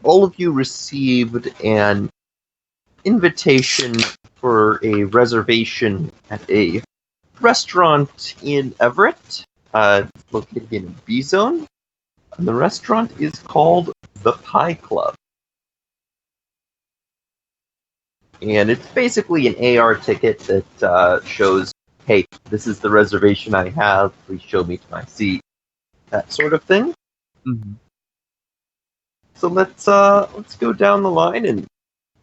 all of you received an invitation for a reservation at a restaurant in Everett, located in a B zone. And the restaurant is called the Pie Club. And it's basically an AR ticket that shows, hey, this is the reservation I have, please show me to my seat. That sort of thing. Mm-hmm. So let's go down the line and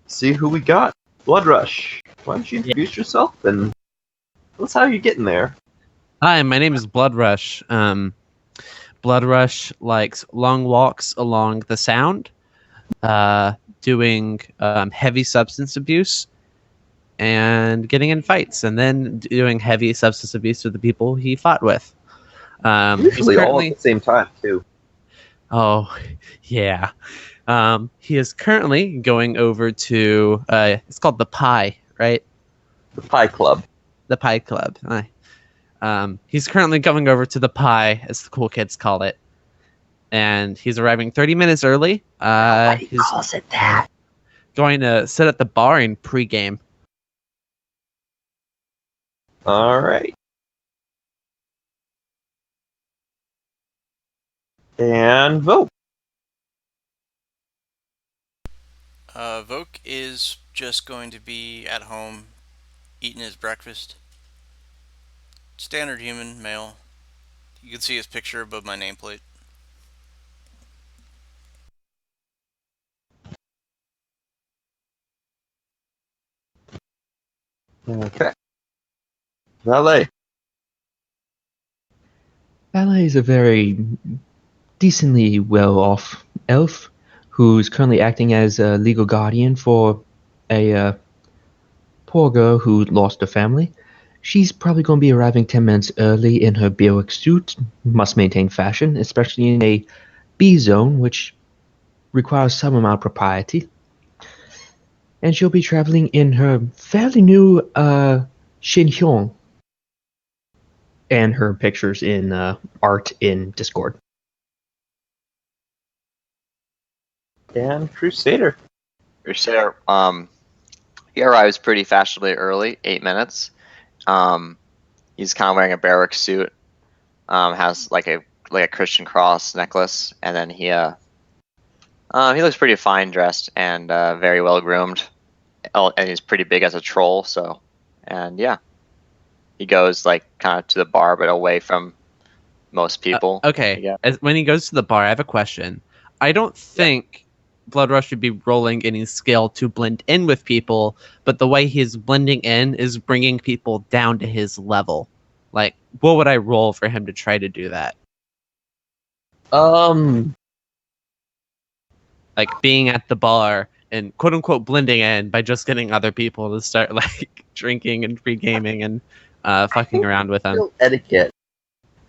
see who we got. Blood Rush, why don't you introduce yourself and tell us how you're getting there. Hi, my name is Blood Rush. Blood Rush likes long walks along the Sound, doing heavy substance abuse, and getting in fights, and then doing heavy substance abuse with the people he fought with. Usually all at the same time, too. Oh, yeah. He is currently going over to, it's called the Pie, right? The Pie Club. The Pie Club. He's currently going over to the Pie, as the cool kids call it. And he's arriving 30 minutes early. Nobody calls it that. Going to sit at the bar and pregame. All right. And vote. Voke is just going to be at home eating his breakfast. Standard human, male. You can see his picture above my nameplate. Okay. Valet. Valet is a very decently well-off elf who's currently acting as a legal guardian for a poor girl who lost her family. She's probably going to be arriving 10 minutes early in her Bionic suit, must maintain fashion, especially in a B zone, which requires some amount of propriety. And she'll be traveling in her fairly new Shinhyong. And her pictures in art in Discord. And Crusader. Crusader, he arrives pretty fashionably early, 8 minutes. He's kind of wearing a Barrack suit, has like a Christian cross necklace, and then he looks pretty fine dressed and very well groomed. Oh, and he's pretty big as a troll, so, and yeah. He goes like kind of to the bar, but away from most people. Okay, when he goes to the bar, I have a question. I don't think Blood Rush should be rolling any skill to blend in with people, but the way he's blending in is bringing people down to his level. Like, what would I roll for him to try to do that? Like being at the bar and quote unquote blending in by just getting other people to start like drinking and free gaming and fucking around with them. Etiquette.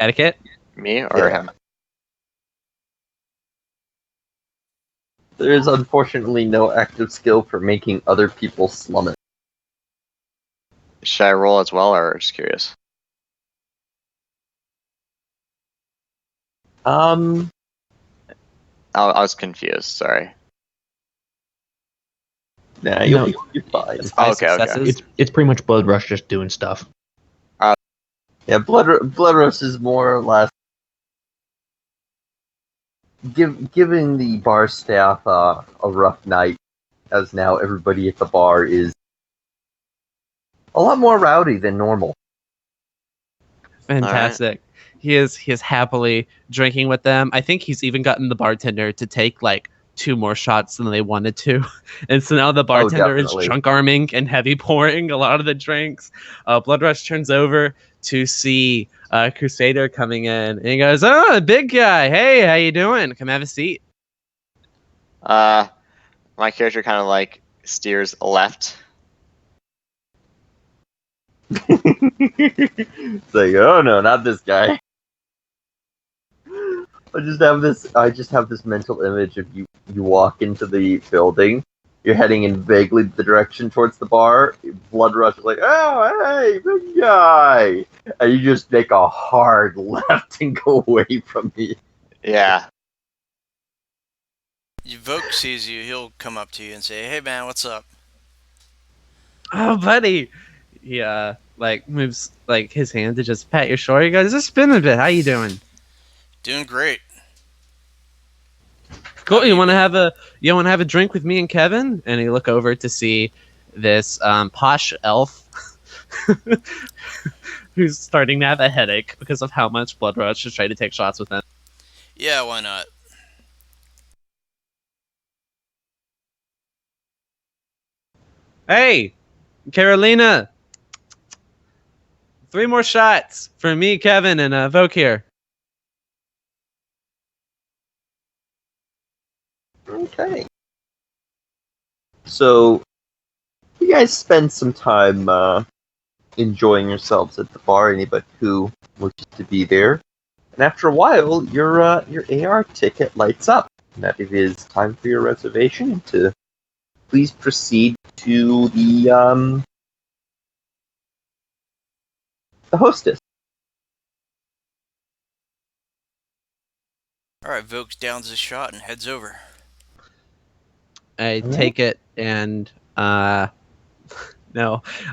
Etiquette? Me or him? There is unfortunately no active skill for making other people slum it. Should I roll as well, or just curious? I was confused. Sorry. Nah, you're fine. Okay. It's pretty much Blood Rush just doing stuff. Yeah, Blood Rush is more or less giving the bar staff a rough night, as now everybody at the bar is a lot more rowdy than normal. Fantastic. Right. He is happily drinking with them. I think he's even gotten the bartender to take like 2 more shots than they wanted to. And so now the bartender is drunk arming and heavy pouring a lot of the drinks. Blood Rush turns over to see Crusader coming in, and he goes, "Oh, the big guy. Hey, how you doing? Come have a seat." My character kind of like steers left. It's like, oh no, not this guy. I just have this mental image of you walk into the building, you're heading in vaguely the direction towards the bar, Blood Rush is like, oh, hey, big guy! And you just make a hard left and go away from me. Yeah. Voke sees you, he'll come up to you and say, "Hey man, what's up?" Oh, buddy. He like moves like his hand to just pat your shoulder. He goes, "Just spin a bit. How you doing?" Doing great. How Cool. have you been? You want to have a drink with me and Kevin? And you look over to see this posh elf who's starting to have a headache because of how much Blood Rush is trying to take shots with him. Yeah, why not? Hey, Carolina, 3 more shots for me, Kevin, and Voke here. Okay. So, you guys spend some time enjoying yourselves at the bar, anybody who wishes to be there. And after a while, your AR ticket lights up, and that it is time for your reservation to please proceed to the hostess. Alright, Voke downs his shot and heads over. I take it and no,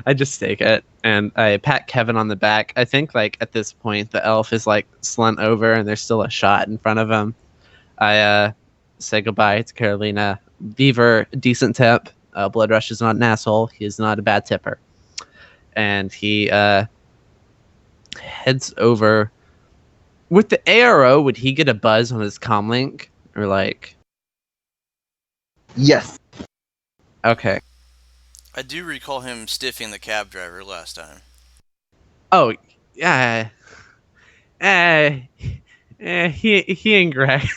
I just take it and I pat Kevin on the back. I think like at this point the elf is like slunt over and there's still a shot in front of him. I say goodbye to Carolina. Beaver, decent tip. Blood Rush is not an asshole. He is not a bad tipper. And he heads over. With the ARO, would he get a buzz on his comlink? Or like... Yes. Okay. I do recall him stiffing the cab driver last time. Oh, yeah. He ain't Greg.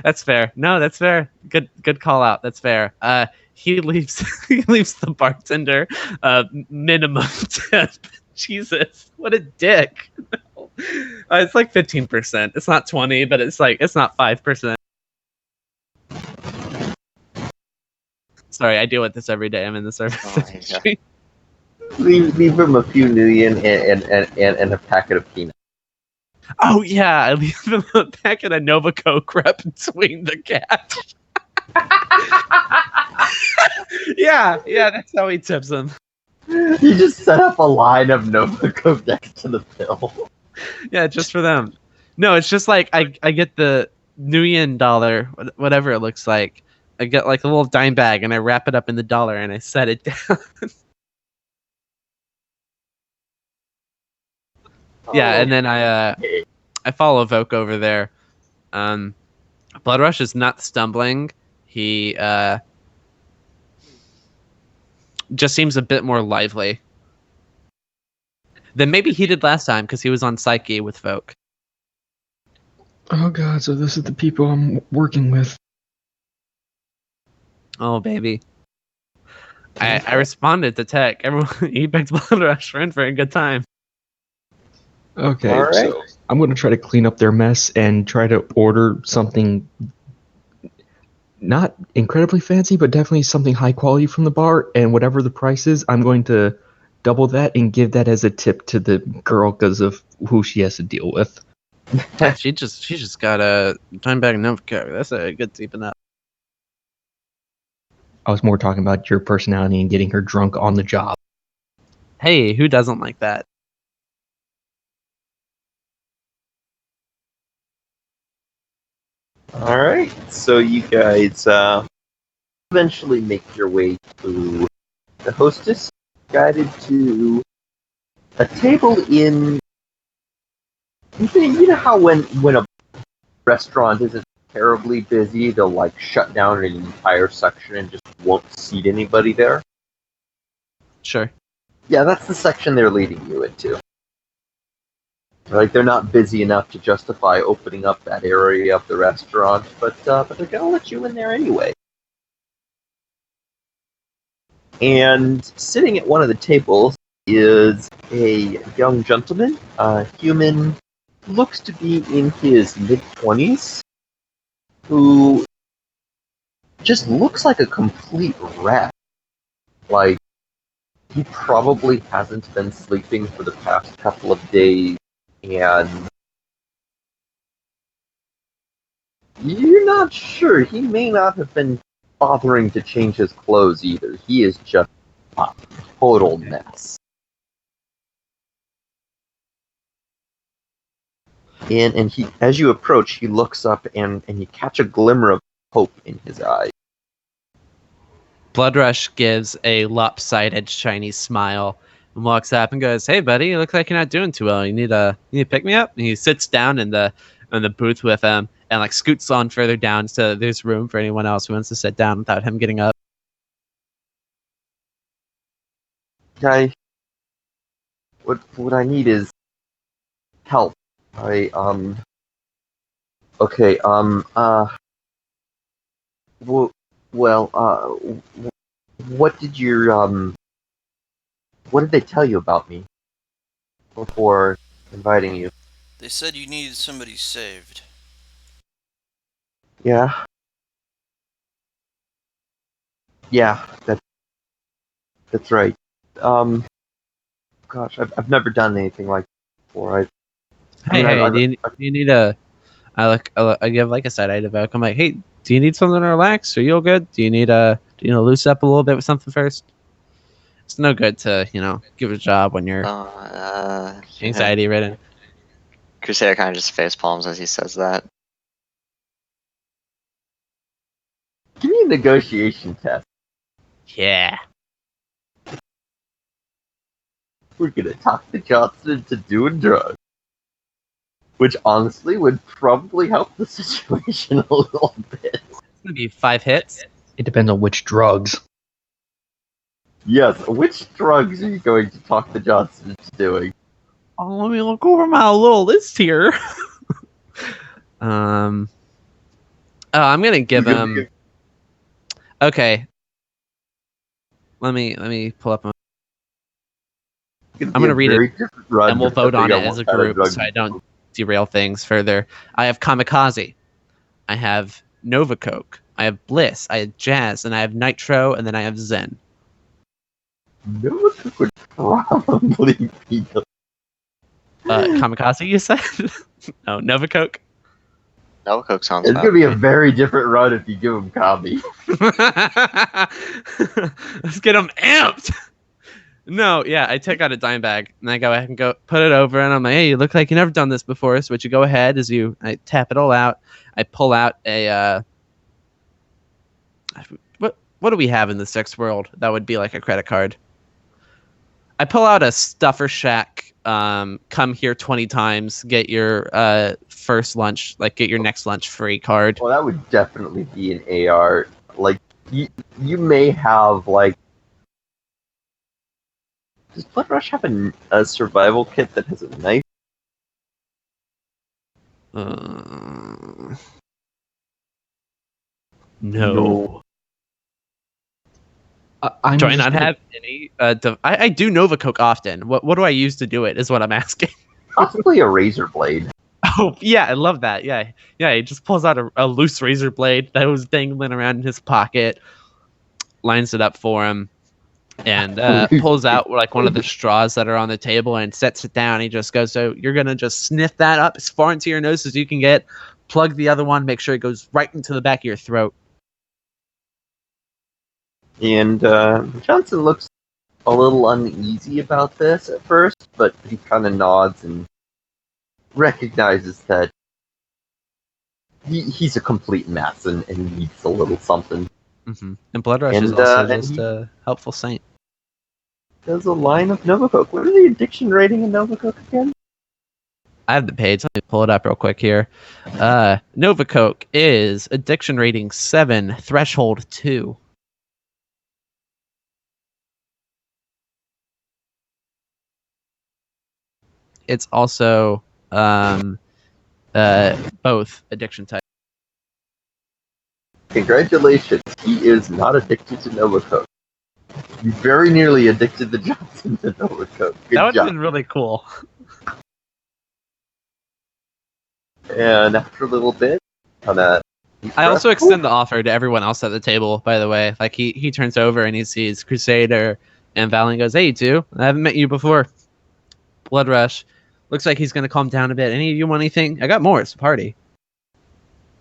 That's fair. No, that's fair. Good call out. That's fair. He leaves the bartender minimum tip. Jesus, what a dick. It's like 15%. It's not 20, but it's not 5%. Sorry, I deal with this every day. I'm in the service industry. Leave him a few million and a packet of peanuts. Oh yeah, I leave him a packet of Nova Coke right between the cat. yeah, that's how he tips him. You just set up a line of Nova Coke next to the pill. Yeah, just for them. No, it's just like I get the Nuyen dollar, whatever it looks like. I get like a little dime bag and I wrap it up in the dollar and I set it down. Yeah, and then I follow Voke over there. Blood Rush is not stumbling. He just seems a bit more lively than maybe he did last time because he was on Psyche with Voke. Oh god, so this is the people I'm working with. Oh baby. I responded to tech. Everyone he picked Blood Rush. We're in for a good time. Okay, All right. so I'm going to try to clean up their mess and try to order something not incredibly fancy, but definitely something high quality from the bar. And whatever the price is, I'm going to double that and give that as a tip to the girl because of who she has to deal with. She just got a time bag of Nova Coke. That's a good tip enough. I was more talking about your personality and getting her drunk on the job. Hey, who doesn't like that? All right, so you guys eventually make your way to the hostess, guided to a table in. You know how when a restaurant isn't terribly busy, they'll like shut down an entire section and just won't seat anybody there. Sure. Yeah, that's the section they're leading you into. Like, they're not busy enough to justify opening up that area of the restaurant, but they're gonna let you in there anyway. And sitting at one of the tables is a young gentleman, a human, looks to be in his mid-20s, who just looks like a complete wreck. Like, he probably hasn't been sleeping for the past couple of days, and You're not sure. He may not have been bothering to change his clothes either. He is just a total mess. And he, as you approach, he looks up and you catch a glimmer of hope in his eye. Bloodrush gives a lopsided, shiny smile and walks up and goes, "Hey, buddy, you look like you're not doing too well. You need to pick me up?" And he sits down in the booth with him and like scoots on further down so there's room for anyone else who wants to sit down without him getting up. Guy, what I need is help. Okay, what did what did they tell you about me before inviting you? They said you needed somebody saved. Yeah. Yeah, that's right. Gosh, I've never done anything like that before. Do you need a? I give like a side eye to Vogue. I'm like, hey, do you need something to relax? Are you all good? Do you need to loosen up a little bit with something first? It's no good to give a job when you're anxiety ridden. Crusader kind of just face palms as he says that. Give me a negotiation test. Yeah. We're gonna talk the Johnson into doing drugs. Which honestly would probably help the situation a little bit. It's gonna be 5 hits. It depends on which drugs. Yes, which drugs are you going to talk the Johnson into doing? Oh, let me look over my little list here. I'm gonna give him. Okay. Let me pull up. I'm gonna read it, and we'll vote on it as a group, so I don't derail things further. I have Kamikaze. I have Nova Coke. I have Bliss. I have Jazz, and I have Nitro, and then I have Zen. Nova Coke would probably be the... Kamikaze, you said? No, Nova Coke. Nova Coke sounds It's bad. gonna be a very different run if you give him Kami. Let's get him amped. No, yeah, I take out a dime bag and I go ahead and go put it over, and I'm like, hey, you look like you've never done this before. So what you go ahead is I tap it all out. I pull out a what do we have in the sex world that would be like a credit card? I pull out a Stuffer Shack. Come here 20 times, get your first lunch, like get your next lunch free card. Well, that would definitely be an AR. Like you may have like. Does Blood Rush have a survival kit that has a knife? No. Do I not have any? I do Nova Coke often. What do I use to do it? Is what I'm asking. Possibly a razor blade. Oh yeah, I love that. Yeah. He just pulls out a loose razor blade that was dangling around in his pocket, lines it up for him, and pulls out like one of the straws that are on the table and sets it down. He just goes, so you're gonna just sniff that up as far into your nose as you can get. Plug the other one. Make sure it goes right into the back of your throat. And Johnson looks a little uneasy about this at first, but he kind of nods and recognizes that he's a complete mess and needs a little something. Mm-hmm. And Blood Rush is also just a helpful saint. There's a line of Nova Coke. What are the addiction rating in Nova Coke again? I have the page. Let me pull it up real quick here. Nova Coke is addiction rating 7, threshold 2. It's also both addiction types. Congratulations, he is not addicted to Nova Coke. You very nearly addicted the Johnson to Nova Coke. Good That would have job. been really cool. And after a little bit, I also extend the offer to everyone else at the table, by the way. Like he turns over and he sees Crusader and Val and goes, hey, you two, I haven't met you before. Blood Rush. Looks like he's going to calm down a bit. Any of you want anything? I got more. It's a party.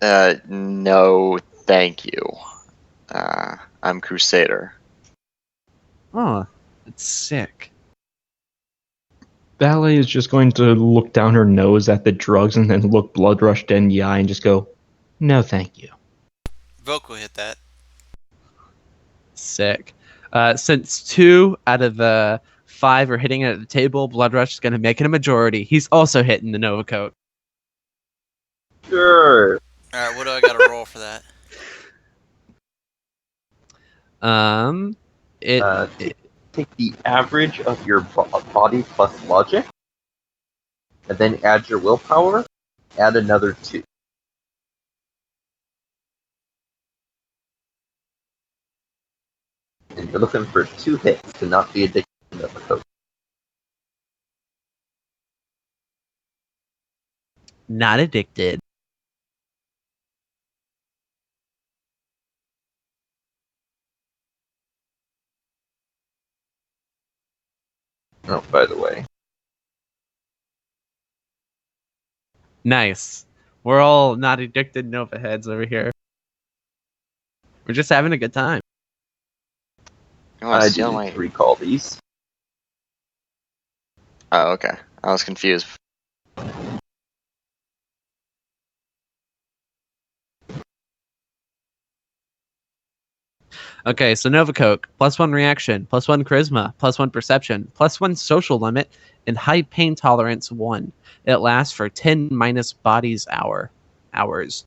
No, thank you. I'm Crusader. Oh, it's sick. Ballet is just going to look down her nose at the drugs and then look blood rushed in the eye and just go, no, thank you. Vocal hit that. Sick. Since 2 out of the 5 are hitting it at the table, Blood Rush is going to make it a majority. He's also hitting the Nova Coat. Sure. Alright, what do I gotta roll for that? Take the average of your body plus logic, and then add your willpower, add another 2. And you're looking for 2 hits to not be addicted to the coat. Not addicted. Oh, by the way. Nice. We're all not addicted Nova heads over here. We're just having a good time. I didn't recall these. Oh, okay. I was confused. Okay, so Nova Coke, +1 reaction, +1 charisma, +1 perception, +1 social limit, and high pain tolerance 1. It lasts for 10 minus body's hours.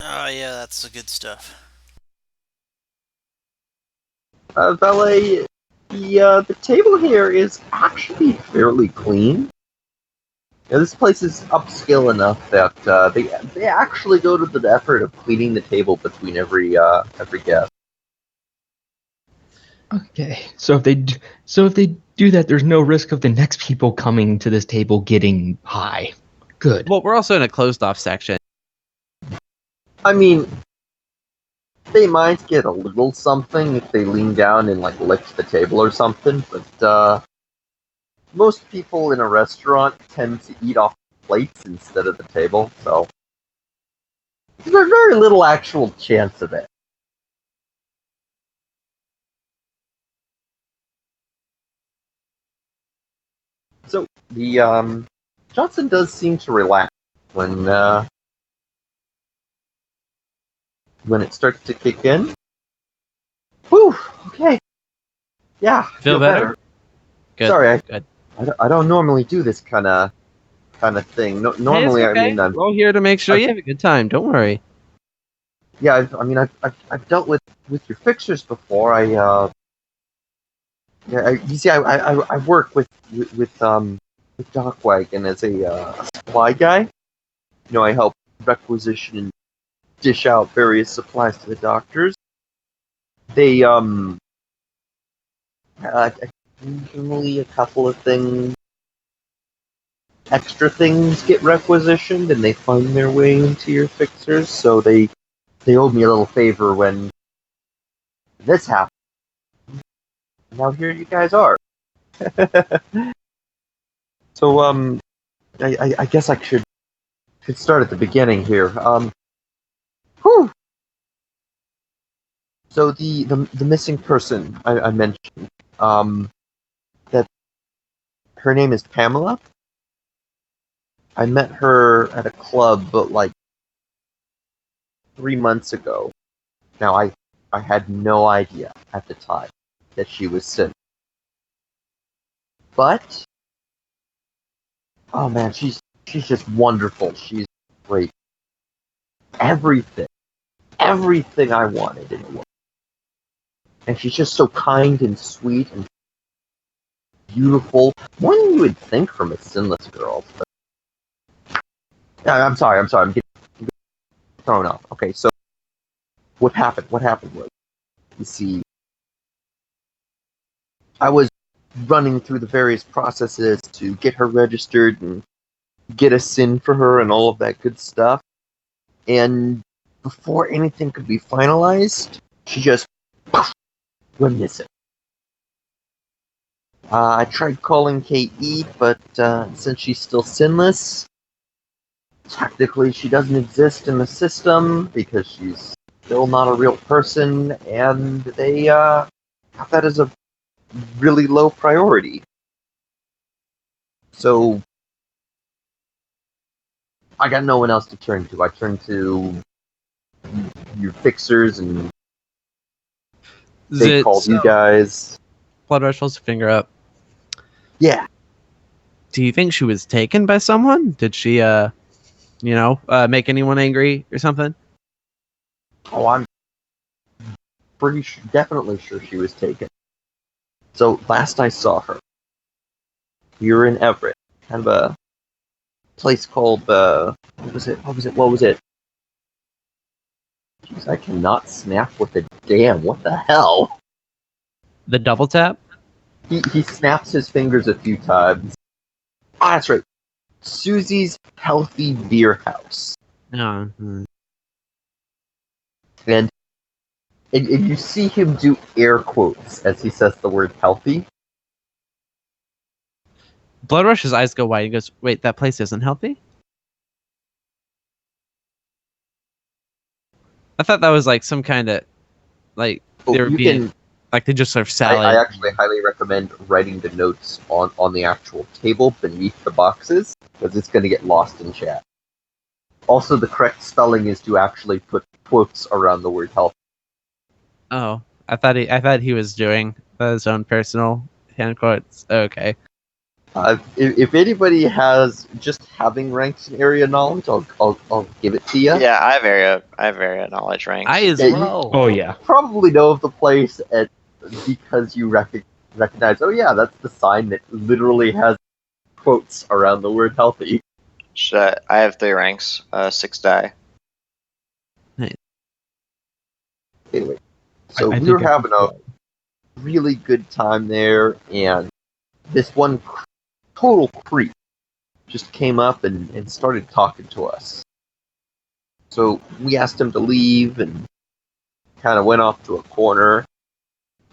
Oh yeah, that's the good stuff. Valet, the table here is actually fairly clean. Yeah, this place is upscale enough that they actually go to the effort of cleaning the table between every guest. Okay, so if they do that, there's no risk of the next people coming to this table getting high. Good. Well, we're also in a closed off section. I mean, they might get a little something if they lean down and like lick the table or something, but most people in a restaurant tend to eat off plates instead of the table, so there's very little actual chance of it. So the Johnson does seem to relax when it starts to kick in. Whew, okay. Yeah, Feel better? Good. Sorry, Good. I don't normally do this kind of thing. No, normally, Hey, it's okay. I mean, we're all here to make sure you have a good time. Don't worry. Yeah, I've dealt with your fixers before. I work with Doc Wagon as a supply guy. You know, I help requisition and dish out various supplies to the doctors. They occasionally a couple of things, extra things get requisitioned, and they find their way into your fixers. So they owed me a little favor when this happened. Now here you guys are. So I guess I should start at the beginning here. Whew. So the missing person I mentioned, that her name is Pamela. I met her at a club, but like 3 months ago. Now I had no idea at the time that she was sick. But oh man, she's just wonderful. She's great. Everything I wanted in a woman. And she's just so kind and sweet and beautiful. More than you would think from a sinless girl. But I'm sorry. I'm getting thrown off. Okay, so what happened? What happened was, you see, I was running through the various processes to get her registered and get a SIN for her and all of that good stuff. And before anything could be finalized, she just went missing. I tried calling KE, but since she's still sinless, technically she doesn't exist in the system because she's still not a real person, and they have that as a really low priority. So I got no one else to turn to. I turn to your fixers, and they called you guys. Blood Rush holds a finger up. Yeah. Do you think she was taken by someone? Did she, make anyone angry or something? Oh, I'm definitely sure she was taken. So last I saw her, we were in Everett, kind of a place called what was it? Jeez, I cannot snap with a damn. What the hell? The double tap? He snaps his fingers a few times. Ah, that's right. Susie's Healthy Beer House. Oh. And you see him do air quotes as he says the word healthy. Blood Rush's eyes go wide. He goes, "Wait, that place isn't healthy?" I thought that was like some kind of like they were being like they just serve salad. I actually highly recommend writing the notes on the actual table beneath the boxes because it's going to get lost in chat. Also, the correct spelling is to actually put quotes around the word health. Oh, I thought he was doing his own personal hand quotes. Okay. If anybody has just having ranks in area knowledge, I'll give it to you. Yeah, I have area knowledge ranks. I as well. Oh yeah. Probably know of the place because you recognize. Oh yeah, that's the sign that literally has quotes around the word healthy. I have 3 ranks, 6 die. Nice. Anyway, so we were having a really good time there, and this one total creep just came up and started talking to us. So we asked him to leave and kind of went off to a corner.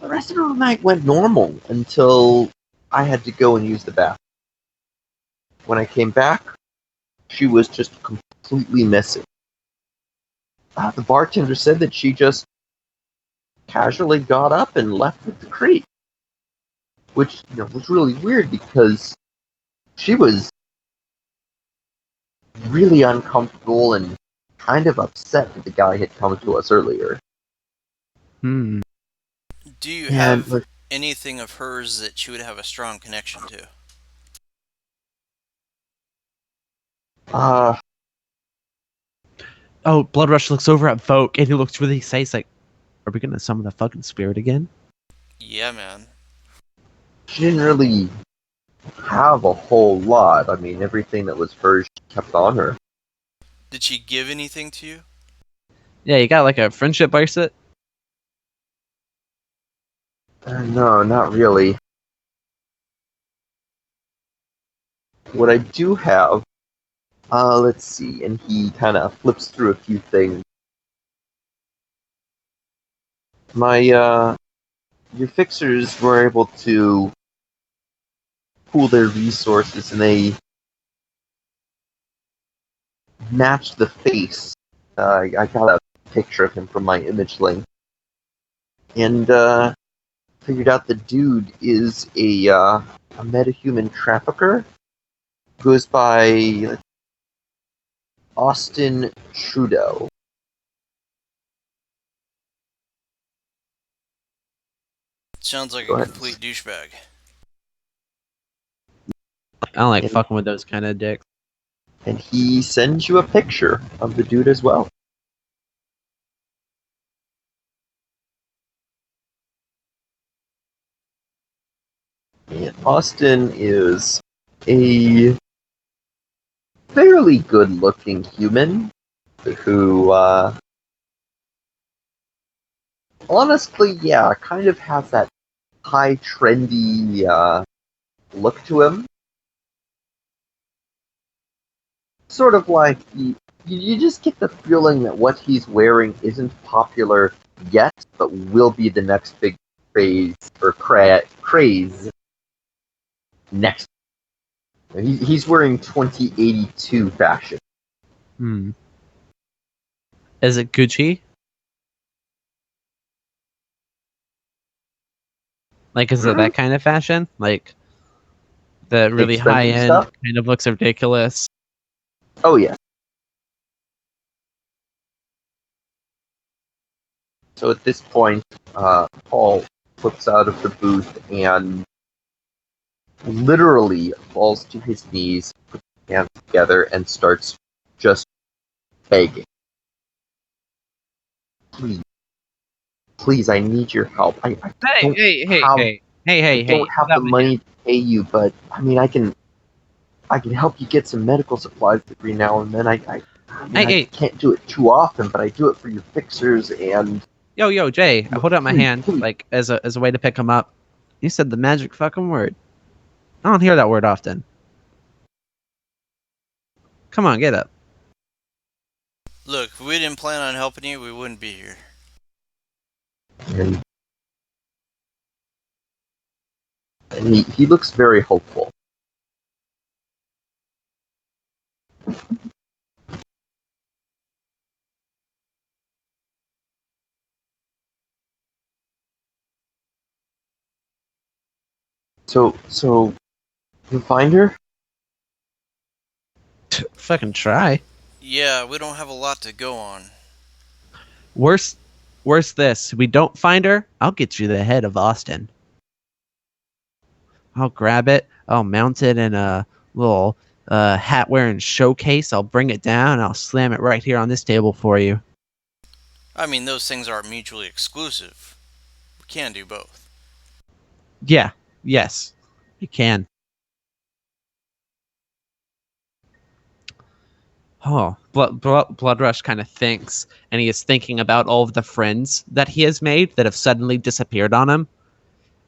The rest of the night went normal until I had to go and use the bathroom. When I came back, she was just completely missing. The bartender said that she just casually got up and left with the creep, which was really weird because she was really uncomfortable and kind of upset that the guy had come to us earlier. Hmm. Do you have anything of hers that you would have a strong connection to? Oh, Blood Rush looks over at Vogue and he looks really excited. He's like, "Are we gonna summon the fucking spirit again?" Yeah, man. She didn't really have a whole lot. I mean, everything that was hers she kept on her. Did she give anything to you? Yeah, you got like a friendship bracelet. No, not really. What I do have, let's see, and he kind of flips through a few things. Your fixers were able to pool their resources, and they matched the face. I got a picture of him from my image link, and figured out the dude is a metahuman trafficker. Goes by Austin Trudeau. Sounds like a complete douchebag. I don't like fucking with those kind of dicks. And he sends you a picture of the dude as well. And Austin is a fairly good-looking human who, honestly, yeah, kind of has that high, trendy look to him. Sort of like, you just get the feeling that what he's wearing isn't popular yet, but will be the next big craze. next. He's wearing 2082 fashion. Is it Gucci? Like, is it that kind of fashion? Like, the really high Expensive end stuff? kind of looks ridiculous. Oh yeah. So at this point, Paul flips out of the booth and literally falls to his knees, puts his hands together, and starts just begging. Please, please, I need your help. I don't Hold have the out my hand. money to pay you, but I mean, I can help you get some medical supplies every now and then. I can't do it too often, but I do it for your fixers and. Yo, Jay, I hold out my hand, Please. like, as a way to pick him up. You said the magic fucking word. I don't hear that word often. Come on, get up. Look, if we didn't plan on helping you, we wouldn't be here. And he looks very hopeful. So you find her? Fucking try. Yeah, we don't have a lot to go on. Worse this. We don't find her, I'll get you the head of Austin. I'll grab it. I'll mount it in a little hat-wearing showcase. I'll bring it down. And I'll slam it right here on this table for you. I mean, those things aren't mutually exclusive. We can do both. Yeah. Yes. You can. Oh, Blood Rush kind of thinks, and he is thinking about all of the friends that he has made that have suddenly disappeared on him.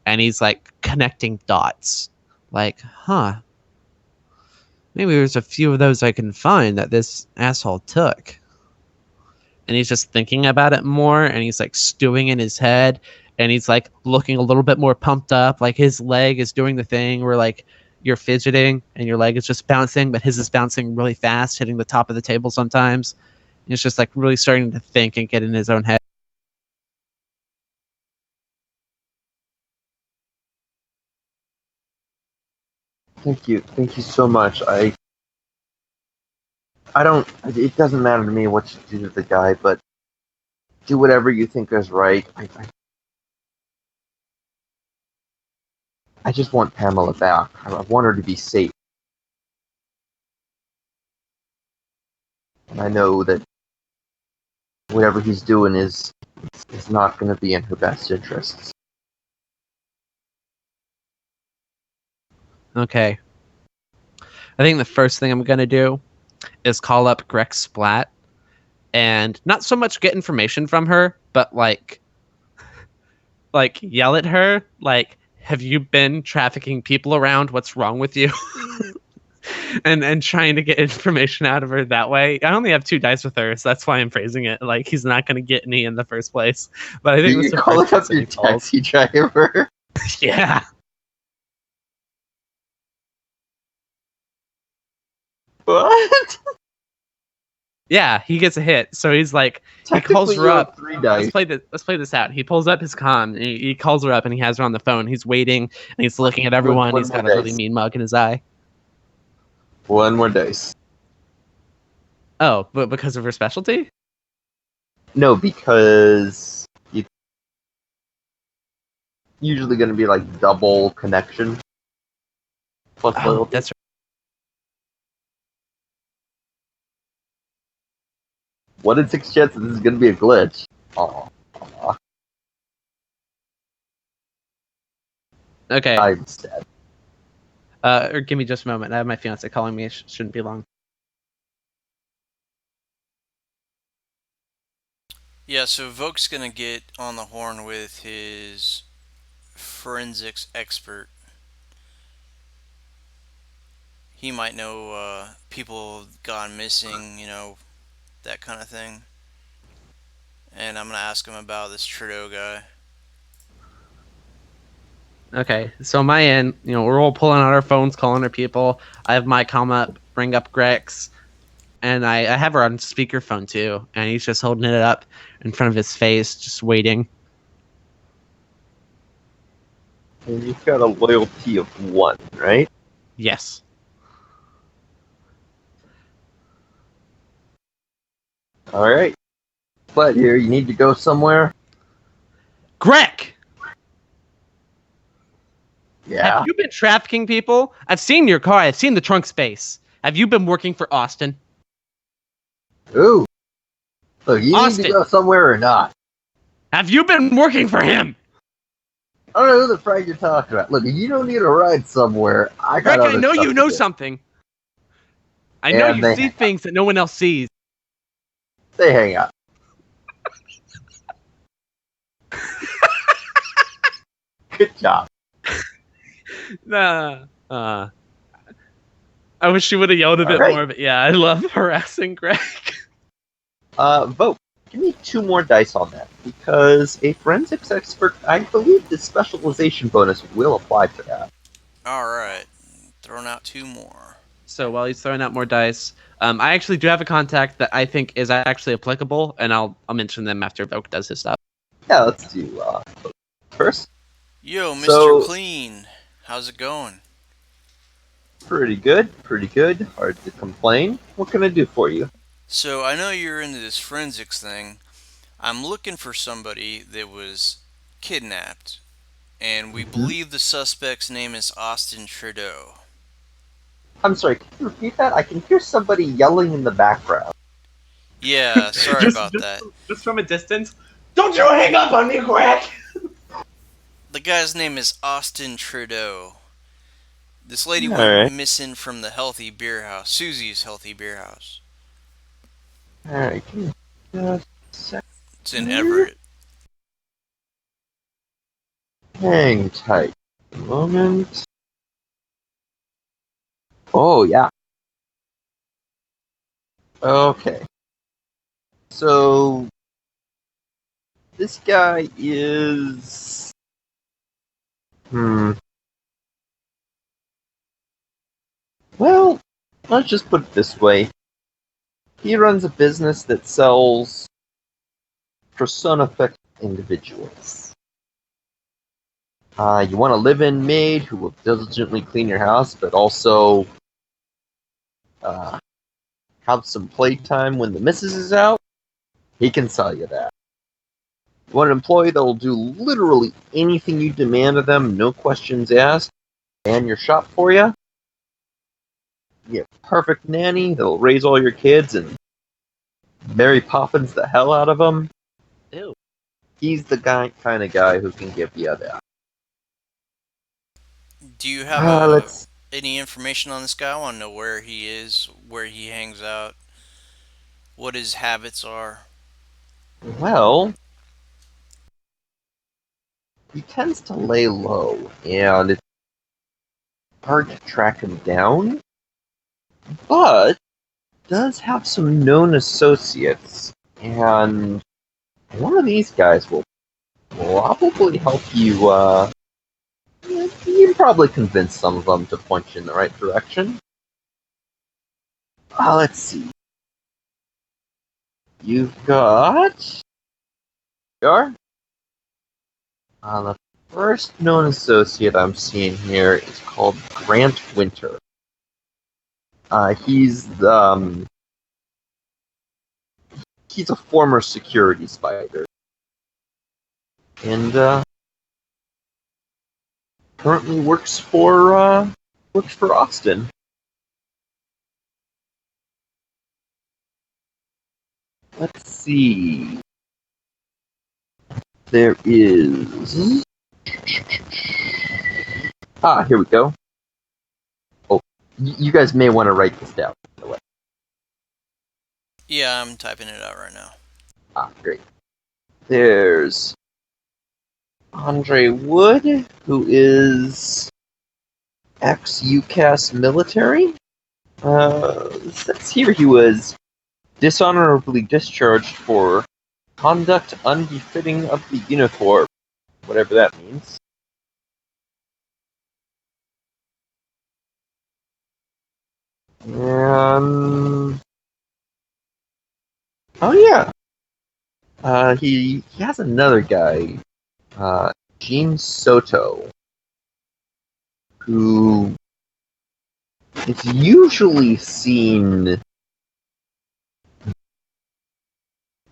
And he's like connecting dots. Like, maybe there's a few of those I can find that this asshole took. And he's just thinking about it more, and he's like stewing in his head, and he's like looking a little bit more pumped up. Like his leg is doing the thing where like you're fidgeting and your leg is just bouncing, but his is bouncing really fast, hitting the top of the table sometimes. And it's just like really starting to think and get in his own head. Thank you so much. I don't. It doesn't matter to me what you do to the guy, but do whatever you think is right. I just want Pamela back. I want her to be safe. And I know that whatever he's doing is not going to be in her best interests. Okay. I think the first thing I'm going to do is call up Greg Splat and not so much get information from her, but like yell at her, like, have you been trafficking people around? What's wrong with you? and trying to get information out of her that way. I only have 2 dice with her, so that's why I'm phrasing it like he's not going to get any in the first place. But I think you call it up your taxi driver. Yeah. What? Yeah, he gets a hit. So he's like, he calls her up. 3 dice. Let's play this out. He pulls up his comm. He calls her up and he has her on the phone. He's waiting and he's looking at everyone. He's got a really mean mug in his eye. 1 more dice. Oh, but because of her specialty? No, because it's usually going to be like double connection. Plus loyalty. That's right. What in 6 chances this is going to be a glitch? Aw. Okay. I'm sad. Or give me just a moment. I have my fiance calling me. It shouldn't be long. Yeah, so Voke's gonna get on the horn with his forensics expert. He might know people gone missing, that kind of thing. And I'm gonna ask him about this Trudeau guy. Okay, so my end, we're all pulling out our phones, calling our people. I have my come up, bring up Grex, and I have her on speakerphone too, and he's just holding it up in front of his face, just waiting. And you've got a loyalty of 1, right? Yes. Alright. But here, you need to go somewhere? Greg! Yeah. Have you been trafficking people? I've seen your car. I've seen the trunk space. Have you been working for Austin? Ooh. Look, you Austin. need to go somewhere or not? Have you been working for him? I don't know who the frag you're talking about. Look, if you don't need a ride somewhere, I got Greg, other I know stuff you to know do. something. I know And you they see hang things that no one else sees. They hang out. Good job. Nah. I wish you would have yelled a bit Alright. more, but yeah, I love harassing Greg. Vote. Give me 2 more dice on that, because a forensics expert, I believe the specialization bonus will apply to that. Alright. Throwing out 2 more. So while he's throwing out more dice, I actually do have a contact that I think is actually applicable, and I'll mention them after Vogue does his stuff. Yeah, let's do first. Yo, Mr. So- Clean. How's it going? Pretty good. Hard to complain. What can I do for you? So, I know you're into this forensics thing. I'm looking for somebody that was kidnapped, and we believe the suspect's name is Austin Trudeau. I'm sorry, can you repeat that? I can hear somebody yelling in the background. Yeah, sorry about that. Just from a distance. Don't you hang up on me, Greg! The guy's name is Austin Trudeau. This lady went Alright. missing from the Healthy Beer House, Susie's Healthy Beer House. Alright, give me just a sec. It's in Everett. Hang tight a moment. Oh, yeah. Okay. So, this guy is... Well, let's just put it this way. He runs a business that sells personified individuals. You want a live-in maid who will diligently clean your house, but also have some playtime when the missus is out? He can sell you that. You want an employee that will do literally anything you demand of them, no questions asked, and your shop for you? You get a perfect nanny that'll raise all your kids and Mary Poppins the hell out of them? Ew. He's the kind of guy who can give you that. Do you have Let's... any information on this guy? I want to know where he is, where he hangs out, what his habits are. Well, he tends to lay low, and it's hard to track him down, but does have some known associates, and one of these guys will probably help you, you can probably convince some of them to point you in the right direction. Let's see. You've got... The first known associate I'm seeing here is called Grant Winter. He's a former security spider. And currently works for Austin. Let's see. There is... here we go. Oh, you guys may want to write this down, by the way. Yeah, I'm typing it out right now. Great. There's Andre Wood, who is ex-UCAS military. It says here he was dishonorably discharged for conduct unbefitting of the uniform, whatever that means. And oh yeah, he has another guy, Gene Soto, who is usually seen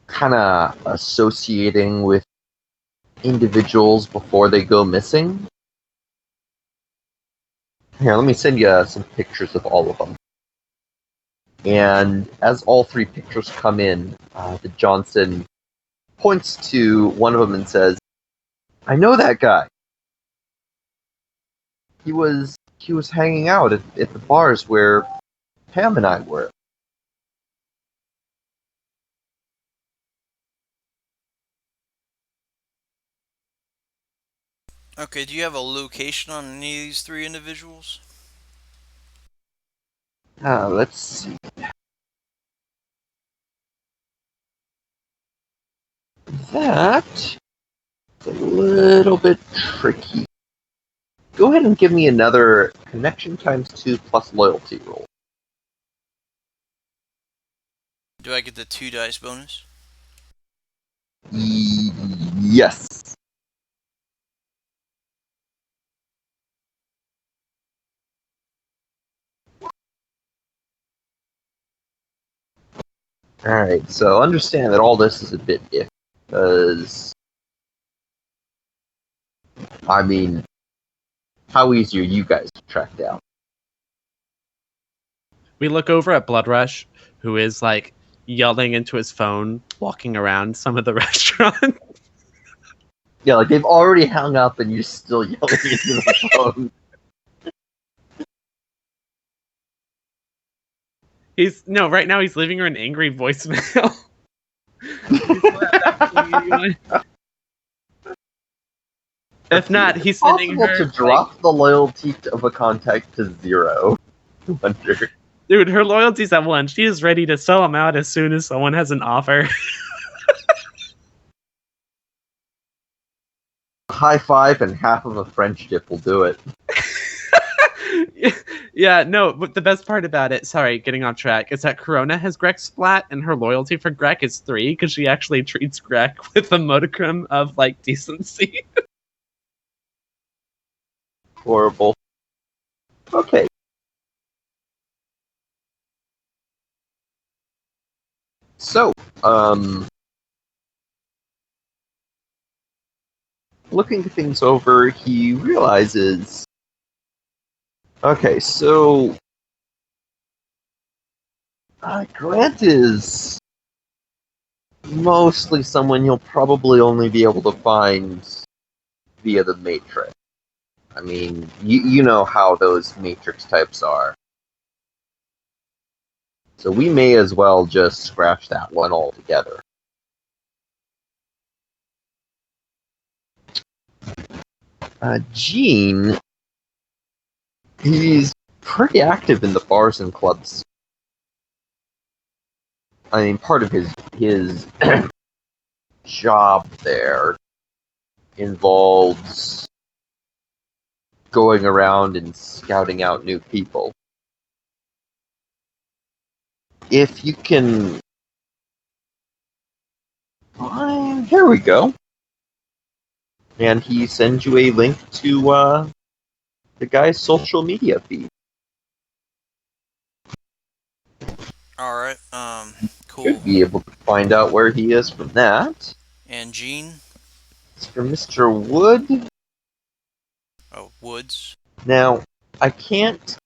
kind of associating with individuals before they go missing. Here, let me send you some pictures of all of them. And as all three pictures come in, the Johnson points to one of them and says, "I know that guy. He was hanging out at the bars where Pam and I were." Okay, do you have a location on any of these three individuals? Let's see. That's a little bit tricky. Go ahead and give me another connection times 2 plus loyalty roll. Do I get the 2 dice bonus? Yes. Alright, so understand that all this is a bit iffy, because, I mean, how easy are you guys to track down? We look over at Blood Rush, who is like yelling into his phone, walking around some of the restaurants. Yeah, like they've already hung up and you're still yelling into the phone. Right now he's leaving her an angry voicemail. If not, he's sending her to drop the loyalty of a contact to 0. I wonder. Dude, her loyalty's at 1. She is ready to sell him out as soon as someone has an offer. High five and half of a French dip will do it. Yeah, no, but the best part about it, sorry, getting off track, is that Corona has Greg splat, and her loyalty for Greg is 3, because she actually treats Greg with a modicum of, like, decency. Horrible. Okay. So, looking things over, he realizes, okay, so Grant is mostly someone you'll probably only be able to find via the Matrix. I mean, you know how those Matrix types are. So we may as well just scratch that one altogether. Gene, he's pretty active in the bars and clubs. I mean, part of his job there involves going around and scouting out new people. If you can... here we go. And he sends you a link to the guy's social media feed. Alright, cool. Should be able to find out where he is from that. And Gene? It's from Mr. Wood. Oh, Woods. Now, I can't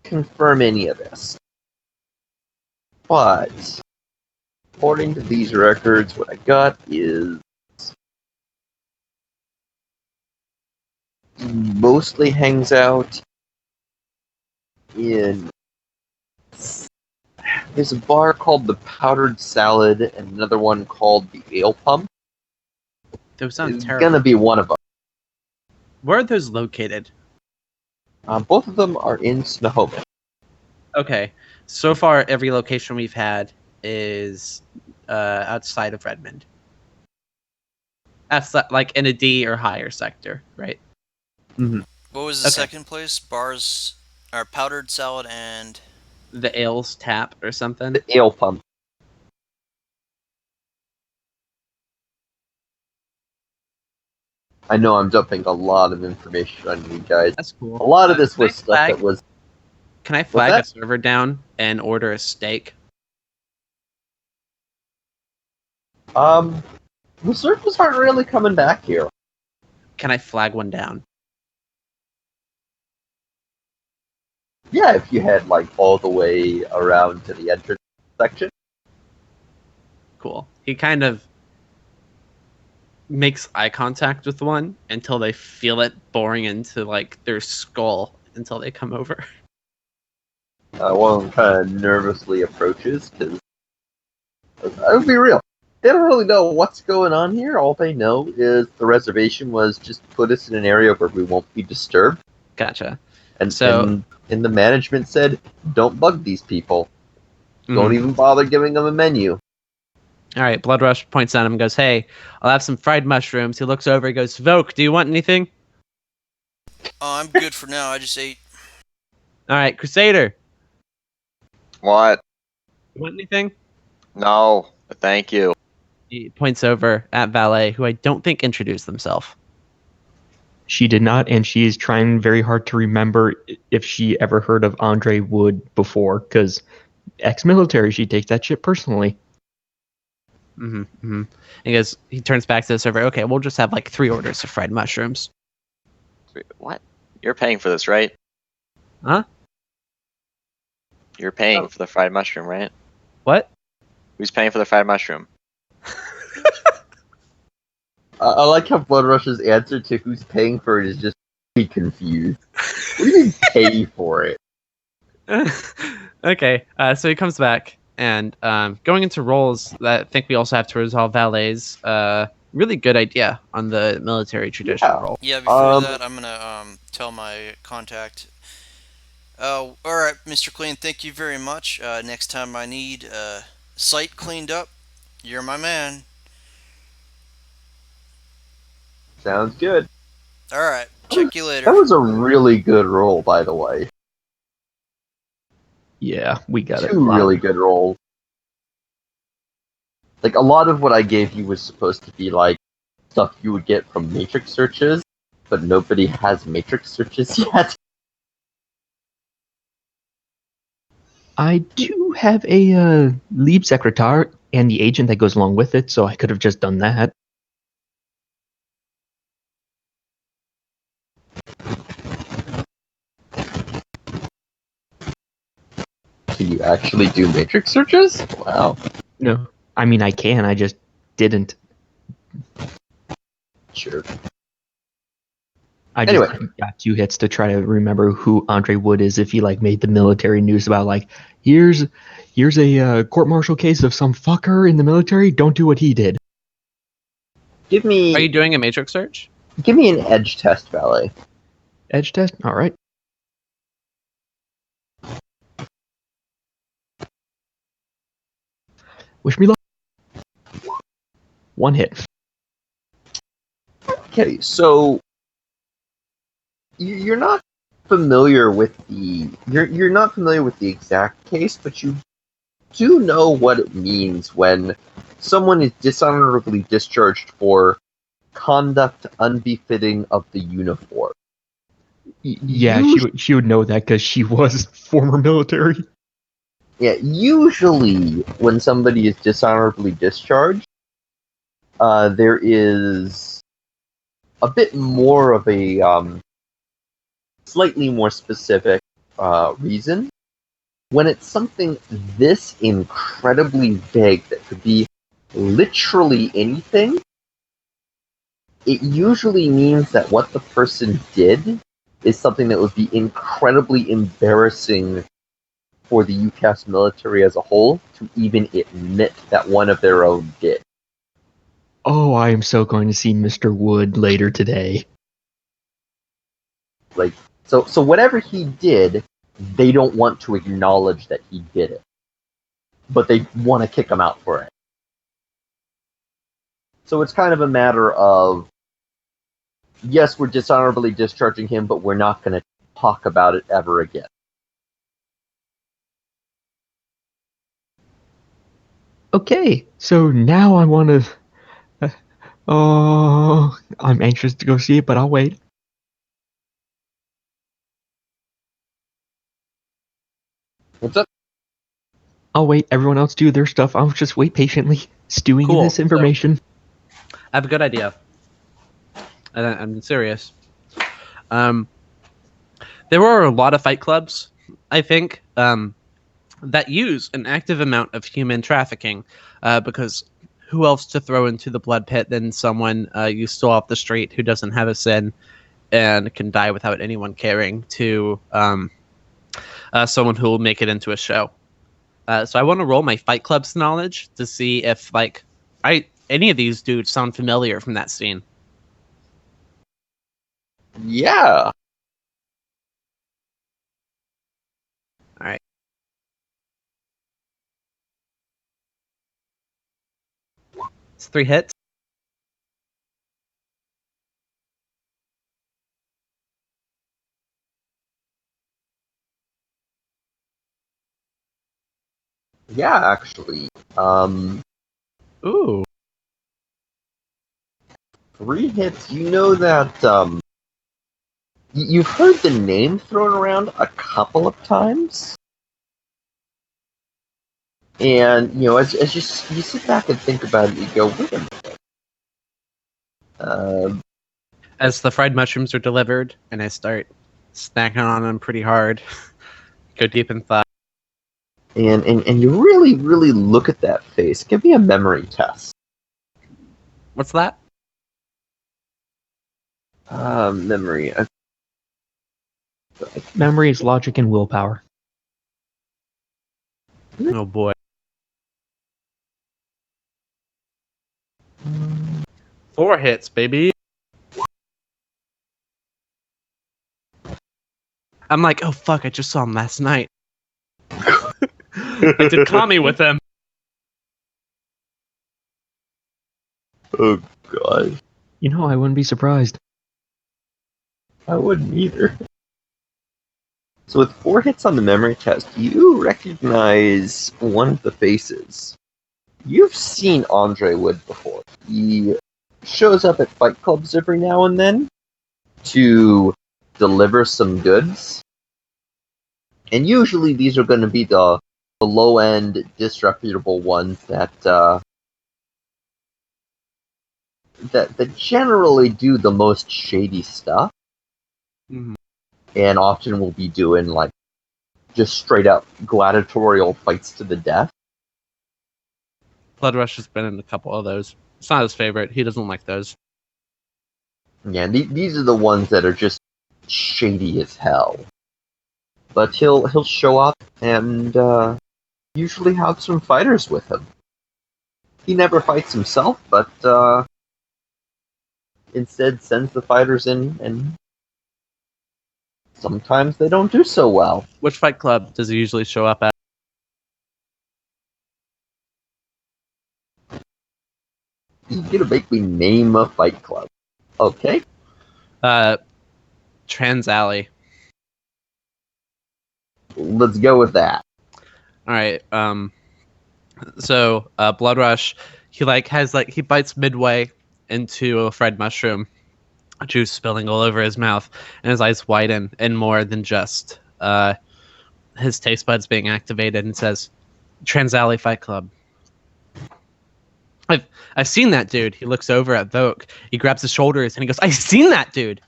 confirm any of this, but according to these records, what I got is he mostly hangs out in... There's a bar called the Powdered Salad and another one called the Ale Pump. Those sound It's terrible. gonna be one of them. Where are those located? Both of them are in Snohomish. Okay. So far, every location we've had is outside of Redmond. That's like in a D or higher sector, right? Mm-hmm. What was the Okay. second place? Bars... Or Powdered Salad and... the ale's tap or something. The ale pump. I know I'm dumping a lot of information on you guys. That's cool. A lot of this was stuff that was... Can I flag a server down and order a steak? The servers aren't really coming back here. Can I flag one down? Yeah, if you head, like, all the way around to the entrance section. Cool. He kind of makes eye contact with one until they feel it boring into, like, their skull until they come over. One kind of nervously approaches, because I would be real. They don't really know what's going on here. All they know is the reservation was just put us in an area where we won't be disturbed. Gotcha. And the management said, don't bug these people. Don't even bother giving them a menu. All right, Blood Rush points at him and goes, hey, I'll have some fried mushrooms. He looks over, he goes, Voke, do you want anything? Oh, I'm good for now. I just ate. All right, Crusader. What? You want anything? No, thank you. He points over at Valet, who I don't think introduced himself. She did not, and she is trying very hard to remember if she ever heard of Andre Wood before, because ex-military, she takes that shit personally. He turns back to the server. Okay, we'll just have like 3 orders of fried mushrooms. What? You're paying for this, right? Huh? You're paying for the fried mushroom, right? What? Who's paying for the fried mushroom? I like how Blood Rush's answer to who's paying for it is just be confused. What do you mean pay for it? Okay, so he comes back, and going into roles, I think we also have to resolve Valet's really good idea on the military tradition role. Yeah, before that, I'm going to tell my contact. All right, Mr. Clean, thank you very much. Next time I need a site cleaned up, you're my man. Sounds good. All right, check you later. That was a really good roll, by the way. Yeah, we got it. 2 really good rolls. Like, a lot of what I gave you was supposed to be, like, stuff you would get from matrix searches, but nobody has matrix searches yet. I do have a lead secretary and the agent that goes along with it, so I could have just done that. Can you actually do matrix searches? Wow. No, I mean I can, I just didn't. Sure. I just got 2 hits to try to remember who Andre Wood is if he like made the military news about like here's a court-martial case of some fucker in the military. Don't do what he did. Are you doing a matrix search? Give me an edge test, Valet. Edge test? All right. Wish me luck. 1 hit. Okay, so you're not familiar with you're not familiar with the exact case, but you do know what it means when someone is dishonorably discharged for conduct unbefitting of the uniform. Yeah, she would know that because she was former military. Yeah, usually when somebody is dishonorably discharged, there is a bit more of a slightly more specific reason. When it's something this incredibly vague that could be literally anything, it usually means that what the person did is something that would be incredibly embarrassing for the UCAS military as a whole to even admit that one of their own did. Oh, I am so going to see Mr. Wood later today. Like, so whatever he did, they don't want to acknowledge that he did it. But they want to kick him out for it. So it's kind of a matter of, yes, we're dishonorably discharging him, but we're not going to talk about it ever again. Okay, so now I want to. Oh, I'm anxious to go see it, but I'll wait. What's up? I'll wait. Everyone else do their stuff. I'll just wait patiently, stewing in Cool. this information. I have a good idea. And I'm serious. There are a lot of fight clubs, I think, that use an active amount of human trafficking, because who else to throw into the blood pit than someone you stole off the street who doesn't have a sin and can die without anyone caring, to someone who will make it into a show. So I want to roll my Fight Club's knowledge to see if any of these dudes sound familiar from that scene. Yeah. All right. It's 3 hits. Yeah, actually. Ooh. 3 hits. You know that, you've heard the name thrown around a couple of times. And, as you sit back and think about it, you go, wait a minute. As the fried mushrooms are delivered, and I start snacking on them pretty hard, go deep in thought. And you really, really look at that face. Give me a memory test. What's that? Memory. Memory is logic and willpower. Oh boy. 4 hits, baby. I'm like, oh fuck, I just saw him last night. I did Kami with him. Oh, God. You know, I wouldn't be surprised. I wouldn't either. So with 4 hits on the memory test, you recognize one of the faces. You've seen Andre Wood before. He shows up at fight clubs every now and then to deliver some goods. And usually these are going to be the low-end, disreputable ones that generally do the most shady stuff. Mm-hmm. And often will be doing, like, just straight-up gladiatorial fights to the death. Blood Rush has been in a couple of those. It's not his favorite. He doesn't like those. Yeah, these are the ones that are just shady as hell. But he'll show up and usually have some fighters with him. He never fights himself, but instead sends the fighters in, and sometimes they don't do so well. Which fight club does he usually show up at? He's gonna make me name a fight club. Okay. Trans Alley. Let's go with that. All right. So Blood Rush, he bites midway into a fried mushroom, juice spilling all over his mouth, and his eyes widen and more than just his taste buds being activated, and says, "Trans Alley Fight Club." I've seen that dude. He looks over at Vogue. He grabs his shoulders and he goes, "I've seen that dude."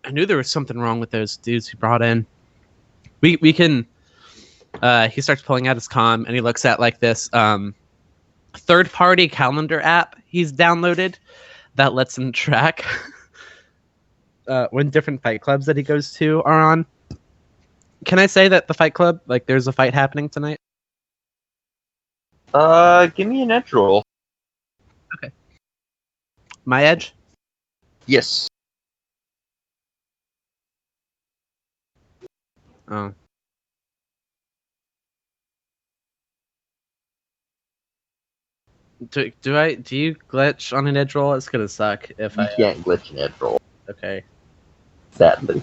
I knew there was something wrong with those dudes he brought in. We can. He starts pulling out his comm and he looks at like this third-party calendar app he's downloaded that lets him track when different fight clubs that he goes to are on. Can I say that the fight club, like, there's a fight happening tonight? Give me an edge roll. Okay. My edge? Yes. Oh. Do you glitch on an edge roll? It's gonna suck if You can't glitch an edge roll, Okay. sadly.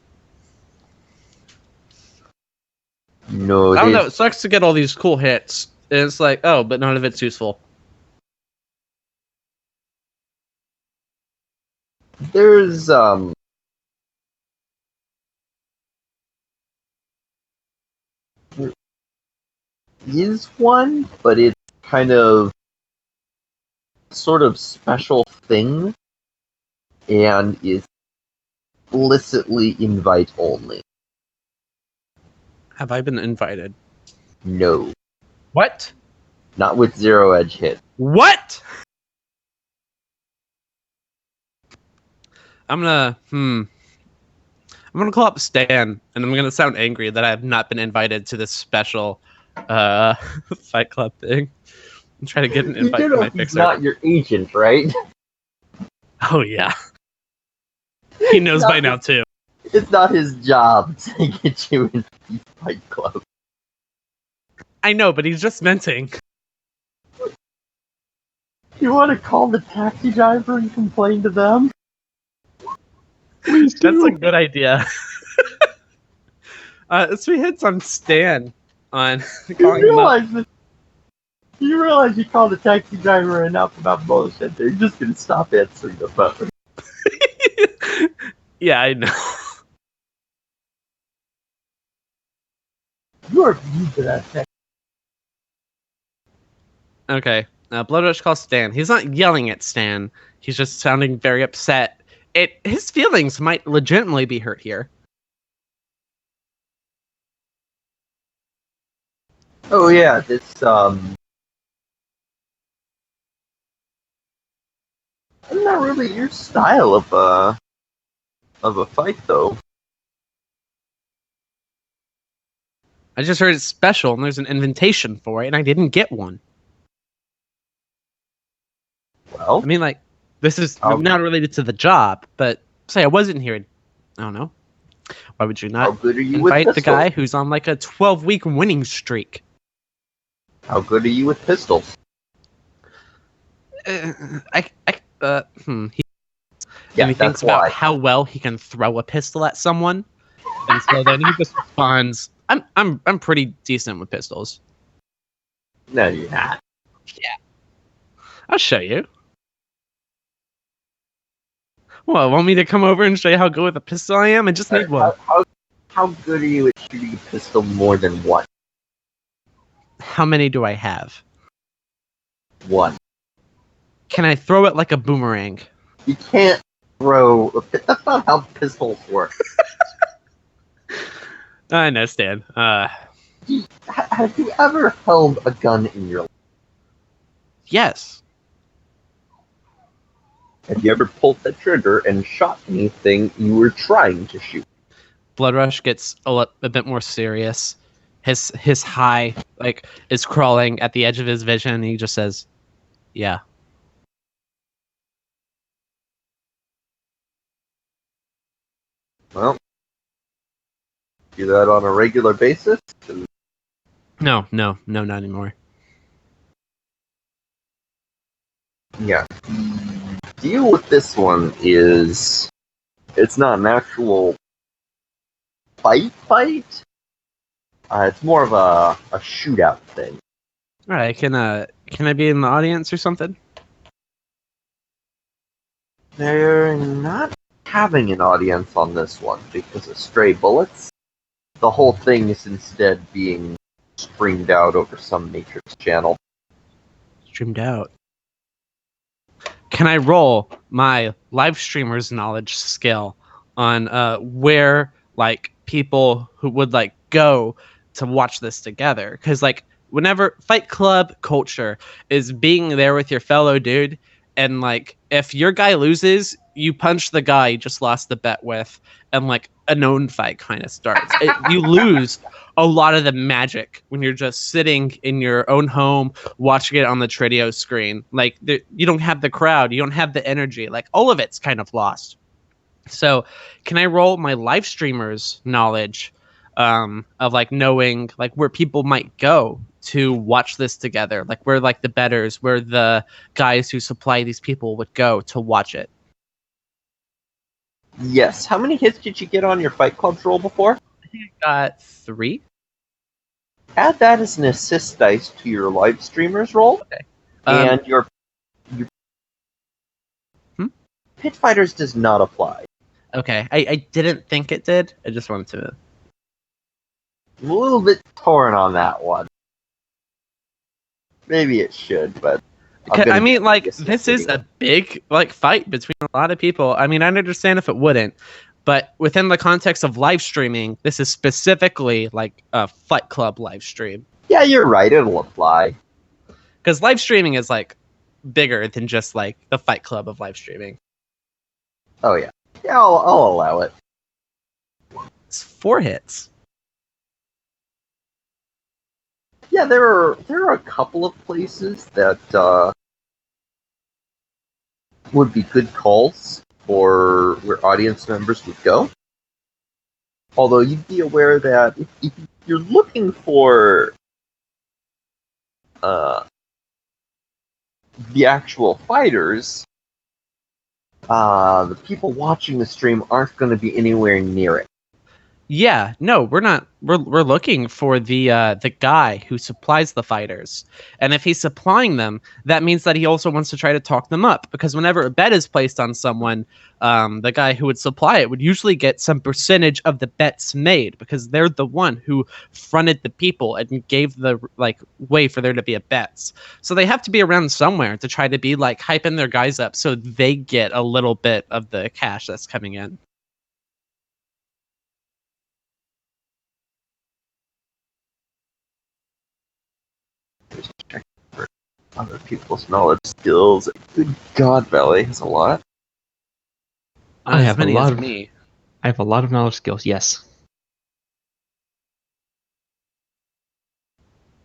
No, I don't know. It sucks to get all these cool hits And it's like, oh, but none of it's useful. There's there is one, but it's kind of sort of special thing and is explicitly invite only. Have I been invited? No. What? Not with zero edge hit. What? I'm gonna call up Stan, and I'm gonna sound angry that I have not been invited to this special Fight Club thing. I'm trying to get an invite from my He's fixer. not your agent, right? Oh yeah. He knows by now too. It's not his job to get you into the Fight Club. I know, but he's just venting. You want to call the taxi driver and complain to them? That's a good idea. 3 hits on Stan on calling him up. You realize you called the taxi driver enough about bullshit, they're just gonna stop answering the phone. Yeah, I know. You are mean to that taxi. Okay. Blood Rush calls Stan. He's not yelling at Stan. He's just sounding very upset. His feelings might legitimately be hurt here. Oh yeah, this not really your style of a fight though. I just heard it's special and there's an invitation for it and I didn't get one. Well, I mean, like, this is not related to the job, but say I wasn't here. I don't know. Why would you not invite the guy who's on like a 12-week winning streak? How good are you with pistols? He Yeah, thinks about how well he can throw a pistol at someone, and so then he just responds, "I'm pretty decent with pistols." No, you're not. Yeah, I'll show you. Well, want me to come over and show you how good with a pistol I am? I just need one. How good are you at shooting a pistol more than one? How many do I have? One. Can I throw it like a boomerang? You can't throw. That's not how pistols work. I know, Stan. Have you ever held a gun in your life? Yes. Have you ever pulled the trigger and shot anything you were trying to shoot? Blood Rush gets a bit more serious. His high is crawling at the edge of his vision, and he just says, "Yeah." Well, do that on a regular basis? No, not anymore. Yeah. The deal with this one is it's not an actual fight. It's more of a shootout thing. All right, can I be in the audience or something? They're not having an audience on this one because of stray bullets. The whole thing is instead being streamed out over some Matrix channel. Streamed out. Can I roll my live streamer's knowledge skill on where people who would go to watch this together? Because whenever Fight Club culture is being there with your fellow dude, and if your guy loses, you punch the guy you just lost the bet with, and a known fight kind of starts. You lose a lot of the magic when you're just sitting in your own home watching it on the Tradio screen. You don't have the crowd, you don't have the energy. All of it's kind of lost. So can I roll my live streamers knowledge of knowing where people might go to watch this together, where the betters, where the guys who supply these people would go to watch it? Yes. How many hits did you get on your Fight Club roll before? I think I got 3. add that as an assist dice to your live streamer's roll, Okay. and your Hmm? Pit Fighters does not apply. Okay, I didn't think it did. I just wanted to. I'm a little bit torn on that one. Maybe it should, but I mean, like, this is a big fight between a lot of people. I mean, I'd understand if it wouldn't, but within the context of live streaming, this is specifically like a Fight Club live stream. Yeah, you're right. It'll apply. Because live streaming is like bigger than just like the Fight Club of live streaming. Oh yeah, yeah. I'll allow it. It's 4 hits. Yeah, there are a couple of places that would be good calls for where audience members would go. Although you'd be aware that if you're looking for the actual fighters, the people watching the stream aren't going to be anywhere near it. Yeah, no, we're not. We're looking for the guy who supplies the fighters, and if he's supplying them, that means that he also wants to try to talk them up. Because whenever a bet is placed on someone, the guy who would supply it would usually get some percentage of the bets made because they're the one who fronted the people and gave the way for there to be a bets. So they have to be around somewhere to try to be like hyping their guys up so they get a little bit of the cash that's coming in. For other people's knowledge skills. Good God, Valley has a lot. I have a lot of me. I have a lot of knowledge skills. Yes.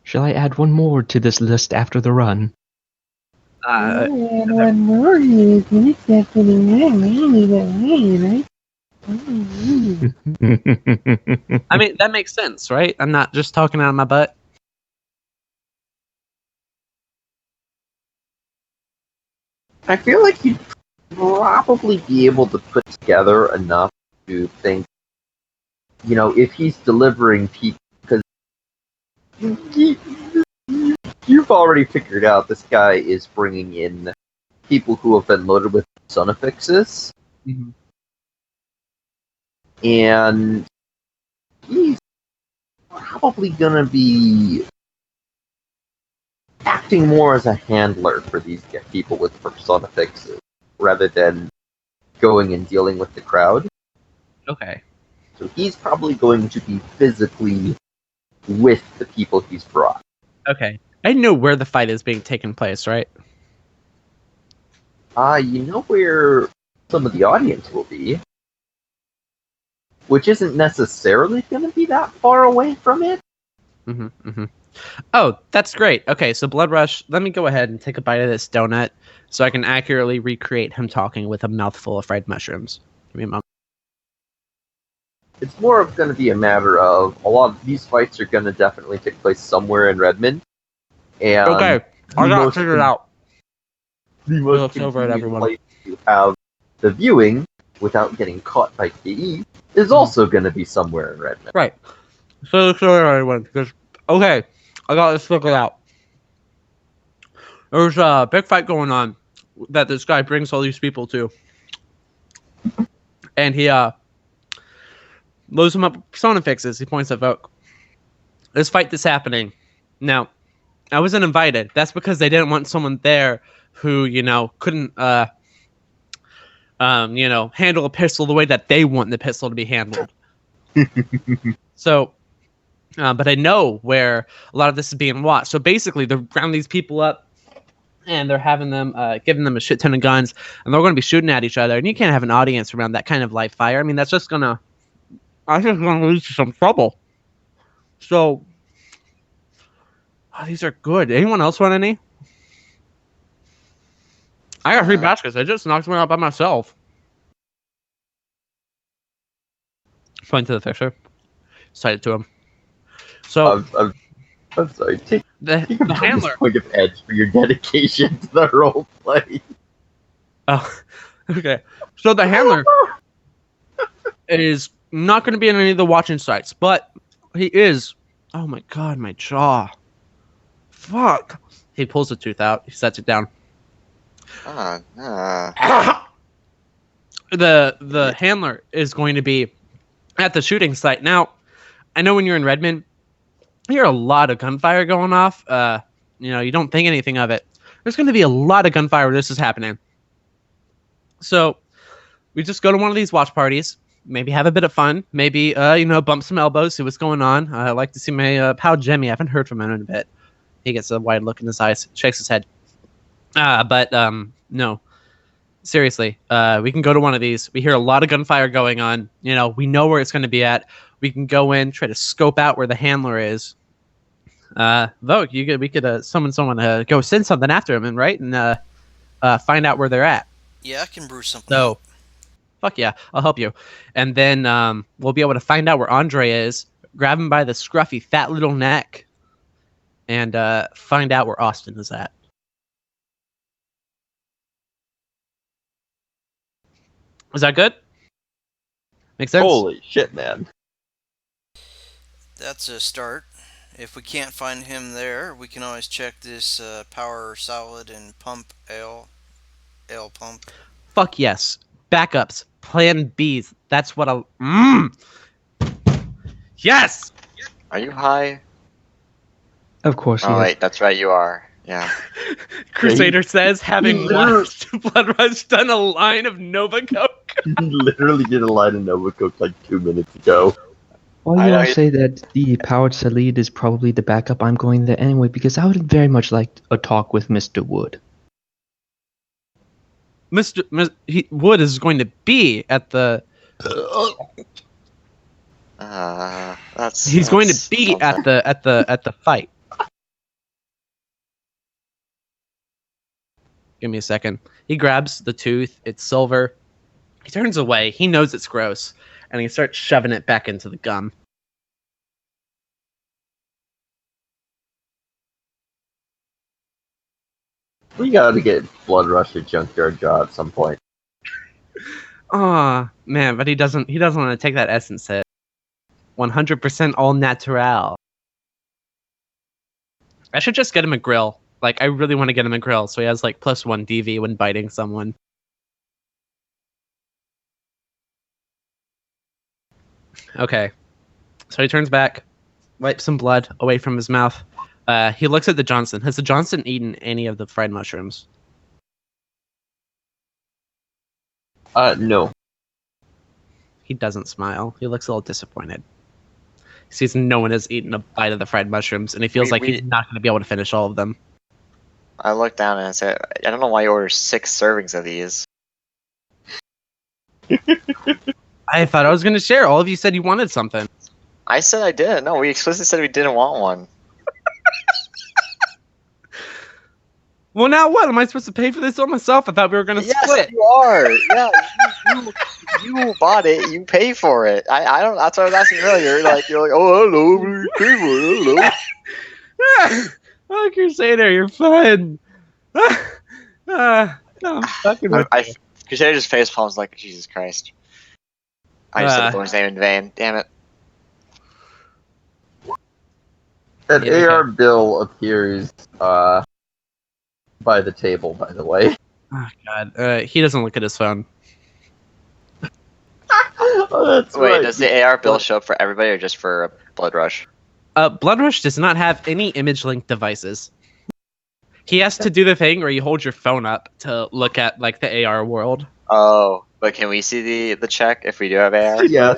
Shall I add one more to this list after the run? One more. I mean, that makes sense, right? I'm not just talking out of my butt. I feel like you'd probably be able to put together enough to think, if he's delivering people, because you've already figured out this guy is bringing in people who have been loaded with sonifixes, Mm-hmm. and he's probably gonna be acting more as a handler for these people with personifixes rather than going and dealing with the crowd. Okay. So he's probably going to be physically with the people he's brought. Okay. I know where the fight is being taken place, right? You know where some of the audience will be, which isn't necessarily going to be that far away from it. Mm-hmm, mm-hmm. Oh, that's great. Okay, so Blood Rush, let me go ahead and take a bite of this donut so I can accurately recreate him talking with a mouthful of fried mushrooms. Give me a moment. It's more of going to be a matter of a lot of these fights are going to definitely take place somewhere in Redmond. And Okay, I got it figured out. The most looks over at convenient everyone. place to have the viewing without getting caught by KE is also going to be somewhere in Redmond. Right. So let's show everyone. Because, okay, I got this figured out. There's a big fight going on that this guy brings all these people to. And he loads them up with persona fixes. He points at Vogue. This fight that's happening. Now, I wasn't invited. That's because they didn't want someone there who, couldn't, handle a pistol the way that they want the pistol to be handled. So, but I know where a lot of this is being watched. So basically, they're rounding these people up, and they're having them, giving them a shit ton of guns, and they're going to be shooting at each other. And you can't have an audience around that kind of live fire. I mean, that's just gonna lead to some trouble. So, these are good. Anyone else want any? I got 3 baskets. I just knocked one out by myself. Point to the picture. Cite it to him. So I'm sorry. Take the handler. this point of edge for your dedication to the role play. Oh, okay. So the handler is not going to be in any of the watching sites, but he is Oh my god, my jaw. Fuck. He pulls a tooth out. He sets it down. The handler is going to be at the shooting site. Now, I know when you're in Redmond, you hear a lot of gunfire going off. You don't think anything of it. There's going to be a lot of gunfire where this is happening. So we just go to one of these watch parties, maybe have a bit of fun, maybe bump some elbows, see what's going on. I like to see my pal Jimmy. I haven't heard from him in a bit. He gets a wide look in his eyes, shakes his head. But no. Seriously, we can go to one of these. We hear a lot of gunfire going on. We know where it's going to be at. We can go in, try to scope out where the handler is. Vogue, we could summon someone to go send something after him, right? And find out where they're at. Yeah, I can brew something. So, fuck yeah, I'll help you. And then we'll be able to find out where Andre is, grab him by the scruffy, fat little neck, and find out where Austin is at. Is that good? Make sense? Holy shit, man. That's a start. If we can't find him there, we can always check this power solid and pump ale pump. Fuck yes. Backups. Plan Bs. That's what I'll... Yes! Are you high? Of course he Oh, is. wait, that's right, you are. Yeah. Crusader says, having literally- watched Blood Rush done a line of Nova Coke. Literally did a line of Nova Coke like 2 minutes ago. Well, I you know all you- say that the powered Salid is probably the backup. I'm going there anyway because I would very much like a talk with Mr. Wood. Wood is going to be at the... That's. He's going to that's be something. at the fight. Give me a second. He grabs the tooth. It's silver. He turns away. He knows it's gross, and he starts shoving it back into the gum. We gotta get Blood Rush at Junkyard Jaw at some point. Aw, man, but he doesn't want to take that essence hit. 100% all natural. I should just get him a grill. Like, I really want to get him a grill, so he has, like, +1 DV when biting someone. Okay. So he turns back, wipes some blood away from his mouth. He looks at the Johnson. Has the Johnson eaten any of the fried mushrooms? No. He doesn't smile. He looks a little disappointed. He sees no one has eaten a bite of the fried mushrooms, and he feels like he's not going to be able to finish all of them. I looked down and I said, I don't know why you ordered 6 servings of these. I thought I was going to share. All of you said you wanted something. I said I didn't. No, we explicitly said we didn't want one. Well, now what? Am I supposed to pay for this all myself? I thought we were going to Yes, split. you are. Yeah, you bought it. You pay for it. I don't. That's what I was asking earlier. You're like, oh, hello, you pay for it. Hello. Oh, Crusader, you're fun. No, I'm fucking with you. Crusader just face palms like Jesus Christ. I just said the boy's name in vain. Damn it. That Yeah, AR bill appears by the table, by the way. Oh, God. He doesn't look at his phone. Oh, that's Wait, right. does the AR bill show up for everybody or just for Blood Rush? Blood Rush does not have any image link devices. He has to do the thing where you hold your phone up to look at, like, the AR world. Oh, but can we see the check if we do have AR? Yeah.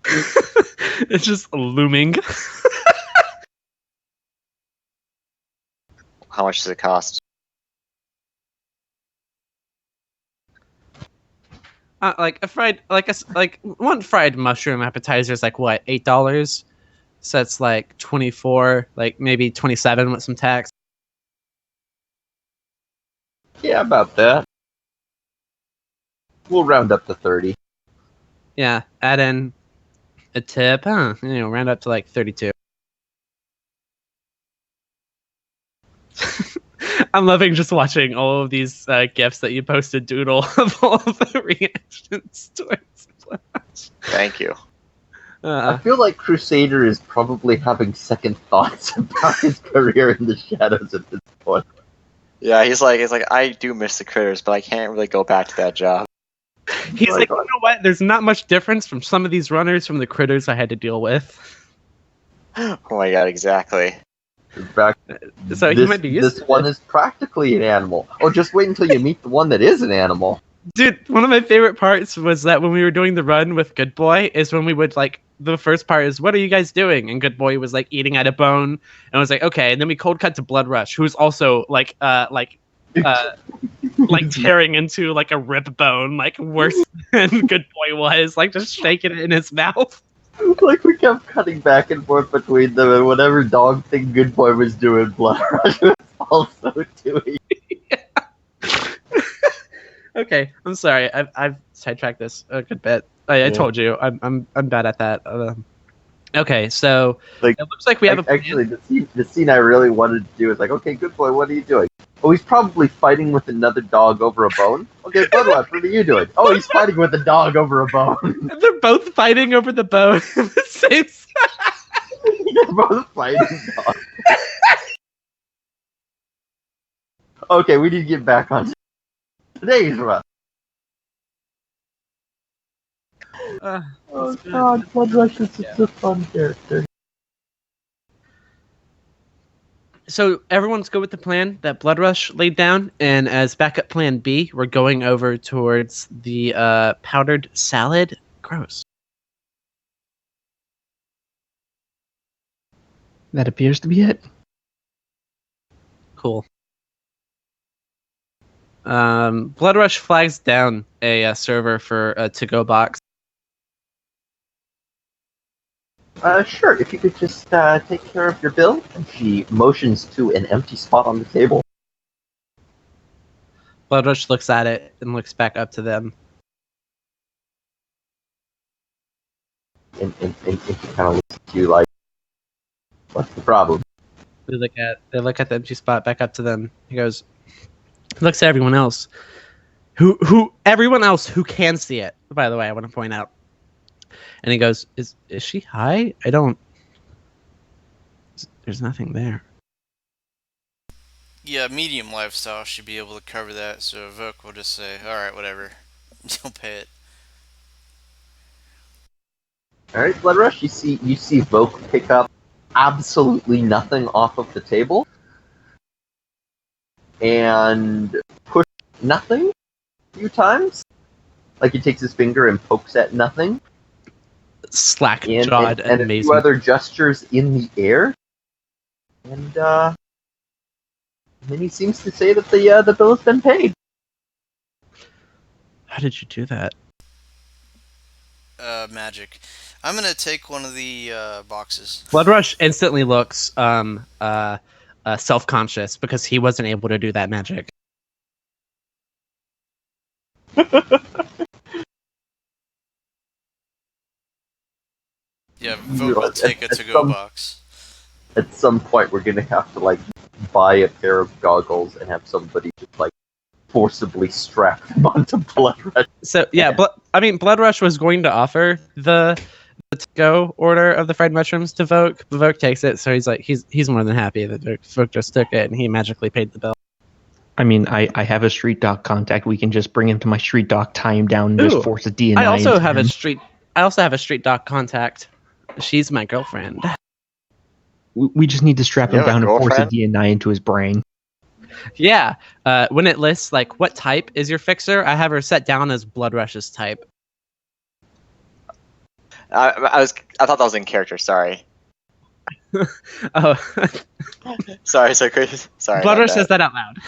It's just looming. How much does it cost? Like one fried mushroom appetizer is like what, $8? So it's like 24, like maybe 27 with some tax. Yeah, about that. We'll round up to 30. Yeah, add in a tip, round up to like 32. I'm loving just watching all of these gifs that you posted, Doodle, of all of the reactions towards Flash. Thank you. I feel like Crusader is probably having second thoughts about his career in the shadows at this point. Yeah, he's like, I do miss the critters, but I can't really go back to that job. He's like, you know what? There's not much difference from some of these runners from the critters I had to deal with. Oh my god, exactly. In fact, So he might be used this to one it. is practically an animal. Oh, just wait until you meet the one that is an animal. Dude, one of my favorite parts was that when we were doing the run with Good Boy, is when we would like the first part is, what are you guys doing? And Good Boy was like eating at a bone, and was like, okay. And then we cold cut to Blood Rush, who's also like tearing into like a rib bone, like worse than Good Boy was, like just shaking it in his mouth. Like we kept cutting back and forth between them, and whatever dog thing Good Boy was doing, Blood Rush was also doing. Okay, I'm sorry. I've sidetracked this a good bit. I told you I'm bad at that. Okay, so Like, it looks like we have a plan. actually the scene I really wanted to do is like, okay, Good Boy, what are you doing? Oh, he's probably fighting with another dog over a bone. Okay, Blood Rush, what are you doing? Oh, he's fighting with a dog over a bone. They're both fighting over the bone at the same time. They're both fighting dogs. Okay, we need to get back on today's run. Oh god, Blood Rush is such a fun character. So everyone's good with the plan that Blood Rush laid down, and as backup plan B, we're going over towards the powdered salad. Gross. That appears to be it. Cool. Blood Rush flags down a server for a to-go box. Sure, if you could just take care of your bill. And she motions to an empty spot on the table. Blood Rush looks at it and looks back up to them. And she kind of looks at you like, what's the problem? They look at the empty spot back up to them. He goes, looks at everyone else. Everyone else who can see it, by the way, I want to point out. And he goes, is she high? There's nothing there. Yeah, medium lifestyle should be able to cover that, so Vok will just say, alright, whatever. Don't pay it. Alright, Blood Rush, you see Voke pick up absolutely nothing off of the table. And push nothing a few times. Like he takes his finger and pokes at nothing. Slack-jawed and a amazing. few other gestures in the air. And then he seems to say that the bill has been paid. How did you do that? Magic. I'm gonna take one of the boxes. Blood Rush instantly looks self-conscious because he wasn't able to do that magic. Yeah, Vok will take a to-go box. At some point, we're gonna have to like buy a pair of goggles and have somebody just like forcibly strap them onto Blood Rush. So yeah, Blood Rush was going to offer the to-go order of the fried mushrooms to Vok. Vok takes it, so he's like he's more than happy that Vok just took it and he magically paid the bill. I mean, I have a street dog contact. We can just bring him to my street dog, tie him down, and just force a DNA. I also have him. a street dog contact. She's my girlfriend. We just need to strap him down and force a girlfriend? DNA into his brain. Yeah. When it lists like what type is your fixer, I have her set down as Blood Rush's type. I thought that was in character. Sorry. Oh, Sorry, Chris. Sorry. Blood about Rush says that out loud.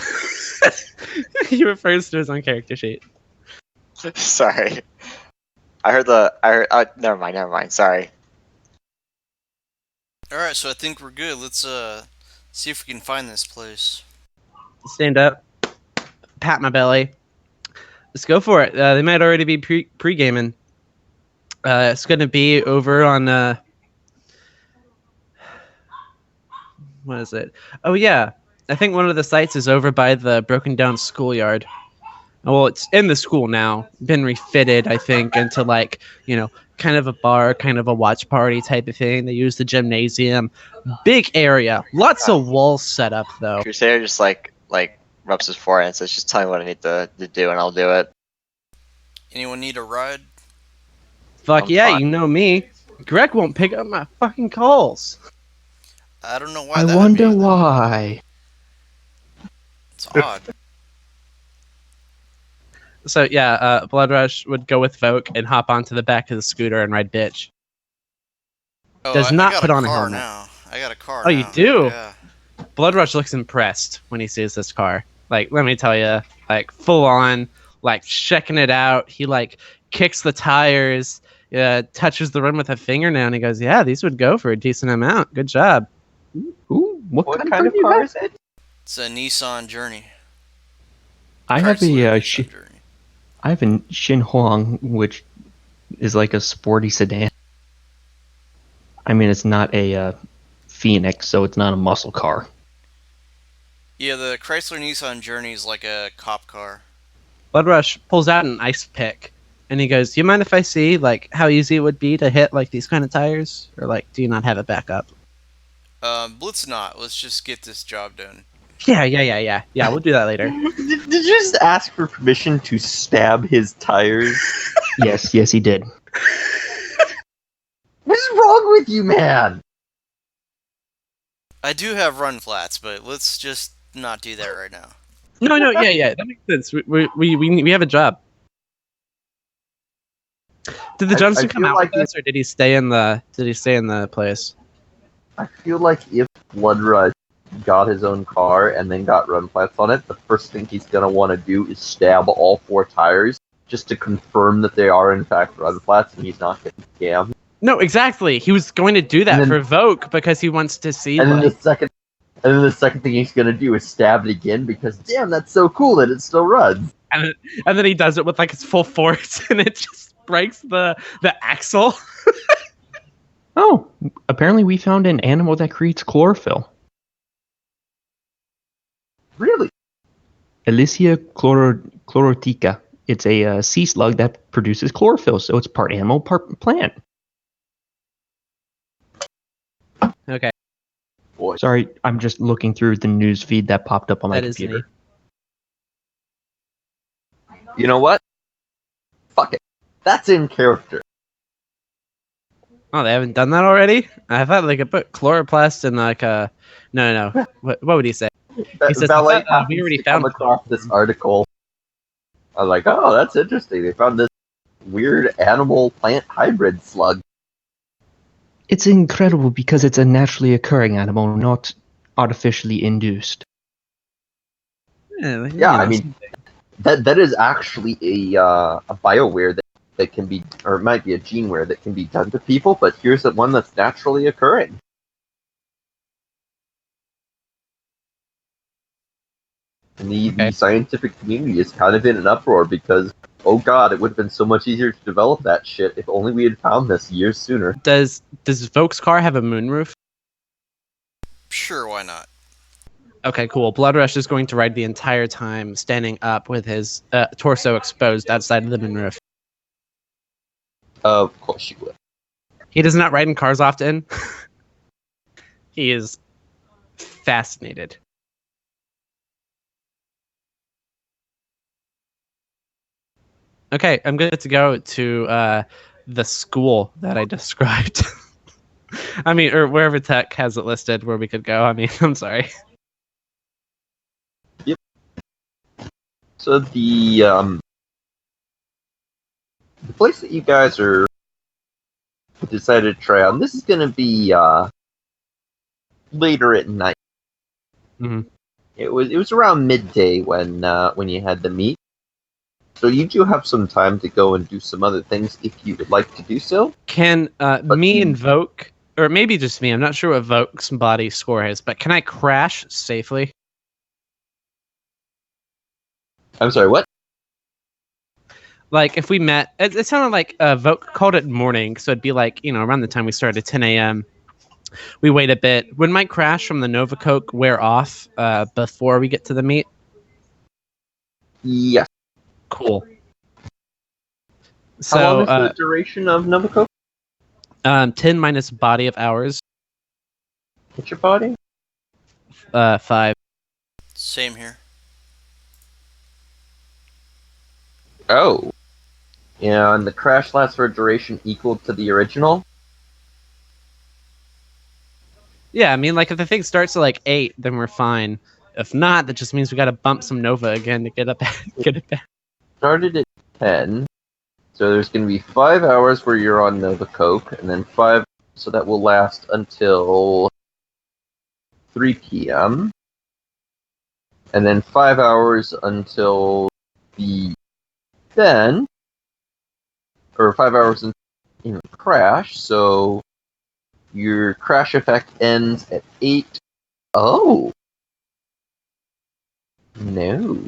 He refers to his own character sheet. Sorry. Never mind. Sorry. Alright, so I think we're good. Let's see if we can find this place. Stand up, pat my belly. Let's go for it. They might already be pre-gaming. It's going to be over on... what is it? Oh, yeah. I think one of the sites is over by the broken down schoolyard. Well, it's in the school now. Been refitted, I think, into, like, kind of a bar, kind of a watch party type of thing. They use the gymnasium. Big area. Lots of walls set up, though. Crusader just like rubs his forehead and says, "Just tell me what I need to do, and I'll do it." Anyone need a ride? Fuck I'm yeah, fine. you know me. Greg won't pick up my fucking calls. I don't know why I that wonder would be. why. It's odd. So yeah, Blood Rush would go with Voke and hop onto the back of the scooter and ride bitch. Oh, Does I not got put a on a car helmet. now. I got a car Oh, now. you do? Yeah. Blood Rush looks impressed when he sees this car. Like, let me tell you, like full on, like checking it out. He like kicks the tires, touches the rim with a fingernail, and he goes, "Yeah, these would go for a decent amount. Good job." Ooh, what What kind kind of of car car is it? It's a Nissan Journey. I have Chrysler a Nissan Journey. I have a Xinhuang, which is like a sporty sedan. I mean, it's not a Phoenix, so it's not a muscle car. Yeah, the Chrysler Nissan Journey is like a cop car. Blood Rush pulls out an ice pick, and he goes, "Do you mind if I see like how easy it would be to hit like these kind of tires, or like do you not have it back up?" Let's not. Let's just get this job done. Yeah. We'll do that later. Did you just ask for permission to stab his tires? Yes, he did. What's wrong with you, man? I do have run flats, but let's just not do that right now. No, yeah, that makes sense. We have a job. Did the I Johnson come feel out like with us, or did he stay in the place? I feel like if Blood Rush got his own car and then got run flats on it, the first thing he's gonna want to do is stab all 4 tires just to confirm that they are in fact run flats and he's not getting scammed. No, exactly. He was going to do that And for then- Vogue because he wants to see. And then like- the second thing he's gonna do is stab it again because damn, that's so cool that it still runs. and then he does it with like his full force, and it just breaks the axle. Oh, apparently we found an animal that creates chlorophyll. Really? Elysia chlorotica. It's a sea slug that produces chlorophyll, so it's part animal, part plant. Okay, Boy. Sorry, I'm just looking through the news feed that popped up on my that is computer. neat. You know what? Fuck it. That's in character. Oh, they haven't done that already? I thought they could put chloroplast in like a. No. What would he say? He says, Ballet "I thought, we already happens to come found across this article. I was like, oh, that's interesting. They found this weird animal-plant hybrid slug. It's incredible because it's a naturally occurring animal, not artificially induced. Yeah, I mean, that is actually a bioware that can be, or it might be a geneware that can be done to people, but here's the one that's naturally occurring. And the scientific community is kind of in an uproar because, oh god, it would have been so much easier to develop that shit if only we had found this years sooner. Does Voke's car have a moonroof? Sure, why not? Okay, cool. Blood Rush is going to ride the entire time standing up with his torso exposed outside of the moonroof. Of course you would. He does not ride in cars often. He is fascinated. Okay, I'm good to go to the school that I described. I mean, or wherever Tech has it listed where we could go. I mean, I'm sorry. So the place that you guys are decided to try on, this is going to be later at night. Mhm. It was around midday when you had the meet. So you do have some time to go and do some other things if you would like to do so. Can me and Voke, or maybe just me, I'm not sure what Voke's body score is, but can I crash safely? I'm sorry, what? Like, if we met, it sounded like Voke called it morning, so it'd be like, around the time we started, 10 a.m. We wait a bit. Would my crash from the Nova Coke wear off before we get to the meet? Yes. Cool. How long So, is the duration of Novaco? 10 minus body of hours. What's your body? 5. Same here. Oh. Yeah, and the crash lasts for a duration equal to the original? Yeah, I mean, like, if the thing starts at, like, 8, then we're fine. If not, that just means we gotta bump some Nova again to get it back. Started at 10. So there's going to be 5 hours where you're on Nova Coke, and then 5, so that will last until 3 p.m. And then 5 hours until then, or 5 hours in the crash, so your crash effect ends at 8. Oh! No.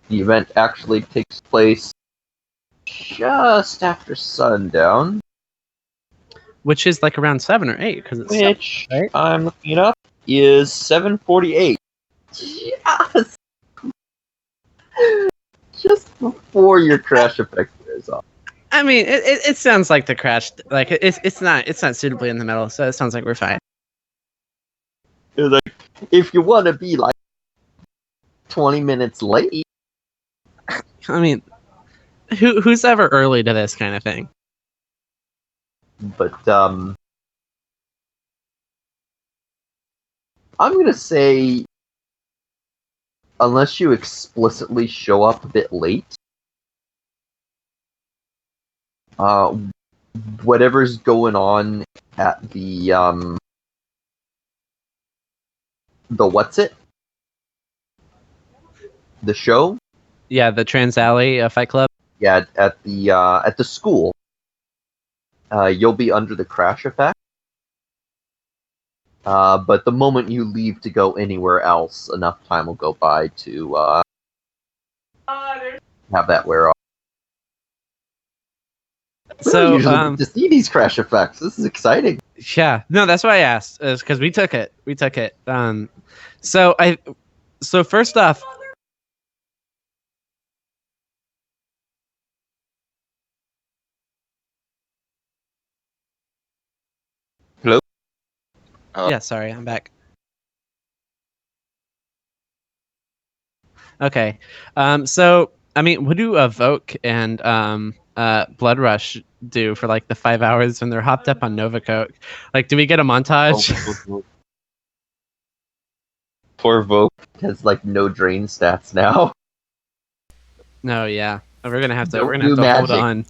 The event actually takes place just after sundown. Which is, like, around 7 or 8, because it's... Which, right? I'm looking it up, is 7:48. Yes! Just before your crash effect wears off. I mean, it sounds like the crash, like, it's not suitably in the middle, so it sounds like we're fine. It was like, if you want to be like 20 minutes late. I mean, who's ever early to this kind of thing? But, I'm gonna say, unless you explicitly show up a bit late, whatever's going on at the what's it? The show? Yeah, the Trans Alley Fight Club. Yeah, at the school. You'll be under the crash effect. But the moment you leave to go anywhere else, enough time will go by to have that wear off. So, Really usually to see these crash effects. This is exciting. yeah, no, that's why I asked, is because we took it. So first off, Hello? yeah, sorry, I'm back. Okay, so I mean, what do Evoke and Blood Rush do for like the 5 hours when they're hopped up on Nova Coke? Like, do we get a montage? Poor Vogue has like no drain stats now. No, yeah, we're gonna have to Don't hold do magic. on.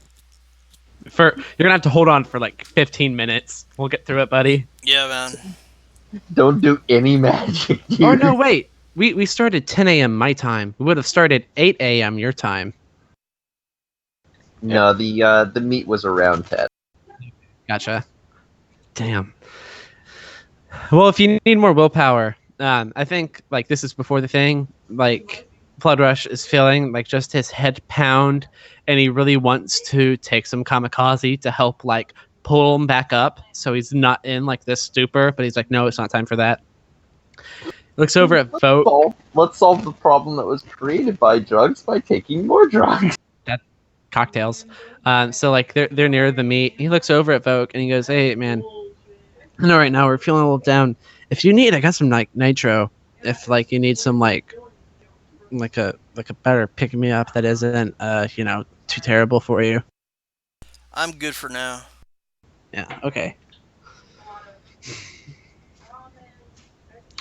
You're gonna have to hold on for like 15 minutes. We'll get through it, buddy. Yeah, man. Don't do any magic. Dude. Oh no, wait. We started 10 a.m. my time. We would have started 8 a.m. your time. No, the meet was around 10. Gotcha. Damn. Well, if you need more willpower, I think like this is before the thing. Like Blood Rush is feeling like just his head pound, and he really wants to take some kamikaze to help like pull him back up, so he's not in like this stupor. But he's like, no, it's not time for that. Looks over at Vogue. Let's solve the problem that was created by drugs by taking more drugs. Cocktails. So like they're near the meet. He looks over at Vogue and he goes, "Hey man, I know right now we're feeling a little down. If you need, I got some like nitro. If like you need some like a better pick me up that isn't too terrible for you." I'm good for now. Yeah. Okay.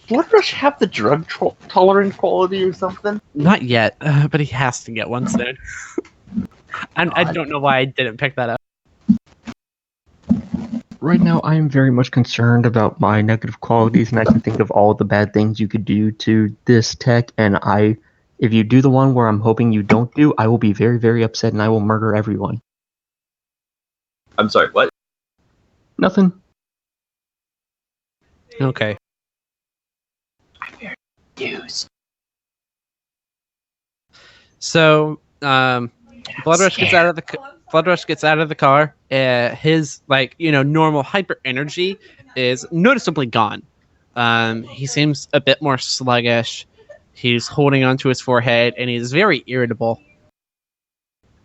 Blood Rush have the drug tolerant quality or something? Not yet, but he has to get one soon. I don't know why I didn't pick that up. Right now, I am very much concerned about my negative qualities, and I can think of all the bad things you could do to this tech, and if you do the one where I'm hoping you don't do, I will be very, very upset, and I will murder everyone. I'm sorry, what? Nothing. Okay. Use. So, Blood Rush gets out of the car. His normal hyper energy is noticeably gone. He seems a bit more sluggish. He's holding onto his forehead, and he's very irritable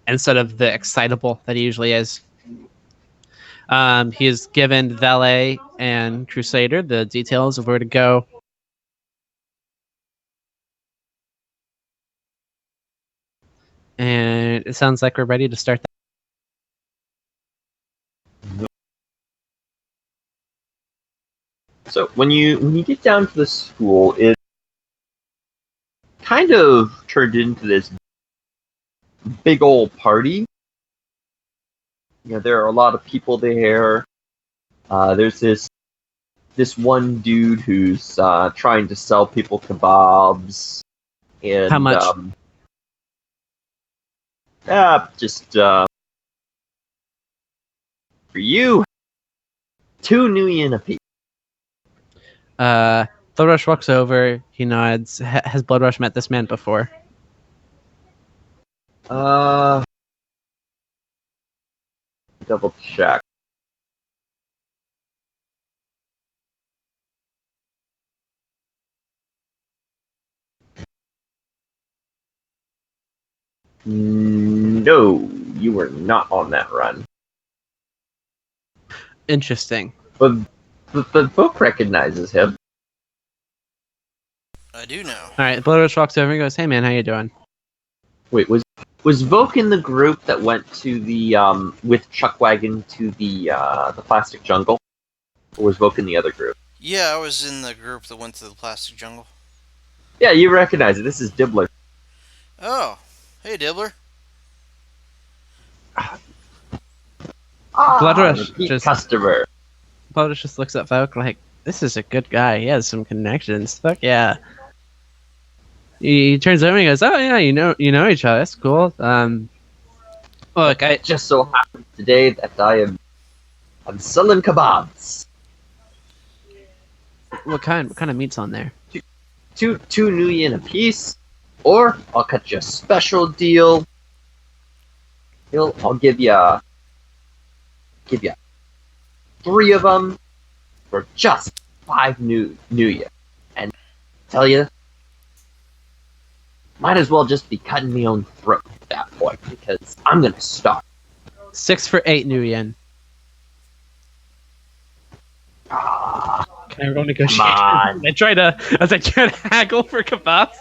instead of the excitable that he usually is. He has given Valet and Crusader the details of where to go. And it sounds like we're ready to start. So when you get down to the school, it kind of turned into this big old party. There are a lot of people there. There's this one dude who's trying to sell people kebabs. And, How much? Just for you, 2 New Yen a piece. Blood Rush walks over. He nods. Has Blood Rush met this man before? Double check. No, you were not on that run. Interesting. But the book recognizes him. I do know. All right, Blood Rush walks over and goes, "Hey man, how you doing?" Wait, was Voke in the group that went to the with Chuckwagon to the plastic jungle, or was Voke in the other group? Yeah, I was in the group that went to the plastic jungle. Yeah, you recognize it. This is Dibbler. Oh, hey Dibbler. Blood Rush just customer. Blood Rush just looks at Voke like, "This is a good guy. He has some connections. Fuck yeah." He turns over and he goes, "Oh yeah, you know each other. That's cool." Look, I just so happens today that I'm selling kebabs. What kind of meat's on there? Two New Yen a piece, or I'll cut you a special deal. I'll give you 3 of them for just 5 New Yen. And tell you, might as well just be cutting my own throat at that point, because I'm gonna starve. 6 for 8 New Yen. Can I roll negotiation? Come on. I try to haggle for kebabs.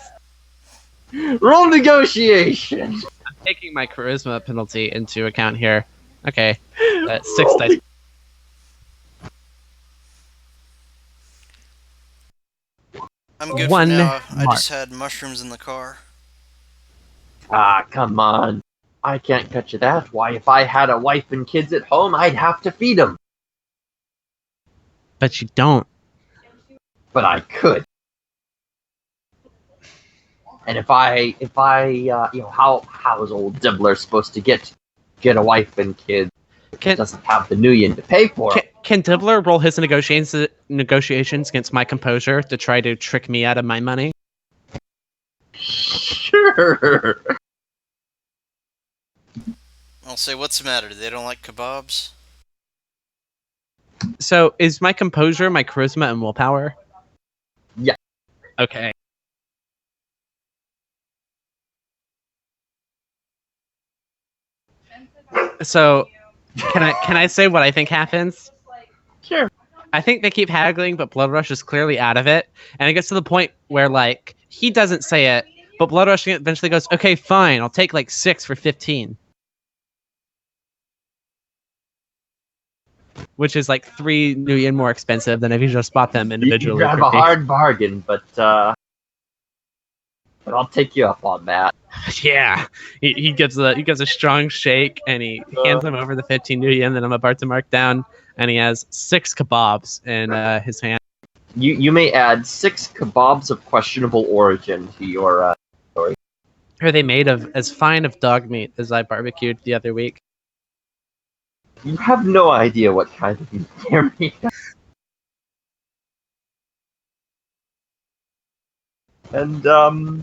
Roll negotiation. I'm taking my charisma penalty into account here. Okay, 6 dice. I'm good One for now. I mark. just had mushrooms in the car. Come on. I can't cut you that. Why, if I had a wife and kids at home, I'd have to feed them. But you don't. But I could. And if I how is old Dibbler supposed to get a wife and kids? He doesn't have the New Yen to pay for. Can Dibbler roll his negotiations against my composure to try to trick me out of my money? Sure. I'll say, what's the matter? They don't like kebabs? So, is my composure my charisma and willpower? Yeah. Okay. So, can I say what I think happens? Sure. I think they keep haggling, but Blood Rush is clearly out of it, and it gets to the point where like he doesn't say it, but Blood Rush eventually goes, "Okay, fine, I'll take like 6 for 15," which is like 3 New Yen more expensive than if you just bought them individually. You have a hard bargain, but I'll take you up on that. Yeah, he gives a strong shake, and he hands him over the 15 New Yen that I'm about to mark down, and he has 6 kebabs in his hand. You may add 6 kebabs of questionable origin to your story. Are they made of as fine of dog meat as I barbecued the other week? You have no idea what kind of meat they're made of. And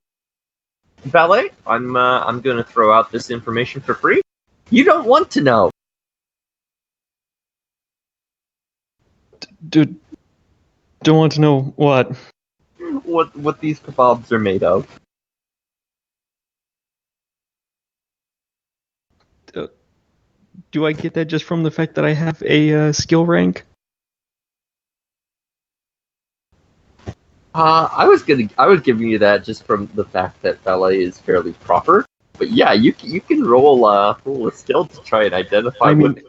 Valet, I'm going to throw out this information for free. You don't want to know. Dude, don't want to know what? What these kebabs are made of. do I get that just from the fact that I have a skill rank? I was giving you that just from the fact that ballet is fairly proper. But yeah, you can roll a skill to try and identify. I mean,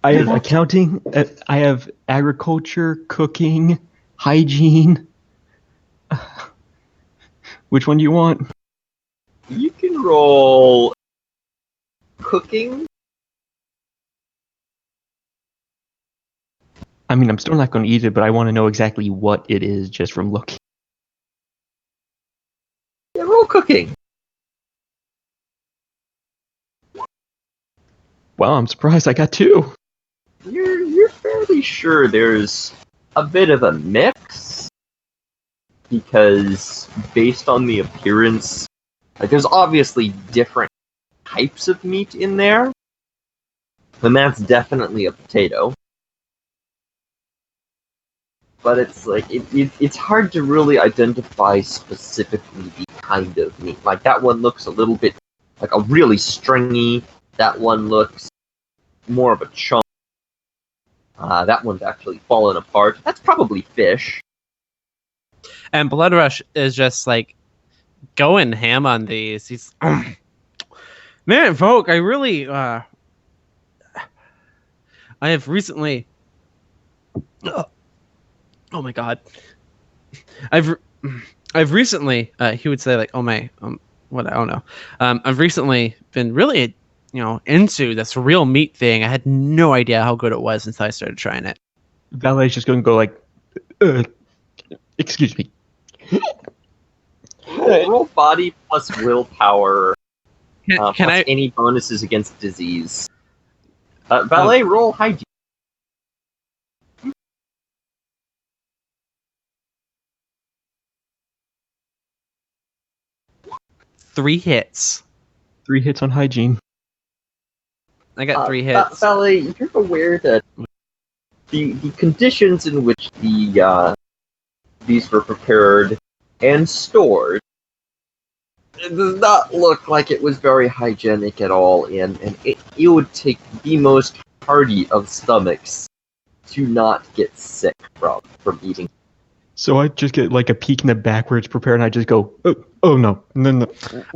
I have accounting, I have agriculture, cooking, hygiene. Which one do you want? You can roll cooking. I mean, I'm still not going to eat it, but I want to know exactly what it is just from looking. Yeah, roll cooking. Wow, I'm surprised I got 2. You're fairly sure there's a bit of a mix, because based on the appearance, like there's obviously different types of meat in there, and that's definitely a potato. But it's like it's hard to really identify specifically the kind of meat. Like that one looks a little bit like a really stringy. That one looks more of a chunk. That one's actually fallen apart. That's probably fish. And Blood Rush is just like going ham on these. He's man, Volk, I really I have recently oh my god. I've recently he would say like, oh my what I don't know. I've recently been really into this real meat thing. I had no idea how good it was until I started trying it. Valet's just going to go like, excuse me. Roll body plus willpower. Can Plus I? any bonuses against disease. Valet, roll hygiene. Three hits. 3 hits on hygiene. I got 3 hits. Valet, you're aware that the conditions in which these were prepared and stored, it does not look like it was very hygienic at all, and it would take the most hardy of stomachs to not get sick from eating. So I just get like a peek in the back where it's prepared, and I just go, oh no. No.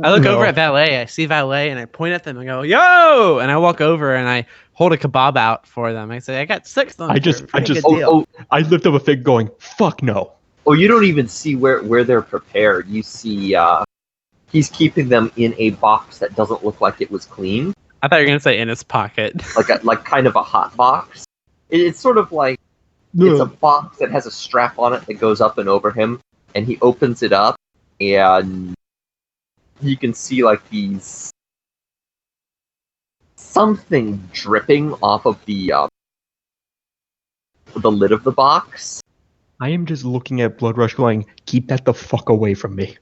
I look over at Valet. I see Valet, and I point at them and go, "Yo!" And I walk over and I hold a kebab out for them. I say, "I got 6 on." I lift up a fig, going, "Fuck no." Oh, you don't even see where they're prepared. You see, he's keeping them in a box that doesn't look like it was clean. I thought you were gonna say in his pocket. like kind of a hot box. It's sort of like it's a box that has a strap on it that goes up and over him, and he opens it up, and you can see like these something dripping off of the lid of the box. I am just looking at Blood Rush going, keep that the fuck away from me.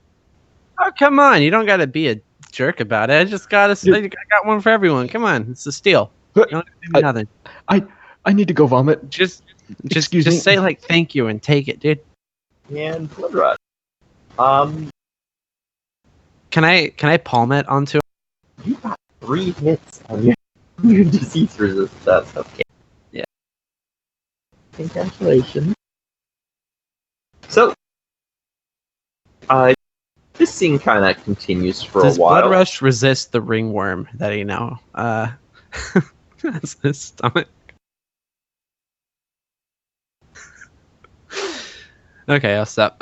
Oh, come on. You don't got to be a jerk about it. I got one for everyone. Come on. It's a steal. You don't do nothing. I need to go vomit. Just Excuse me. say like thank you and take it, dude. And Blood Rush. Can I palm it onto it? You got 3 hits on your disease resistance. Okay. Yeah. Congratulations. So, this scene kind of continues for Does a while. Blood Rush resist the ringworm that he now has his stomach? Okay, I'll stop.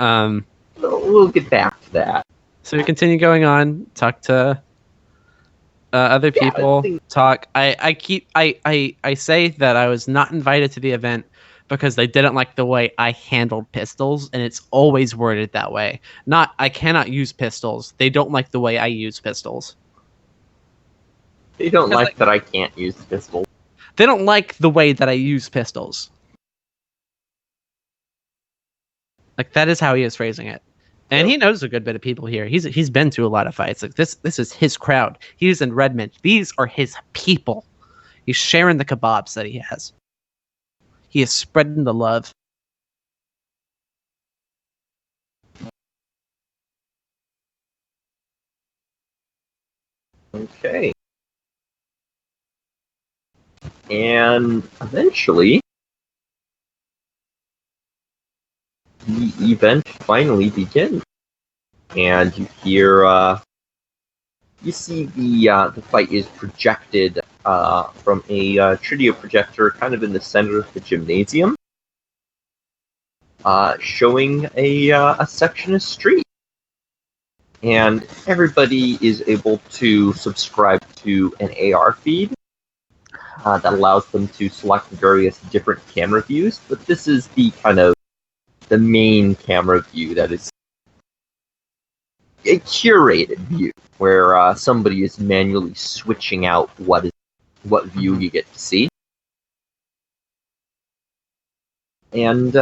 We'll get back to that. So we continue going on, talk to other people, talk. I say that I was not invited to the event because they didn't like the way I handled pistols, and it's always worded that way. Not, I cannot use pistols. They don't like the way I use pistols. They don't like that I can't use pistols. They don't like the way that I use pistols. Like, that is how he is phrasing it. And he knows a good bit of people here. He's been to a lot of fights. Like, this is his crowd. He's in Redmond. These are his people. He's sharing the kebabs that he has. He is spreading the love. Okay. And eventually, the event finally begins. And you hear, you see the fight is projected from a Tridio projector kind of in the center of the gymnasium, showing a section of street. And everybody is able to subscribe to an AR feed that allows them to select various different camera views, but this is the kind of the main camera view that is a curated view, where somebody is manually switching out what view you get to see. And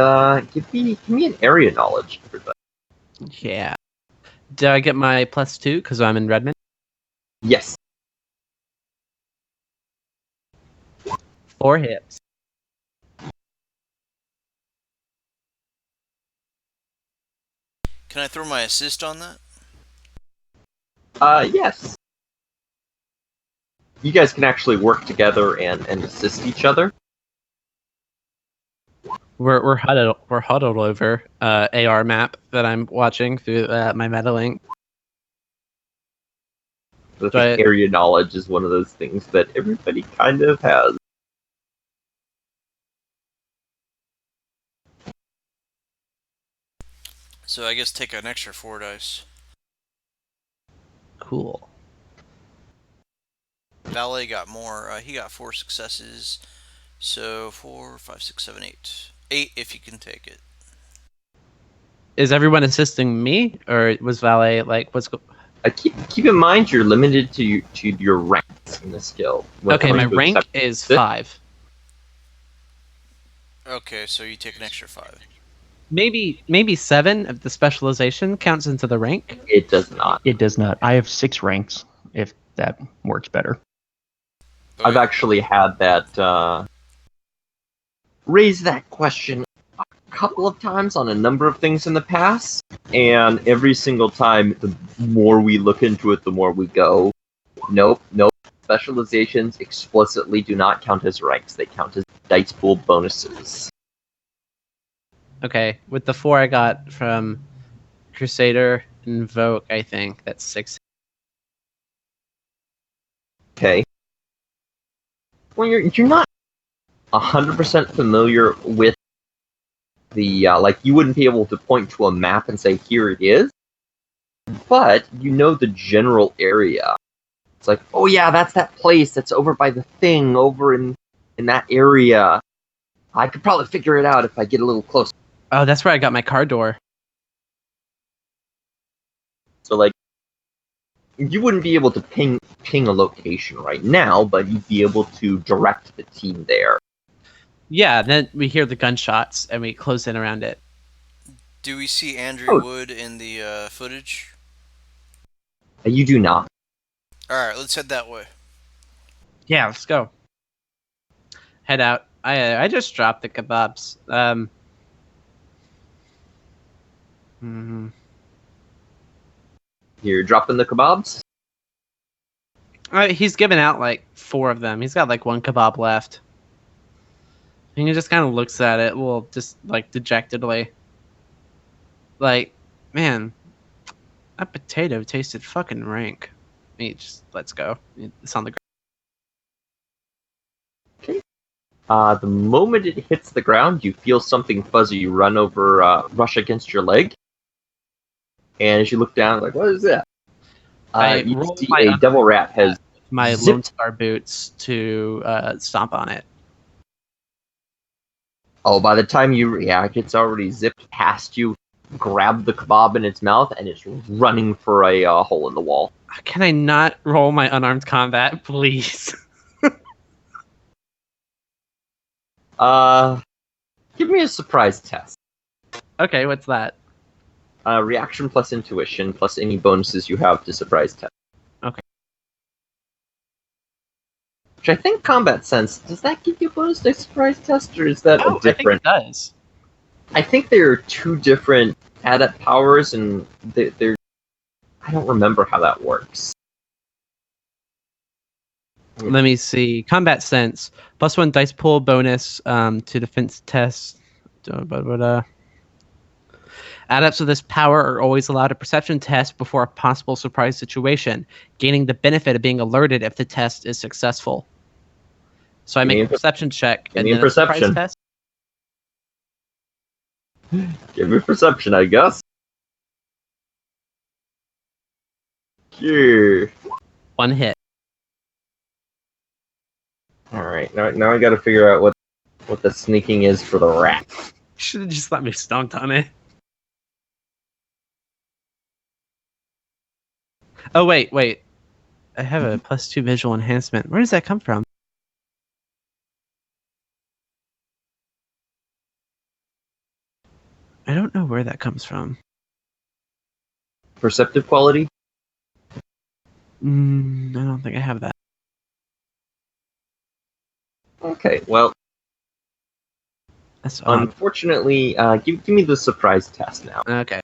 give me an area knowledge, everybody. Yeah. Did I get my +2 because I'm in Redmond? Yes. 4 hits. Can I throw my assist on that? Yes. You guys can actually work together and assist each other. We're huddled over AR map that I'm watching through my MetaLink. I think area knowledge is one of those things that everybody kind of has. So I guess take an extra 4 dice. Cool. Valet got more. He got 4 successes. So 4, 5, 6, 7, 8. 8 if you can take it. Is everyone assisting me, or was Valet like what's? Keep in mind you're limited to your ranks in the skill. Okay, my rank is 5. Okay, so you take an extra 5. Maybe 7 if the specialization counts into the rank. It does not. It does not. I have 6 ranks, if that works better. Okay. I've actually had that raise that question a couple of times on a number of things in the past, and every single time, the more we look into it, the more we go, nope. Specializations explicitly do not count as ranks; they count as dice pool bonuses. Okay, with the 4 I got from Crusader and Invoke, I think that's 6. Okay. Well, you're not 100% familiar with the like. You wouldn't be able to point to a map and say, "Here it is," but you know the general area. It's like, oh yeah, that's that place that's over by the thing over in that area. I could probably figure it out if I get a little closer. Oh, that's where I got my car door. So like, you wouldn't be able to ping a location right now, but you'd be able to direct the team there. Yeah, then we hear the gunshots and we close in around it. Do we see Andrew Wood in the footage? You do not. Alright, let's head that way. Yeah, let's go. Head out. I just dropped the kebabs. You're dropping the kebabs? He's given out like 4 of them. He's got like 1 kebab left. And he just kind of looks at it, well, just like dejectedly. Like, man, that potato tasted fucking rank. He just lets go. It's on the ground. Okay. The moment it hits the ground, you feel something fuzzy rush against your leg. And as you look down, like, what is that? You see a devil rat has my Lone Star boots to stomp on it. Oh, by the time you react, it's already zipped past you, grabbed the kebab in its mouth, and it's running for a hole in the wall. Can I not roll my unarmed combat, please? Give me a surprise test. Okay, what's that? Reaction plus intuition plus any bonuses you have to surprise test. Okay. Which I think combat sense, does that give you a bonus to surprise test, or is that a different? I think it does. I think there are 2 different adept powers, and they're I don't remember how that works. Let me see. Combat sense. +1 dice pool bonus to defense tests. Adepts with this power are always allowed a perception test before a possible surprise situation, gaining the benefit of being alerted if the test is successful. So I make a perception check and then a surprise test. Give me perception, I guess. Sure. 1 hit. Alright, now I gotta figure out what the sneaking is for the rat. Should have just let me stunk on it. Oh, wait. I have a +2 visual enhancement. Where does that come from? I don't know where that comes from. Perceptive quality? I don't think I have that. Okay, well, That's odd. unfortunately, give me the surprise test now. Okay.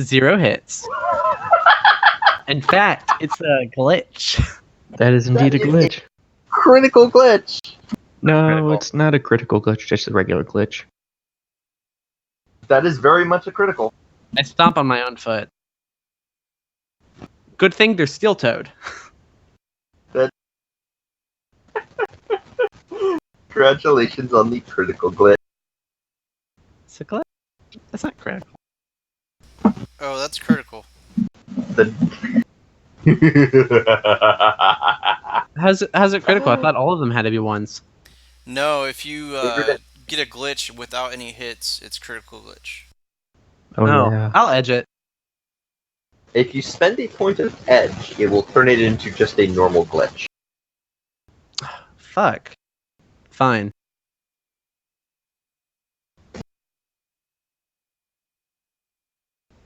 Zero hits. In fact, it's a glitch. That is indeed a glitch. Critical glitch! No, Critical. it's not a critical glitch, just a regular glitch. That is very much a critical. I stomp on my own foot. Good thing they're steel-toed. Congratulations on the critical glitch. It's a glitch? That's not critical. Oh, that's critical. How's it critical? I thought all of them had to be ones. No, if you get a glitch without any hits, it's critical glitch. Oh, No, yeah. I'll edge it. If you spend a point of edge, it will turn it into just a normal glitch. Fuck. Fine.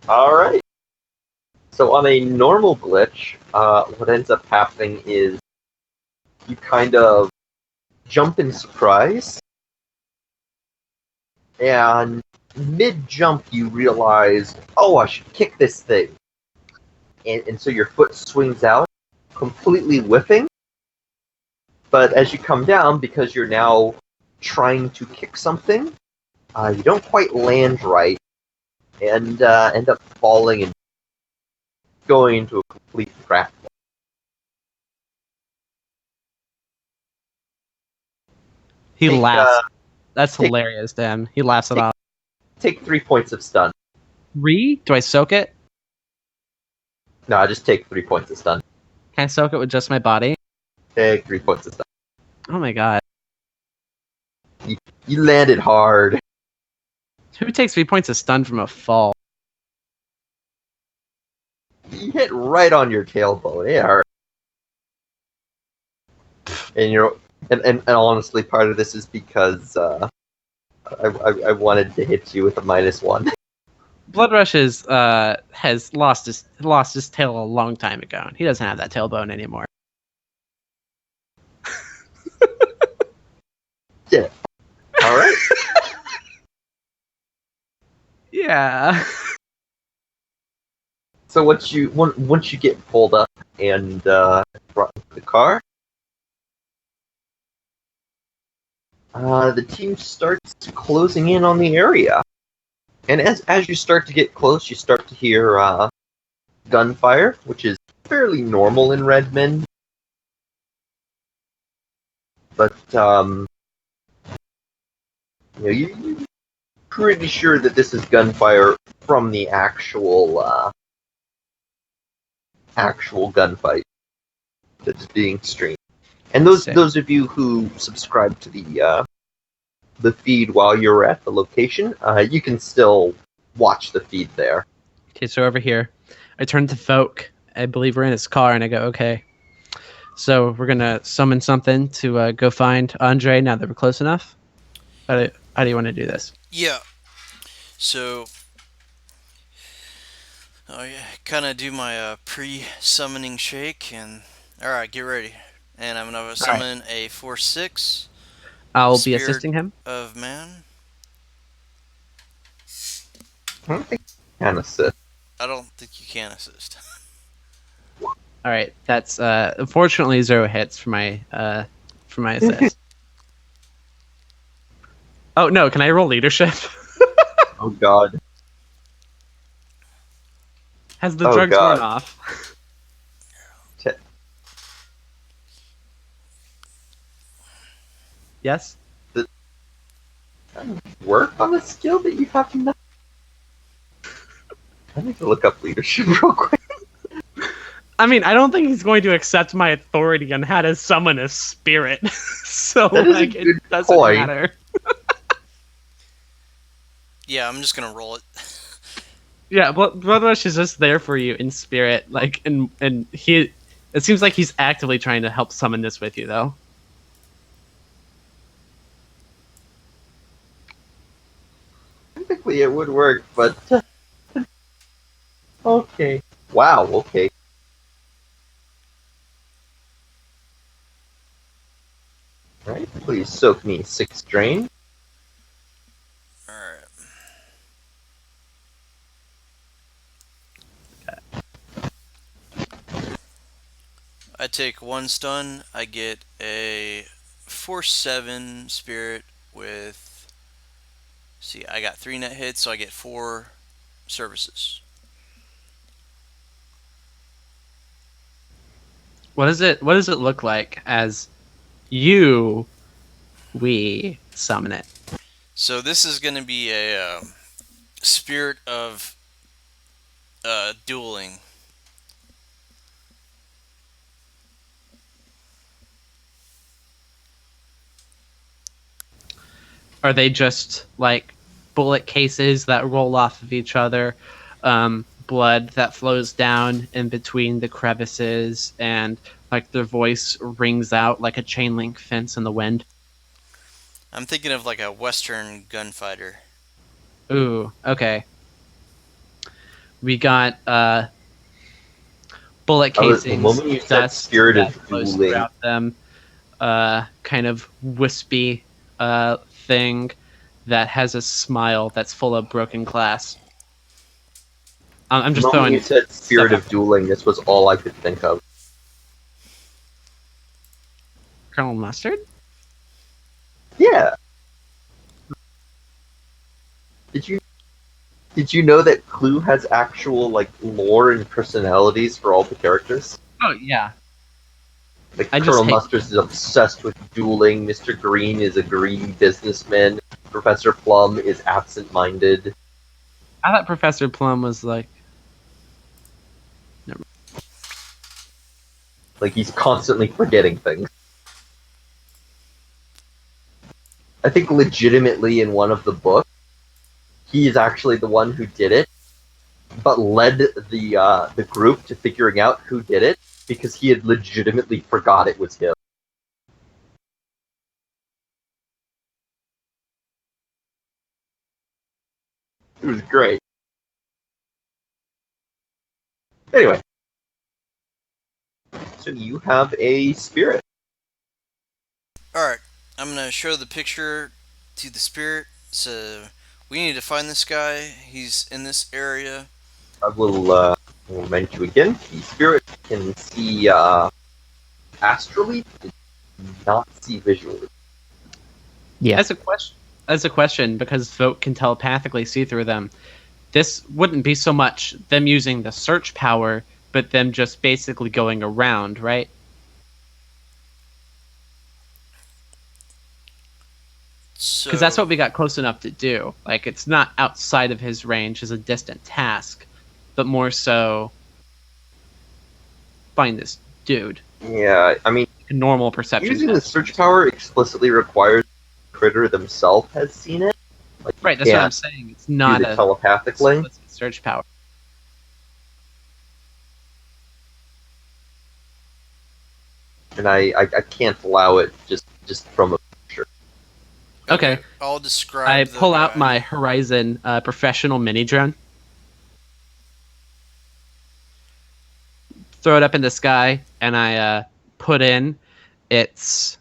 Alright. So on a normal glitch, what ends up happening is you kind of jump in surprise, and mid-jump you realize, oh, I should kick this thing. And so your foot swings out, completely whiffing. But as you come down, because you're now trying to kick something, you don't quite land right, and end up falling and going into a complete crack. He Take, laughs. That's take- hilarious, Dan. He laughs it off. Take 3 points of stun. 3? Do I soak it? No, just take 3 points of stun. Can I soak it with just my body? Take 3 points of stun. Oh my god. You landed hard. Who takes 3 points of stun from a fall? You hit right on your tailbone. It hurt. And honestly, part of this is because I wanted to hit you with a -1. Blood Rush has lost his tail a long time ago. He doesn't have that tailbone anymore. Yeah. All right. Yeah. So once you get pulled up and brought into the car, the team starts closing in on the area. And as you start to get close, you start to hear gunfire, which is fairly normal in Redmond. But you're pretty sure that this is gunfire from the actual gunfight that's being streamed. And those of you who subscribe to the feed while you're at the location, you can still watch the feed there. Okay, so over here, I turn to Folk. I believe we're in his car, and I go, okay. So we're gonna summon something to go find Andre now that we're close enough. How do you want to do this? Yeah. So, kind of do my pre-summoning shake, and all right, get ready. And I'm gonna summon a 4/6 I'll be Spirit assisting him. of man. I don't think I can assist. I don't think you can assist. All right, that's unfortunately 0 hits for my assist. Oh no, can I roll leadership? Oh god. Has the Oh, drugs worn God. off? T- Yes. Work on a skill that you have not. I need to look up leadership real quick. I mean, I don't think he's going to accept my authority on how to summon a spirit. So That is like a it good doesn't point. matter. Yeah, I'm just gonna roll it. Yeah, Bloodrush is just there for you in spirit, like, and he. It seems like he's actively trying to help summon this with you, though. Technically, it would work, but okay. Wow. Okay. Right. Please soak me 6 drain. Alright. I take 1 stun. I get a 4/7 spirit with. See, I got 3 net hits, so I get 4 services. What does it look like as we summon it? So this is gonna be a spirit of dueling. Are they just like bullet cases that roll off of each other? Blood that flows down in between the crevices, and like their voice rings out like a chain link fence in the wind. I'm thinking of like a Western gunfighter. Ooh, okay. We got bullet The casings, moment you said dust spirit that of flows dueling, throughout them, kind of wispy thing that has a smile that's full of broken glass. I'm the just moment you throwing said stuff spirit out of there. dueling, this was all I could think of. Colonel Mustard? Yeah. Did you know that Clue has actual like lore and personalities for all the characters? Oh yeah. Like I just Colonel hate Mustard is obsessed with dueling. Mr. Green is a greedy businessman. Professor Plum is absent-minded. I thought Professor Plum was like never. Like he's constantly forgetting things. I think legitimately in one of the books, he is actually the one who did it, but led the group to figuring out who did it because he had legitimately forgot it was him. It was great. Anyway, so you have a spirit. Alright, I'm gonna show the picture to the spirit. So we need to find this guy. He's in this area. I will remind you again. The spirit can see astrally, but not see visually. Yeah. As a question, because Vote can telepathically see through them, this wouldn't be so much them using the search power, but them just basically going around, right? Because that's So what we got close enough to do. Like, it's not outside of his range as a distant task, but more so find this dude. Yeah, I mean, A normal perception using the test. search power explicitly requires the critter themselves has seen it. Like, you Right, that's what I'm can't saying. It's do not the a telepathically. explicit search power. And I can't allow it just from a picture. Okay. I'll I describe the pull out guy. my Horizon professional mini drone, throw it up in the sky, and I put in its.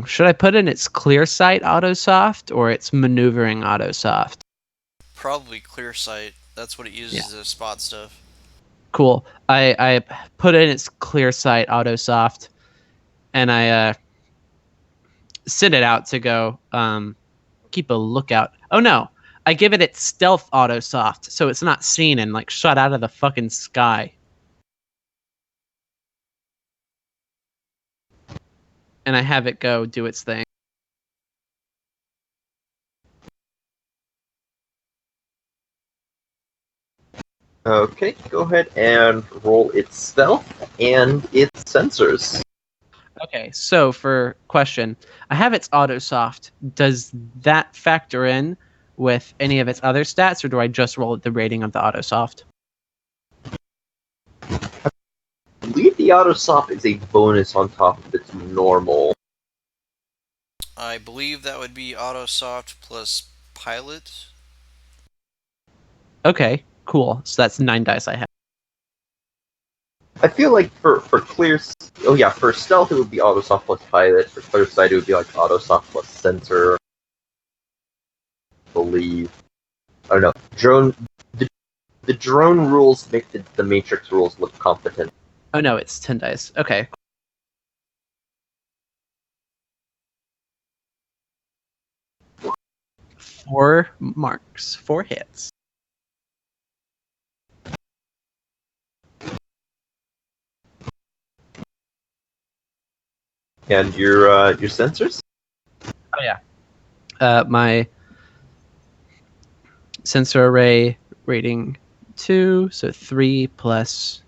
Should I put in its clear sight autosoft or its maneuvering autosoft? probably clear sight. That's what it uses to spot stuff. Cool. I put in its clear sight autosoft, and I send it out to go keep a lookout. Oh no, I give it its stealth autosoft, so it's not seen and like shot out of the fucking sky. And I have it go do its thing. Okay, go ahead and roll its stealth and its sensors. Okay, so for question, I have its autosoft. Does that factor in with any of its other stats, or do I just roll the rating of the autosoft? I believe the autosoft is a bonus on top of its normal. I believe that would be autosoft plus pilot. Okay, cool. So that's 9 dice I have. I feel like for clear... Oh yeah, for stealth it would be autosoft plus pilot. For clear sight it would be like autosoft plus sensor. I believe. I don't know. Drone... The drone rules make the Matrix rules look competent. Oh no, it's 10 dice. Okay. Four marks. 4 hits. And your sensors? Oh yeah. My sensor array rating 2, so 3 plus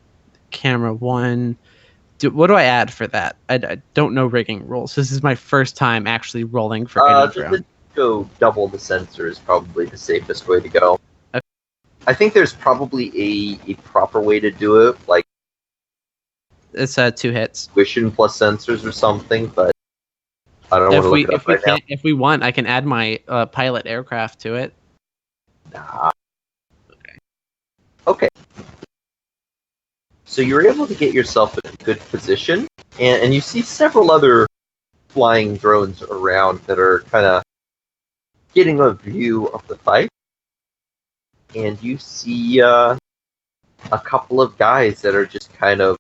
camera 1. What do I add for that? I don't know rigging rules. This is my first time actually rolling for any drone. Go double the sensor is probably the safest way to go. Okay. I think there's probably a proper way to do it, like It's 2 hits. tuition plus sensors or something, but I don't want to look it up right now. If we want, I can add my pilot aircraft to it. Nah. Okay. So you're able to get yourself in a good position, and you see several other flying drones around that are kind of getting a view of the fight. And you see a couple of guys that are just kind of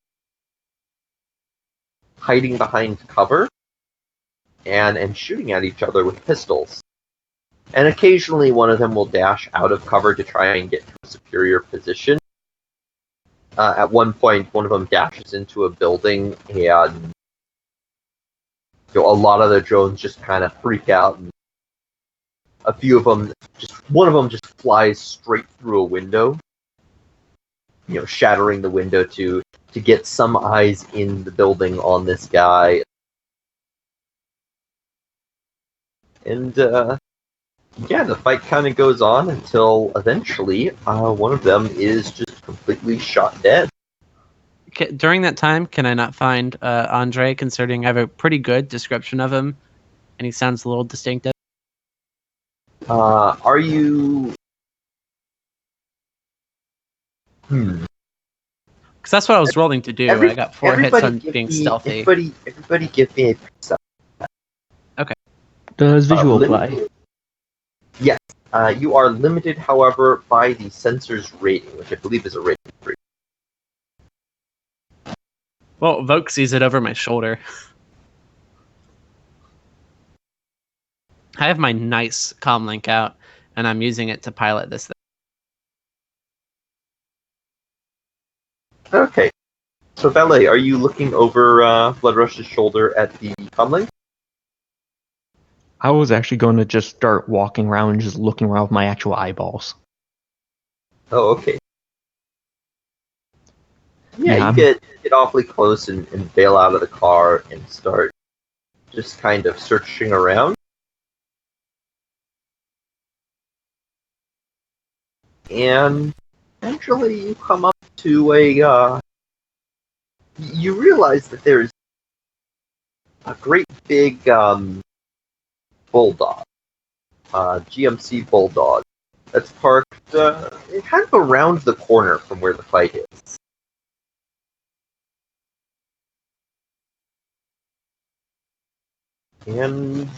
hiding behind cover and shooting at each other with pistols. And occasionally one of them will dash out of cover to try and get to a superior position. At one point, one of them dashes into a building, and a lot of the drones just kind of freak out. And a few of them, one of them just flies straight through a window, shattering the window to get some eyes in the building on this guy. And yeah, the fight kind of goes on until eventually one of them is just completely shot dead. During that time, can I not find Andre, considering I have a pretty good description of him, and he sounds a little distinctive? Are you... Because that's what I was rolling to do. I got 4 hits on being stealthy. Everybody give me a perception. Okay. Does visual apply? Yes. You are limited, however, by the sensor's rating, which I believe is a rating 3. Well, Vogue sees it over my shoulder. I have my nice comlink out, and I'm using it to pilot this thing. Okay. So, Valet, are you looking over Bloodrush's shoulder at the comlink? I was actually going to just start walking around and just looking around with my actual eyeballs. Oh, okay. Yeah, you get awfully close and bail out of the car and start just kind of searching around. And eventually you come up to a... you realize that there's a great big bulldog. GMC bulldog. That's parked kind of around the corner from where the fight is. And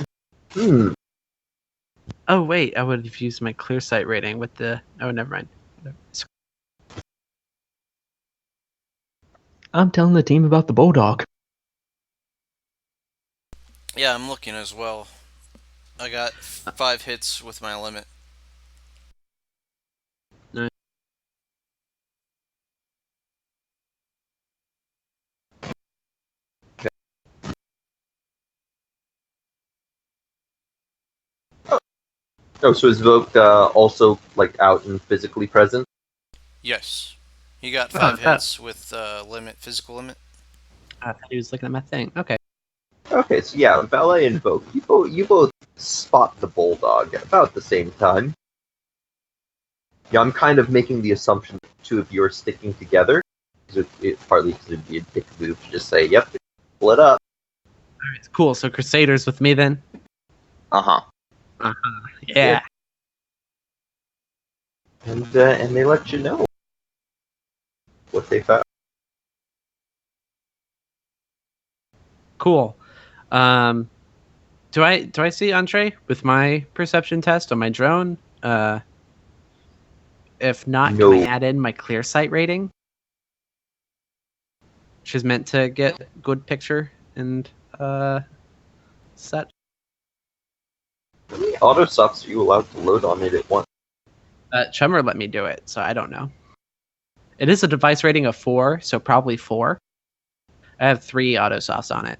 Oh wait, I would have used my clear sight rating with the. Oh, never mind. I'm telling the team about the bulldog. Yeah, I'm looking as well. I got 5 hits with my limit. Nice. Oh, so is Vogue also like out and physically present? Yes. He got Oh, 5 that- hits with physical limit. I thought he was looking at my thing. Okay. Okay, so yeah, Valet and Vogue, you both spot the bulldog at about the same time. Yeah, I'm kind of making the assumption that the two of you are sticking together. Partly because it'd be a dick move to just say, "Yep, split up." All right, cool. So Crusaders with me then. Uh-huh. Yeah. And they let you know what they found. Cool. Do I see Entree with my perception test on my drone? If not, No. can I add in my clear sight rating? Which is meant to get good picture and set. How many autosofts are you allowed to load on it at once? Chummer let me do it, so I don't know. It is a device rating of 4, so probably 4. I have 3 autosofts on it.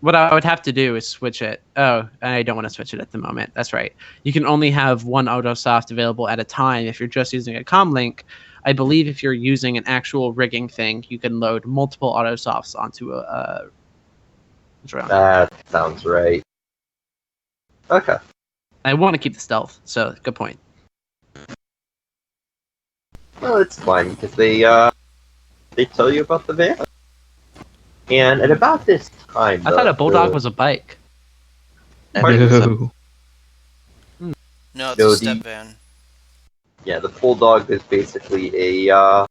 What I would have to do is switch it. Oh, I don't want to switch it at the moment. That's right. You can only have one autosoft available at a time if you're just using a comlink. I believe if you're using an actual rigging thing, you can load multiple autosofts onto a drone. That sounds right. Okay. I want to keep the stealth, so good point. Well, it's fine because they tell you about the van. And at about this time, I thought a bulldog was a bike. Pardon? No. No, it's No, a step van. Yeah, the bulldog is basically a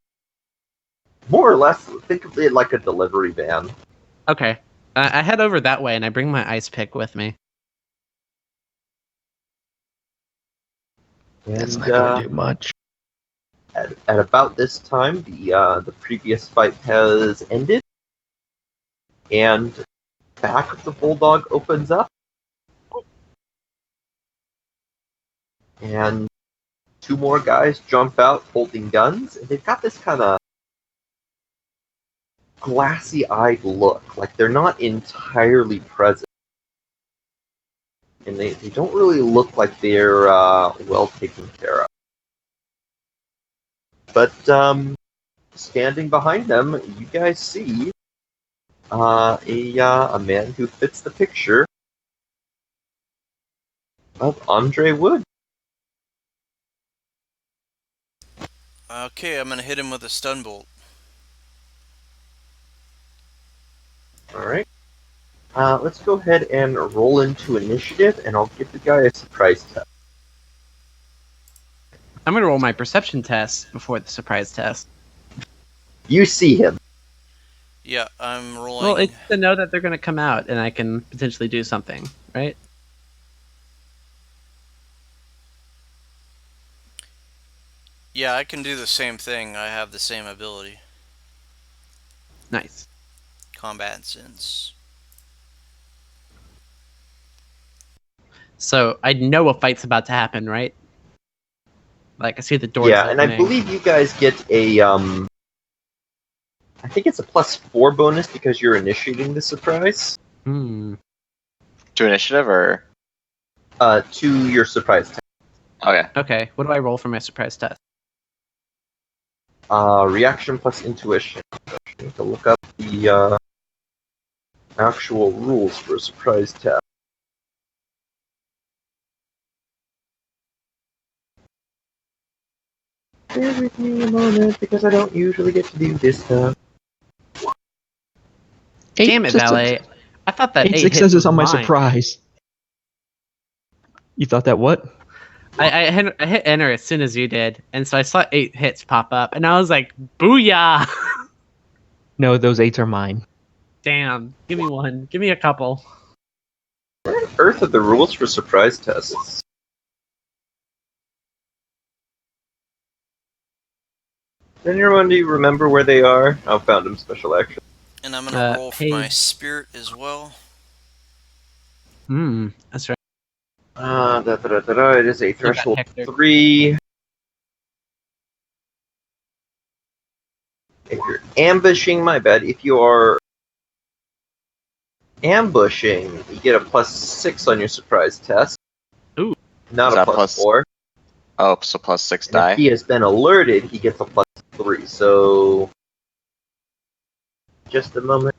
more or less, think of it like a delivery van. Okay. I head over that way and I bring my ice pick with me. That's And not going to do much. at about this time, the previous fight has ended, and back of the bulldog opens up, and 2 more guys jump out holding guns, and they've got this kind of glassy-eyed look, like they're not entirely present. And they don't really look like they're well taken care of. But standing behind them, you guys see a man who fits the picture of Andre Wood. Okay, I'm gonna hit him with a stun bolt. All right. Let's go ahead and roll into initiative, and I'll give the guy a surprise test. I'm going to roll my perception test before the surprise test. You see him. Yeah, I'm rolling. Well, it's to know that they're going to come out and I can potentially do something, right? Yeah, I can do the same thing. I have the same ability. Nice. Combat sense. So I know a fight's about to happen, right? Like I see the doors. Yeah, and I opening. believe you guys get a I think it's a +4 bonus because you're initiating the surprise. Hmm. To initiative or? To your surprise test. Okay. Okay. What do I roll for my surprise test? Reaction plus intuition. I need to look up the actual rules for a surprise test. Bear with me a moment because I don't usually get to do this stuff. Damn it, Valet. I thought that 8 8 successes hits on my was mine. surprise. You thought that what? I hit enter as soon as you did, and so I saw 8 hits pop up, and I was like, "Booyah!" No, those 8s are mine. Damn. Give me one. Give me a couple. earth are the rules for surprise tests? Does anyone do you remember where they are? I found them special action. And I'm gonna roll for my page. spirit as well. That's right. It is a threshold Hector. 3. If you're ambushing, my bad. If you are ambushing, you get a +6 on your surprise test. Ooh. Not Is a that +4. Oh, so +6 And die. if he has been alerted, he gets a +3. So, just a moment.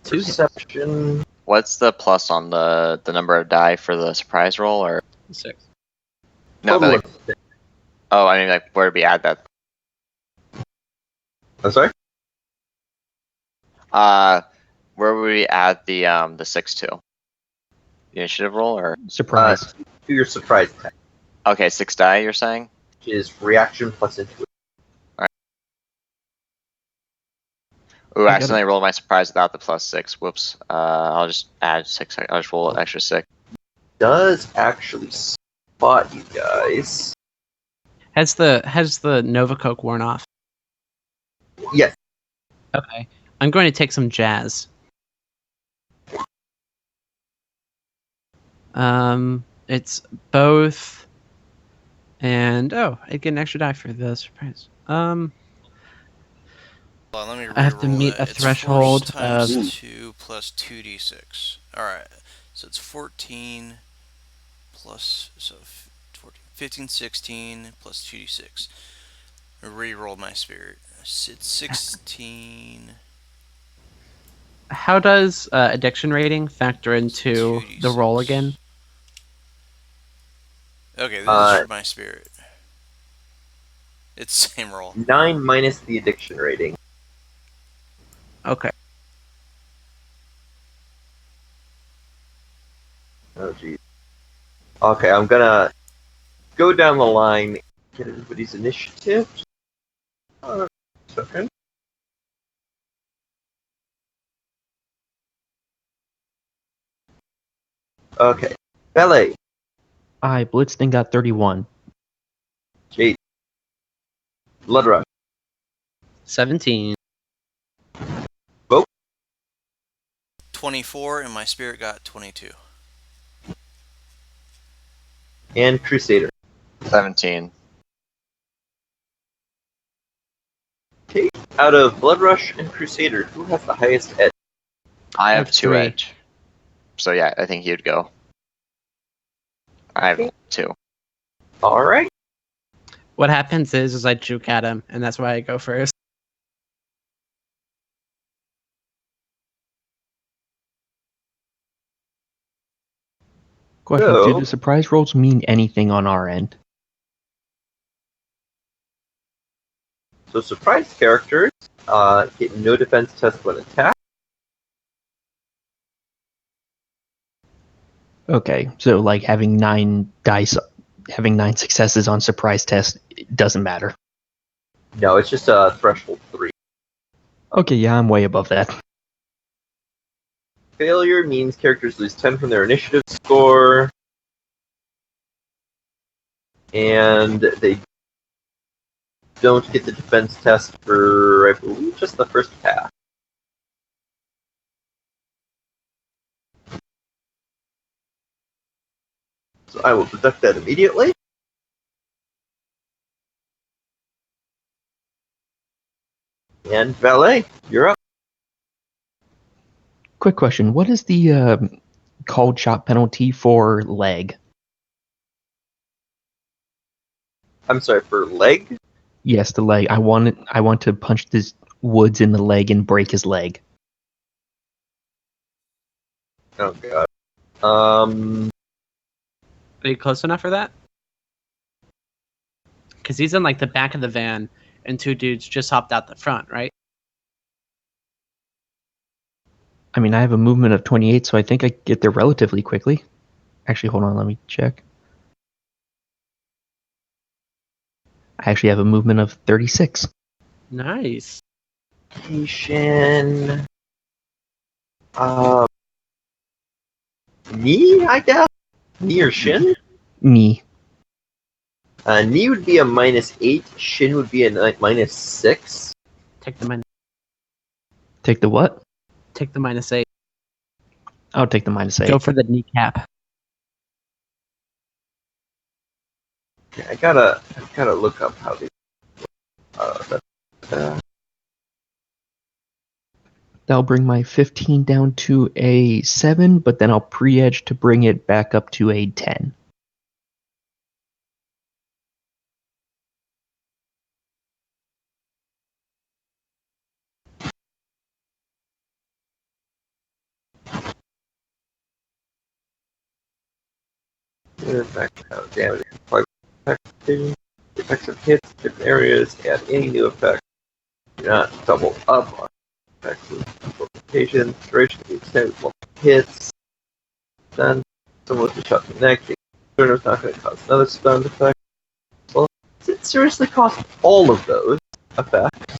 Perception. What's the plus on the number of die for the surprise roll, or 6. no? Total But like, oh, I mean, like, where do we add that? I'm sorry. Where would we add the 6 to? The initiative roll, or Surprise. To your surprise test, okay, 6 die. You're saying? which is reaction plus intuition. Ooh, I I got accidentally rolled my surprise without the +6. Whoops. I'll just add 6. I'll just roll an extra 6. Does actually spot you guys. Has the Nova Coke worn off? Yes. Okay. I'm going to take some jazz. It's both, and I get an extra die for the surprise. Hold on, let me I have to re-roll meet that. a It's threshold force times of 2 plus 2d6. Alright, so it's 14 plus, 15, 16 plus 2d6. I re-rolled my spirit. It's 16 How does addiction rating factor into the roll again? Okay, this is for my spirit. It's same roll. 9 minus the addiction rating. Okay. Oh, geez. Okay, I'm gonna go down the line, get everybody's initiative. Second. Okay. Ballet. I blitzed and got 31. Jade. Blood Rush. 17. 24, and my spirit got 22. And Crusader. 17. Okay. Out of Blood Rush and Crusader, who has the highest edge? I I have have 2 3. edge. So yeah, I think he'd go. I have 2. Alright. What happens is I juke at him, and that's why I go first. Question, So- do the surprise rolls mean anything on our end? So surprise characters get no defense test when attacked. Okay, so like having 9 dice, having 9 successes on surprise test doesn't matter. No, it's just a threshold 3. Okay, yeah, I'm way above that. Failure means characters lose 10 from their initiative score. And they don't get the defense test for, I believe, just the first pass. So I will deduct that immediately. And Valet, you're up. Quick question, what is the called shot penalty for leg? I'm sorry, for leg? Yes, the leg. I want to punch this Woods in the leg and break his leg. Oh god. Are you close enough for that? Because he's in like the back of the van, and 2 dudes just hopped out the front, right? I mean, I have a movement of 28, so I think I get there relatively quickly. Actually, hold on, let me check. I actually have a movement of 36. Nice. Location. Knee, I guess? Knee or shin? Knee. Knee would be a -8. Shin would be a -6. Take the Take the what? take the -8. I'll take the -8. Go for the kneecap. Yeah, I gotta look up how they. That'll bring my 15 down to a 7, but then I'll pre-edge to bring it back up to a 10. Effect how damage effects of hits, different areas, add any new effect. Do not double up on effects of amplification, duration to the extent of multiple hits. Stun. Someone with a shot to the neck. The turn is not going to cause another stun effect. Well, does it seriously cost all of those effects?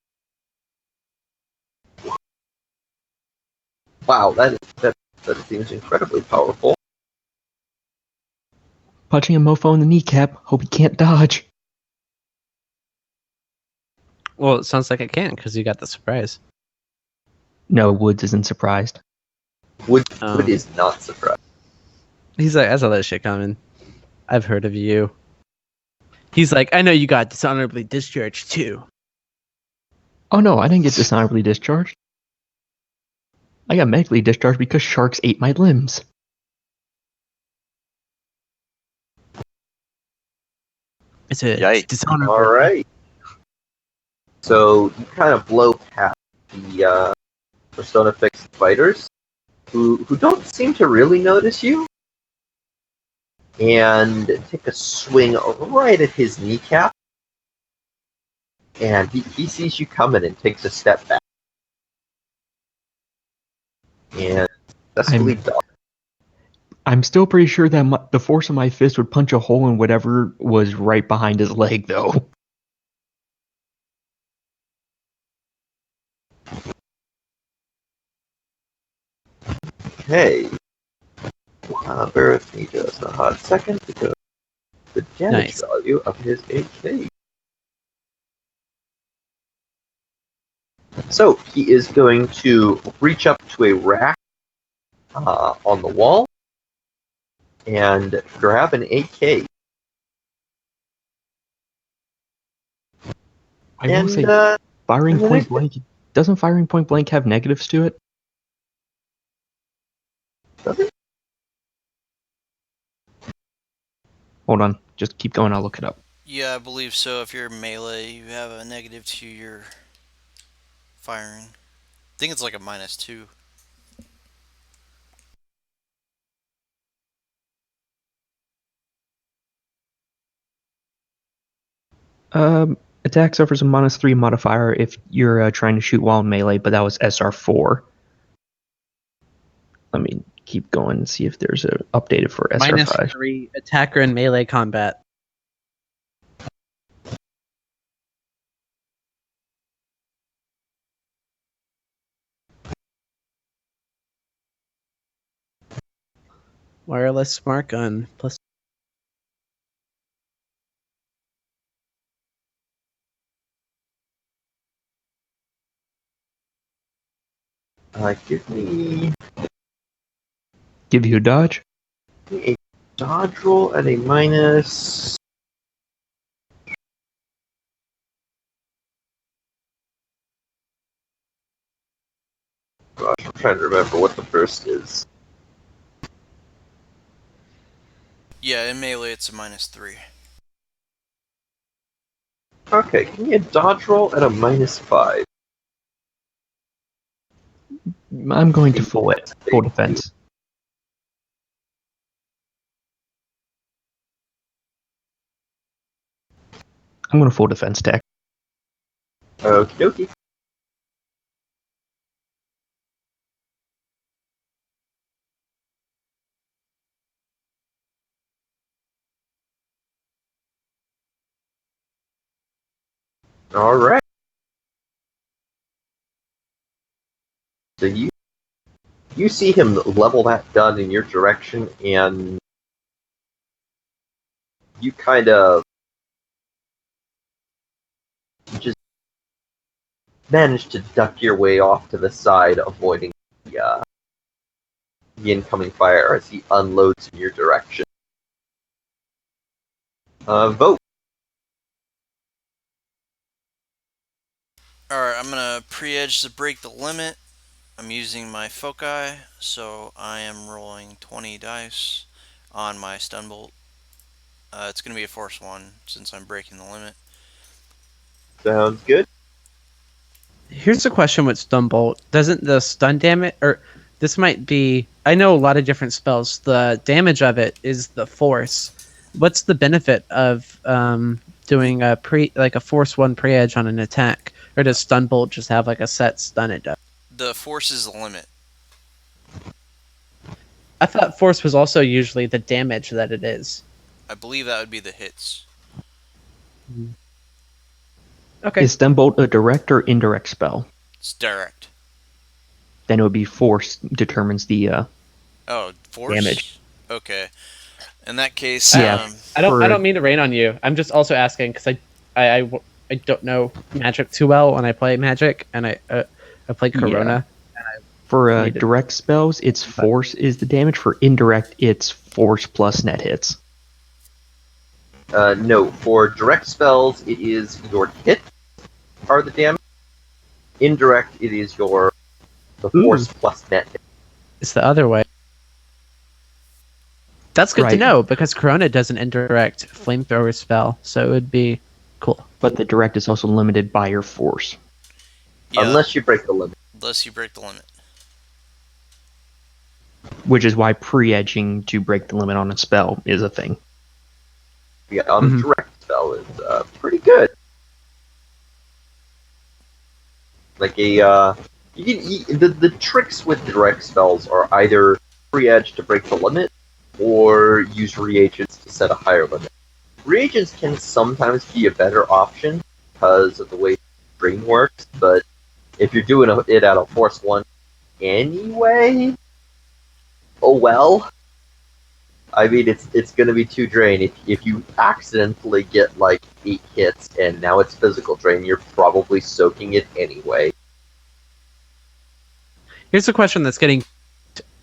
Wow, that seems incredibly powerful. Punching a mofo in the kneecap. Hope he can't dodge. Well, it sounds like it can because you got the surprise. No, Woods isn't surprised. Wood is not surprised. He's like, I saw that shit coming. I've heard of you. He's like, I know you got dishonorably discharged too. Oh no, I didn't get dishonorably discharged. I got medically discharged because sharks ate my limbs. It's a Yikes. dishonorable. All right. So you kind of blow past the Persona Fixed fighters, who don't seem to really notice you, and take a swing right at his kneecap. And he sees you coming and takes a step back. And successfully dodges. I'm still pretty sure that the force of my fist would punch a hole in whatever was right behind his leg, though. Okay. Bear with me just a hot second because the damage Nice. value of his AK. So he is going to reach up to a rack on the wall and grab an AK. I will say, firing point blank. Doesn't firing point blank have negatives to it? Does it? Hold on, just keep going. I'll look it up. Yeah, I believe so. If you're melee, you have a negative to your firing. I think it's like a -2. Attack suffers a -3 modifier if you're trying to shoot while in melee, but that was SR4. Let me keep going and see if there's an updated for SR5. -3 attacker in melee combat. Wireless smart gun plus. Give you a dodge? A dodge roll at a minus. Gosh, I'm trying to remember what the first is. Yeah, in melee it's a -3. Okay, give me a dodge roll at a -5. I'm going to full defense. I'm going to full defense tech. Okie dokie. Alright. So you You see him level that gun in your direction, and you kind of just manage to duck your way off to the side, avoiding the incoming fire as he unloads in your direction. Vote. Alright, I'm gonna pre-edge to break the limit. I'm using my foci, so I am rolling 20 dice on my stun bolt. It's gonna be a force 1 since I'm breaking the limit. Sounds good. Here's a question with stun bolt. Doesn't the stun damage, or this might be, I know a lot of different spells. The damage of it is the force. What's the benefit of doing a force 1 pre-edge on an attack? Or does stun bolt just have like a set stun it does? The force is the limit. I thought force was also usually the damage that it is. I believe that would be the hits. Okay. Is stun bolt a direct or indirect spell? It's direct. Then it would be force determines the Oh, force? damage. Okay. In that case, Yeah. I don't mean to rain on you. I'm just also asking because I don't know Magic too well when I play Magic, and I play Corona. For direct spells, it's force is the damage. For indirect, it's force plus net hits. No, for direct spells, it is your hit are the damage. Indirect, it is the force plus net hit. It's the other way. That's good to Right. know because Corona does an indirect flamethrower spell, so it would be cool. But the direct is also limited by your force. yeah, Unless you break the limit. unless you break the limit. Which is why pre-edging to break the limit on a spell is a thing. Yeah, on a direct spell is pretty good. Like the tricks with direct spells are either pre-edge to break the limit, or use reagents to set a higher limit. Reagents can sometimes be a better option because of the way drain works, but if you're doing it at a force 1 anyway, oh well. I mean, it's gonna be 2 drain. If you accidentally get like 8 hits and now it's physical drain, you're probably soaking it anyway. Here's a question that's getting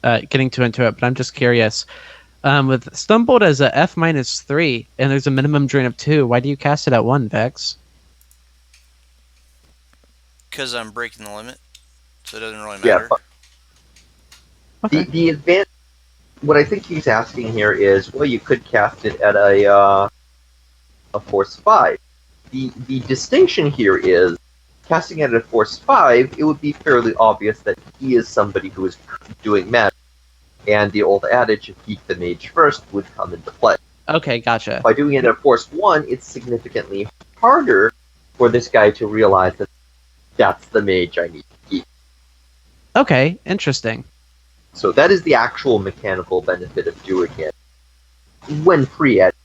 too into it, but I'm just curious. With Stumbled as a F-3, and there's a minimum drain of 2, why do you cast it at 1, Vex? Because I'm breaking the limit, so it doesn't really matter. Yeah, Okay. the advantage. What I think he's asking here is, well, you could cast it at a force 5. The distinction here is, casting it at a force 5, it would be fairly obvious that he is somebody who is doing magic, and the old adage of keep the mage first would come into play. Okay, gotcha. By doing it at force 1, it's significantly harder for this guy to realize that that's the mage I need to keep. Okay, interesting. So that is the actual mechanical benefit of doing it when pre-edging.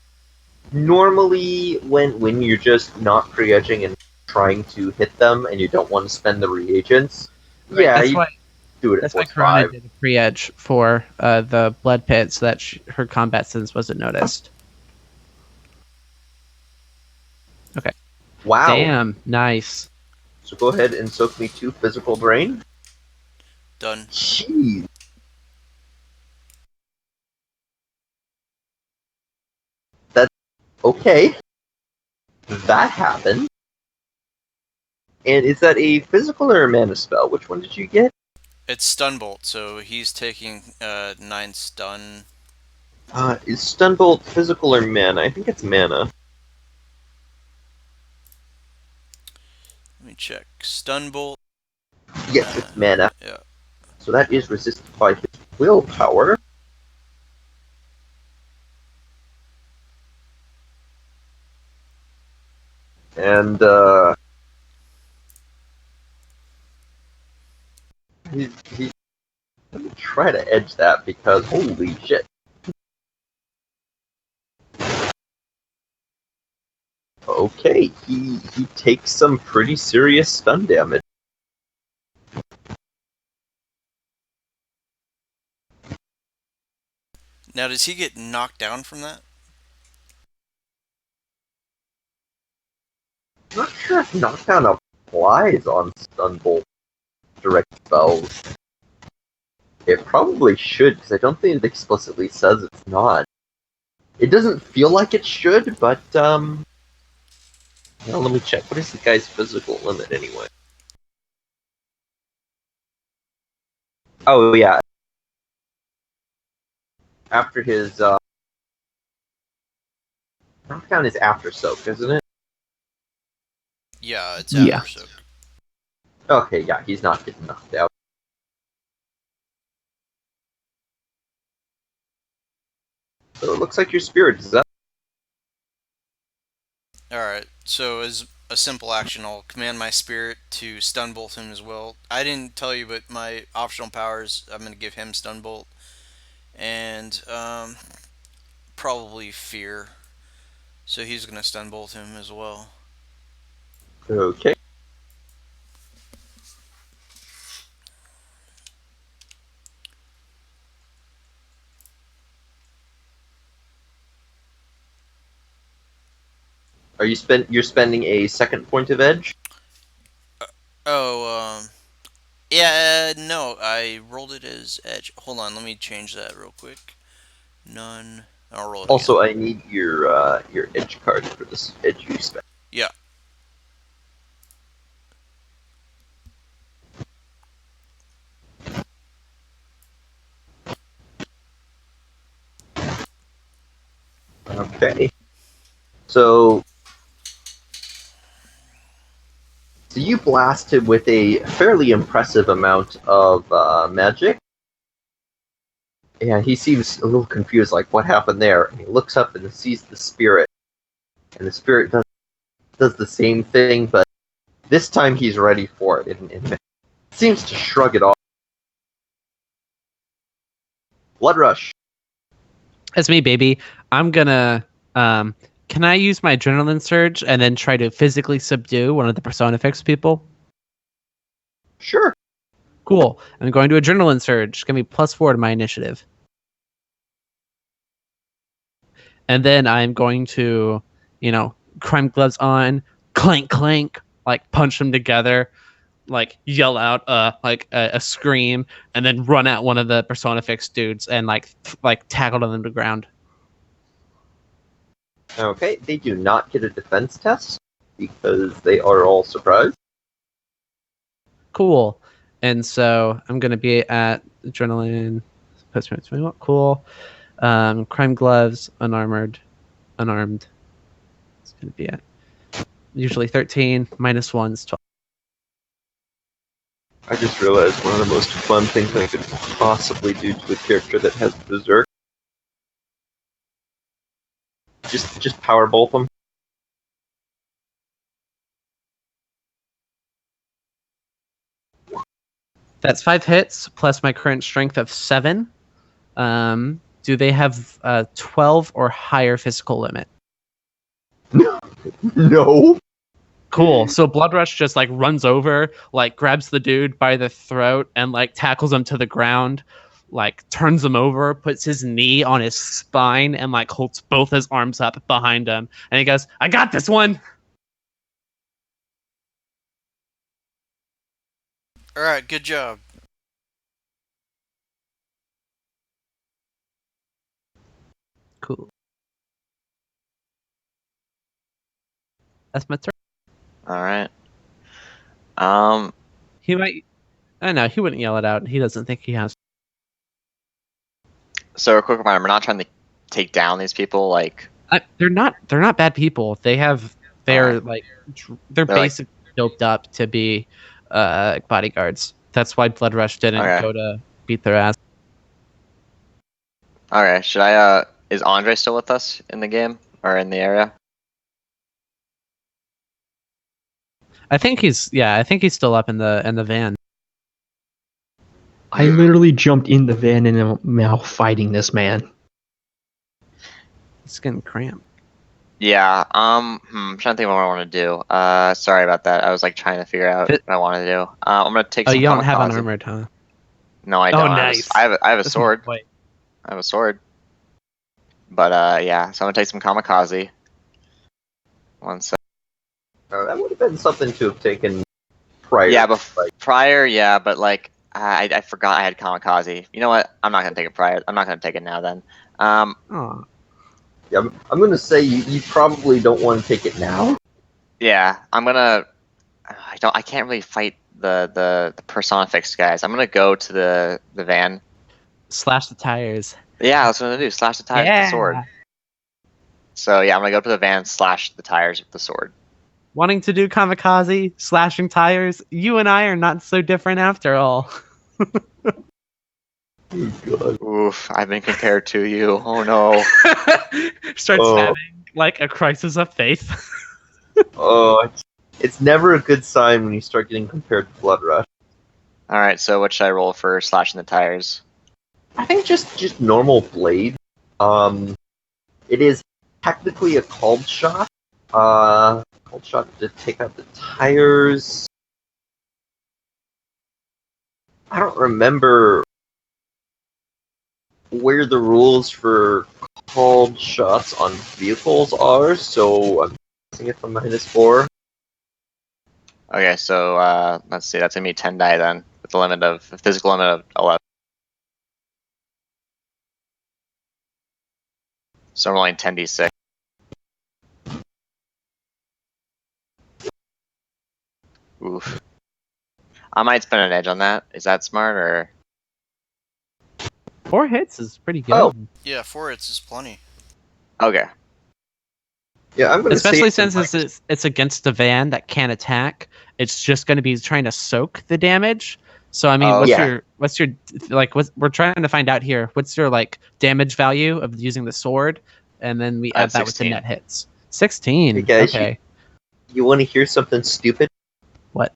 Normally, when you're just not pre-edging and trying to hit them, and you don't want to spend the reagents, Right, yeah, that's you why, do it at that's why force Corona 5. did a pre-edge for the blood pit so that her combat sense wasn't noticed. Okay. Wow. Damn, nice. So go ahead and soak me 2 physical drain. Done. Jeez. That's okay. That happened. And is that a physical or a mana spell? Which one did you get? It's stun bolt, so he's taking 9 stun. Is Stunbolt physical or mana? I think it's mana. Let me check. Stun bolt. Yes, it's mana. Yeah. So that is resisted by his willpower. And, he's let me try to edge that because holy shit. Okay, he takes some pretty serious stun damage. Now, does he get knocked down from that? I'm not sure if knockdown applies on Stunbolt direct spells. It probably should, because I don't think it explicitly says it's not. It doesn't feel like it should, but, well, let me check. What is the guy's physical limit, anyway? Oh, yeah. After his, knockdown is after soak, isn't it? Yeah, it's Yeah. after soak. Okay, yeah, he's not getting knocked out. So it looks like your spirit is up. Alright, so as a simple action, I'll command my spirit to stun bolt him as well. I didn't tell you, but my optional powers, I'm going to give him stun bolt. And, probably fear. So he's going to stun bolt him as well. Okay. You're spending a second point of edge? Oh, yeah, no, I rolled it as edge. Hold on, let me change that real quick. None. I'll roll it Also, again. I need your edge card for this edge you spent. Yeah. Okay. So you blasted with a fairly impressive amount of magic. And he seems a little confused, like, what happened there? And he looks up and sees the spirit. And the spirit does the same thing, but this time he's ready for it. And seems to shrug it off. Blood Rush. That's me, baby. I'm gonna. Can I use my adrenaline surge and then try to physically subdue one of the Persona Fix people? Sure. Cool. I'm going to adrenaline surge. Give me +4 to my initiative. And then I'm going to, crime gloves on, clank, clank, like punch them together, like yell out a scream, and then run at one of the Persona Fix dudes and like tackle them to the ground. Okay, they do not get a defense test because they are all surprised. Cool. And so I'm going to be at adrenaline. Cool. Crime gloves, unarmed. It's going to be at usually 13, -1's 12. I just realized one of the most fun things I could possibly do to a character that has Berserk. Just power bolt them. That's 5 hits plus my current strength of 7. Do they have 12 or higher physical limit? No. Cool. So Blood Rush just like runs over, like grabs the dude by the throat and like tackles him to the ground, like turns him over, puts his knee on his spine and like holds both his arms up behind him. And he goes, "I got this one." Alright, good job. Cool. That's my turn. All right. He might. I know he wouldn't yell it out. He doesn't think he has. So a quick reminder: we're not trying to take down these people. Like They're not bad people. They're Alright. they're like- basically doped up to be bodyguards. That's why Blood Rush didn't Okay. go to beat their ass. okay, should I? Is Andre still with us in the game or in the area? I think he's still up in the van. I literally jumped in the van and am now fighting this man. He's getting cramped. Yeah. I'm trying to think what I want to do. Sorry about that. I was like trying to figure out what I want to do. I'm gonna take. Oh, some you don't have kamikaze. unarmored, huh? No, I Oh, don't. nice. I have a That's sword. my boy. I have a sword. But yeah, so I'm gonna take some kamikaze. One sec. That would have been something to have taken prior. Yeah, prior, yeah, but like I forgot I had kamikaze. You know what? I'm not gonna take it prior. I'm not gonna take it now then. Aw. Yeah, I'm going to say you probably don't want to take it now. Yeah, I'm gonna. I can't really fight the personifix guys. I'm gonna go to the van. Slash the tires. Yeah, that's what I'm gonna do. Slash the tires with the sword. So yeah, I'm gonna go to the van, slash the tires with the sword. Wanting to do kamikaze, slashing tires. You and I are not so different after all. Oh, God. Oof, I've been compared to you. Oh no. Starts Oh. having like a crisis of faith. Oh, it's never a good sign when you start getting compared to Blood Rush. All right, so what should I roll for slashing the tires? I think just normal blade. It is technically a called shot. Called shot to take out the tires. I don't remember where the rules for called shots on vehicles are, so I'm guessing it's a -4. Okay, so let's see. That's gonna be 10 die then, with a physical limit of 11. So I'm rolling 10d6. Oof. I might spend an edge on that. Is that smart or? 4 hits is pretty good. Oh. Yeah, 4 hits is plenty. Okay. Yeah, I'm going to say Especially since it's against the van that can't attack. It's just going to be trying to soak the damage. So I mean, Oh, what's your like? We're trying to find out here. What's your like damage value of using the sword, and then we add that with the 16. net hits. 16. Hey guys, Okay. You want to hear something stupid? What?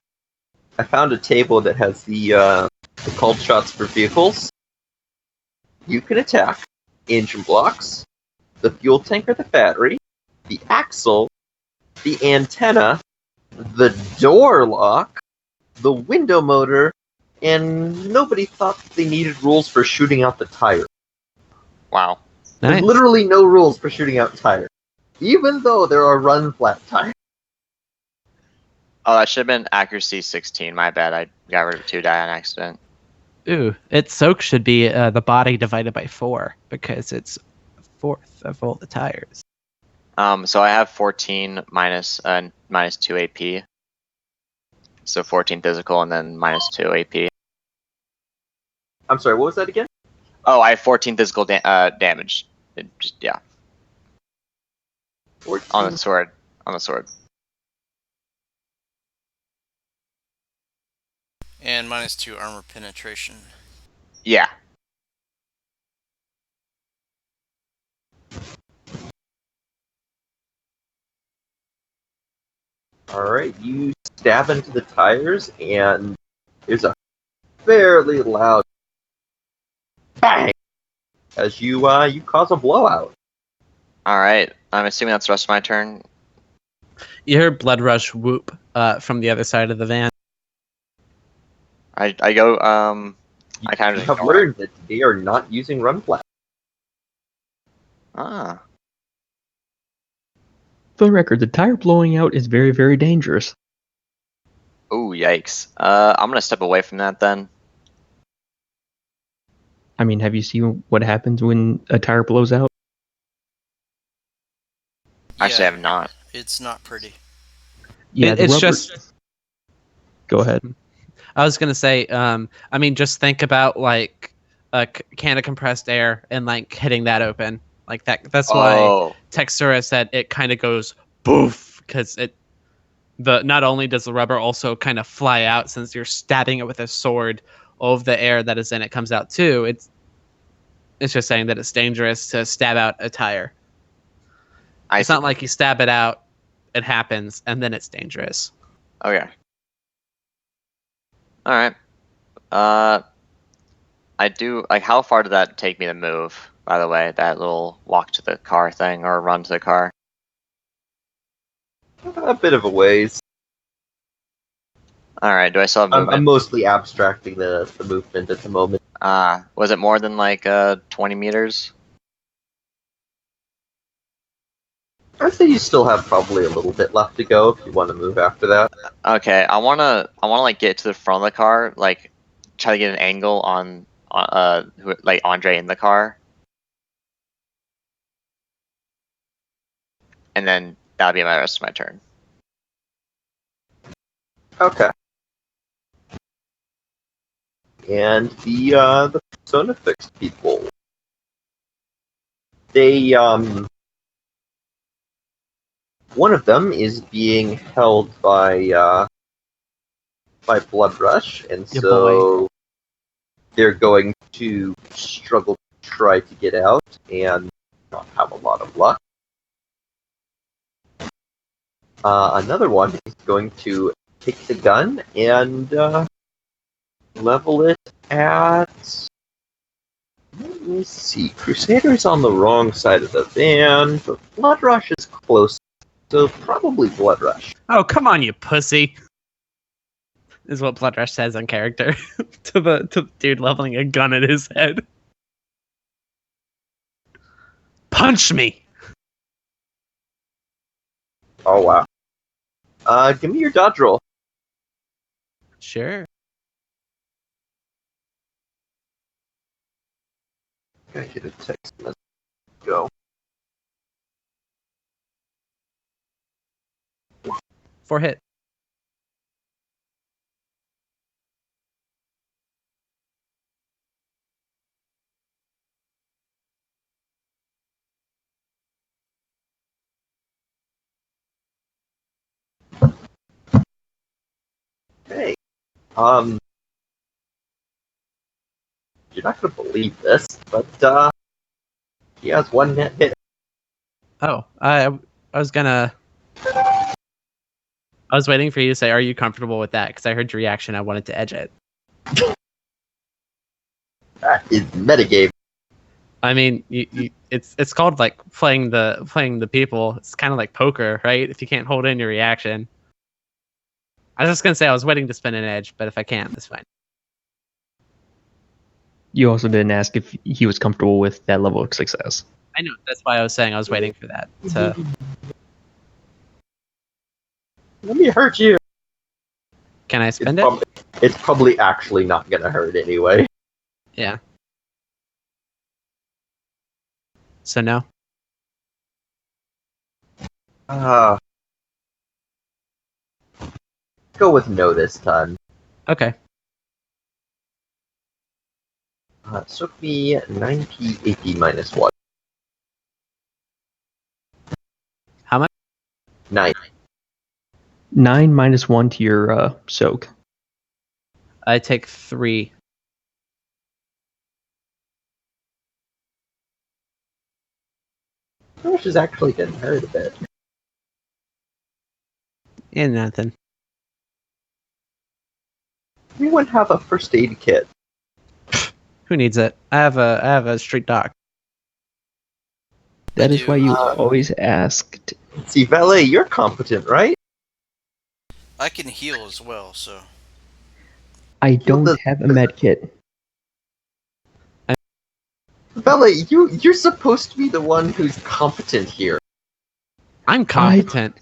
I found a table that has the called shots for vehicles. You can attack engine blocks, the fuel tank or the battery, the axle, the antenna, the door lock, the window motor, and nobody thought they needed rules for shooting out the tire. Wow. There's Nice. literally no rules for shooting out tires, even though there are run flat tires. Oh, that should have been accuracy 16. My bad. I got rid of 2 die on accident. Ooh, its soak should be the body divided by 4 because it's a fourth of all the tires. So I have 14 minus 2 AP. So 14 physical and then minus 2 AP. I'm sorry, what was that again? Oh, I have 14 physical damage. Yeah. 14. On the sword. And minus 2 armor penetration. Yeah. Alright, you stab into the tires, and there's a fairly loud bang as you cause a blowout. All right. I'm assuming that's the rest of my turn. You hear blood rush whoop from the other side of the van. I go. I kind You of have ignore it. learned that they are not using run flat. Ah. For the record, the tire blowing out is very, very dangerous. Oh, yikes. I'm gonna step away from that then. I mean, have you seen what happens when a tire blows out? Actually, Yeah, I have not. it's not pretty. Yeah, the It's rubber- just. Go ahead. I was gonna say, I mean, just think about like a can of compressed air and like hitting that open, like that. That's why Oh. Texura said it kind of goes boof because not only does the rubber also kind of fly out since you're stabbing it with a sword, all of the air that is in it comes out too. It's just saying that it's dangerous to stab out a tire. It's not like you stab it out, it happens, and then it's dangerous. Okay. All right. I do like. How far did that take me to move? By the way, that little walk to the car thing or run to the car. A bit of a ways. All right. Do I still have movement? I'm mostly abstracting the movement at the moment. Was it more than like 20 meters? I'd say you still have probably a little bit left to go if you want to move after that. Okay, I wanna like get to the front of the car, like try to get an angle on like Andre in the car, and then that'll be my rest of my turn. Okay. And the Persona Fixed people. They one of them is being held by Blood Rush, and Your so they're going to struggle to try to get out and not have a lot of luck. Another one is going to take the gun and level it at... Let me see. Crusader's on the wrong side of the van, but Blood Rush is close, so probably Blood Rush. Oh, come on, you pussy. Is what Blood Rush says on character to the dude leveling a gun at his head. Punch me! Oh, wow. Give me your dodge roll. Sure. I get a text message. Go. 4 hit. Hey. You're not gonna believe this, but he has 1 net hit. Oh, I was waiting for you to say, "Are you comfortable with that?" Because I heard your reaction. I wanted to edge it. That is metagame. I mean, it's called like playing the people. It's kind of like poker, right? If you can't hold in your reaction. I was just gonna say I was waiting to spin an edge, but if I can't, that's fine. You also didn't ask if he was comfortable with that level of success. I know. That's why I was saying I was waiting for that. So Let me hurt you. can I spend it? It's probably actually not gonna hurt anyway. Yeah. So no. Go with no this time. Okay. So it'd be 90 AP minus 1. How much? 9. 9 minus 1 to your soak. I take 3. Which is actually getting hurt a bit. And nothing. Anyone have a first aid kit? Who needs it? I have a street doc. That I is do. why you always asked. See, Valet, you're competent, right? I can heal as well, so I don't have a med kit. Valet, you're supposed to be the one who's competent here. I'm competent.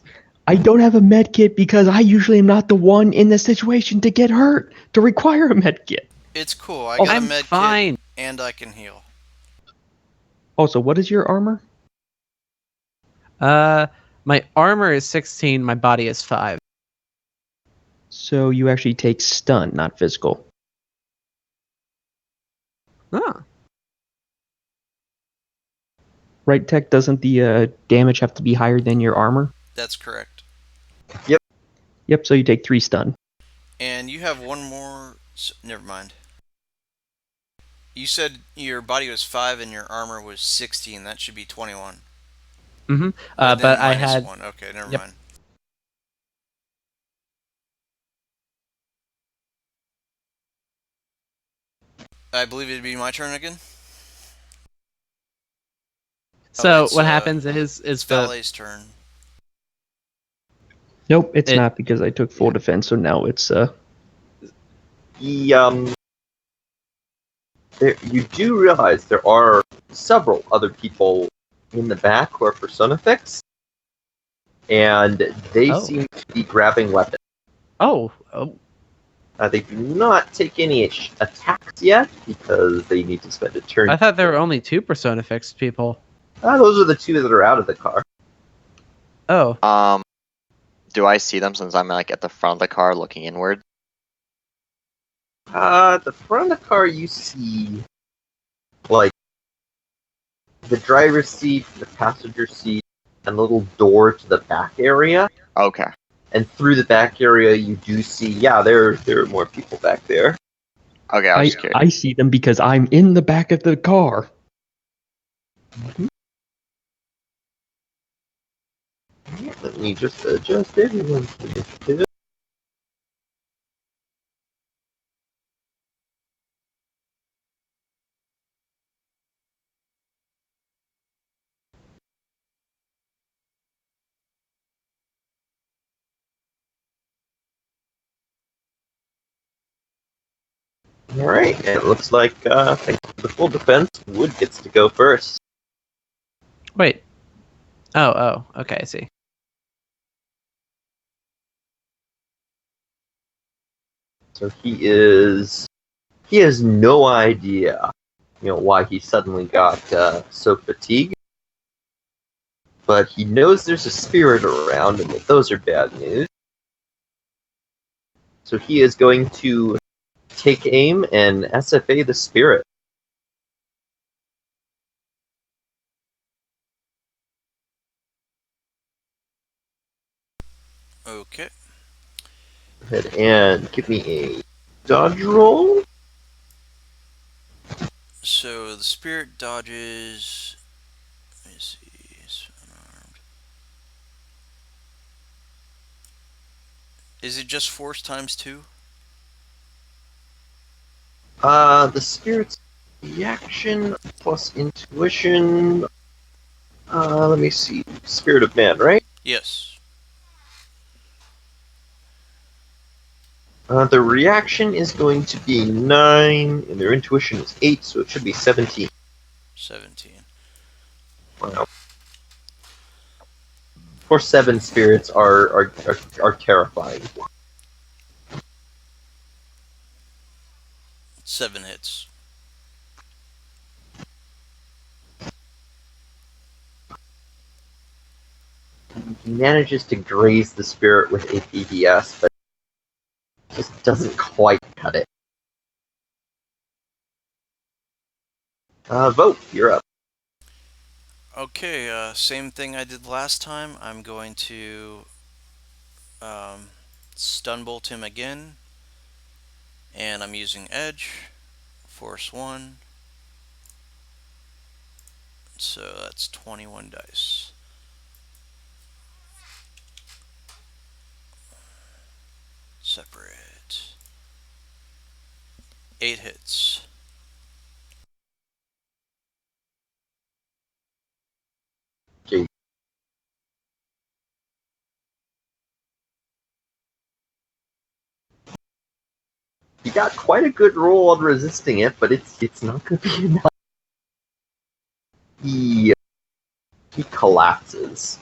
I don't have a med kit because I usually am not the one in the situation to get hurt to require a med kit. it's cool. I got a I'm med fine. kit and I can heal. Also, what is your armor? My armor is 16. My body is 5. So you actually take stun, not physical. Oh. Right, Tech? Doesn't the damage have to be higher than your armor? That's correct. Yep, so you take 3 stun. And you have one more. Never mind. You said your body was 5 and your armor was 16. That should be 21. Mm-hmm. Then But I minus had 1. Okay, never Yep. mind. I believe it'd be my turn again. So it's, what happens is It's the Valet's turn. Nope, it's It- not because I took full defense, so now it's You do realize there are several other people in the back who are Persona Fix. and they Oh. seem to be grabbing weapons. Oh. They do not take any attacks yet because they need to spend a turn. I thought there were only 2 persona fixed people. Those are the 2 that are out of the car. Oh. Do I see them since I'm like at the front of the car looking inward? At the front of the car, you see like the driver's seat, the passenger seat, and a little door to the back area. Okay. And through the back area, you do see, there are more people back there. Okay, I was just curious. I see them because I'm in the back of the car. Let me just adjust everyone's initiative. Alright, and it looks like, thanks to the full defense, Wood gets to go first. Wait. Oh. Okay, I see. So he has no idea, why he suddenly got so fatigued. But he knows there's a spirit around and that those are bad news. So he is going to take aim and SFA the spirit. Okay. Go ahead and give me a dodge roll. So the spirit dodges. Let me see. It's unarmed. Is it just force times 2? The spirit's reaction plus intuition. Let me see. Spirit of man, right? Yes. The reaction is going to be 9, and their intuition is 8, so it should be 17. 17. Wow. For 7 spirits are terrifying. 7 hits. He manages to graze the spirit with a BBS, but just doesn't quite cut it. Vote, you're up. Okay, same thing I did last time. I'm going to stun bolt him again. And I'm using edge. Force 1. So that's 21 dice. Separate. 8 hits. Okay. You got quite a good roll on resisting it, but it's not going to be enough. He collapses.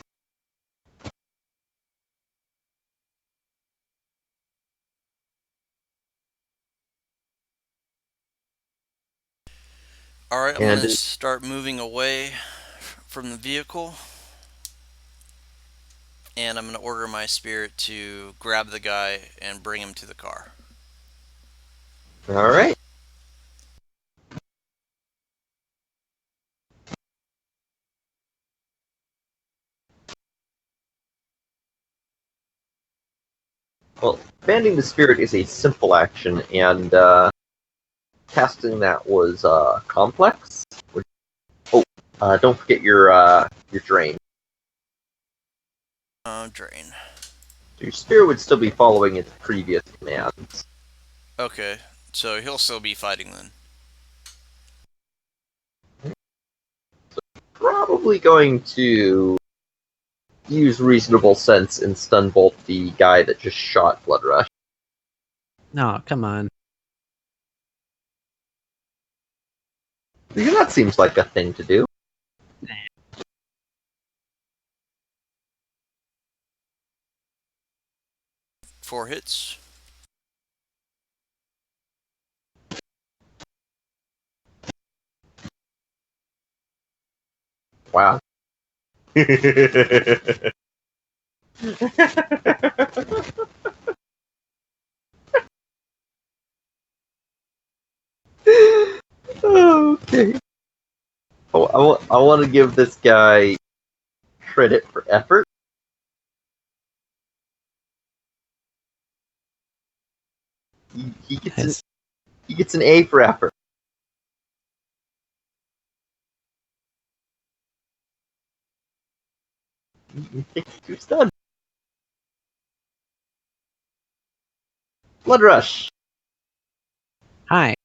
Alright, I'm going to start moving away from the vehicle. And I'm going to order my spirit to grab the guy and bring him to the car. Alright. Well, banding the spirit is a simple action, and casting that was complex. Don't forget your drain. Drain. So your spirit would still be following its previous commands. Okay, so he'll still be fighting then. Probably going to use reasonable sense and stun bolt the guy that just shot Blood Rush. No, come on. Because that seems like a thing to do. 4 hits. Wow. Okay. Oh, I want to give this guy credit for effort. He gets an A for effort. He takes 2 stuns. Blood Rush. Hi.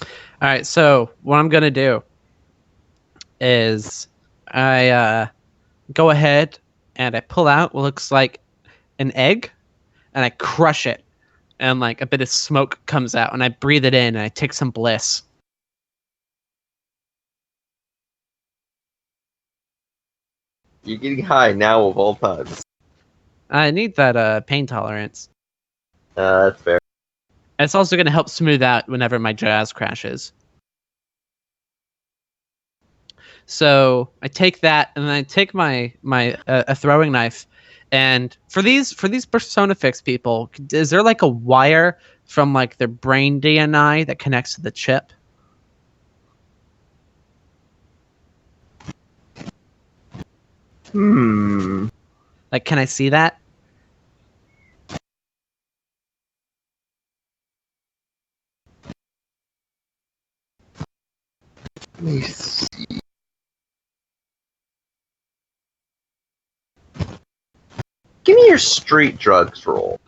All right, so what I'm gonna do is I go ahead and I pull out what looks like an egg, and I crush it, and like a bit of smoke comes out, and I breathe it in, and I take some bliss. You're getting high now of all times. I need that pain tolerance. That's fair. It's also gonna help smooth out whenever my jazz crashes. So I take that, and then I take my a throwing knife, and for these persona fix people, is there like a wire from like their brain DNA that connects to the chip? Like, can I see that? Let me see. Give me your street drugs roll.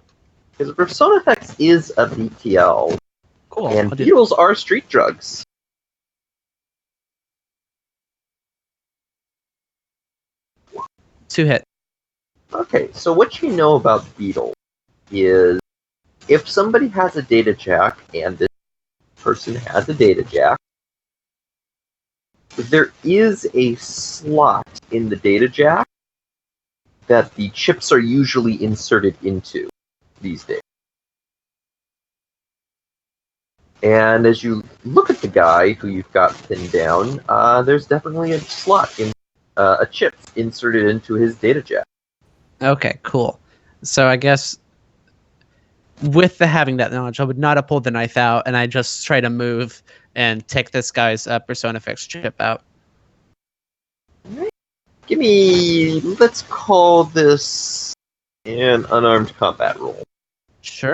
Because Persona Effects is a BTL, Cool. and beetles are street drugs. Two hit. Okay, so what you know about beetles is if somebody has a data jack and this person has a data jack, there is a slot in the data jack that the chips are usually inserted into these days. And as you look at the guy who you've got pinned down, there's definitely a slot in a chip inserted into his data jack. Okay, cool. So I guess with having that knowledge, I would not have pulled the knife out, and I just try to move and take this guy's Persona Fix chip out. Give me, let's call this an unarmed combat roll. Sure.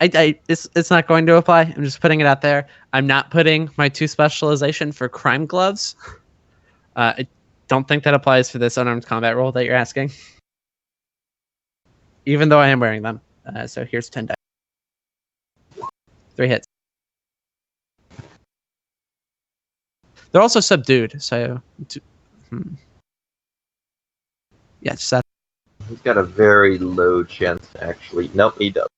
It's not going to apply. I'm just putting it out there. I'm not putting my 2 specialization for crime gloves. I don't think that applies for this unarmed combat role that you're asking. Even though I am wearing them. So here's 10 dice. 3 hits. They're also subdued, so... Yeah, just that. He's got a very low chance to actually... Nope, he does.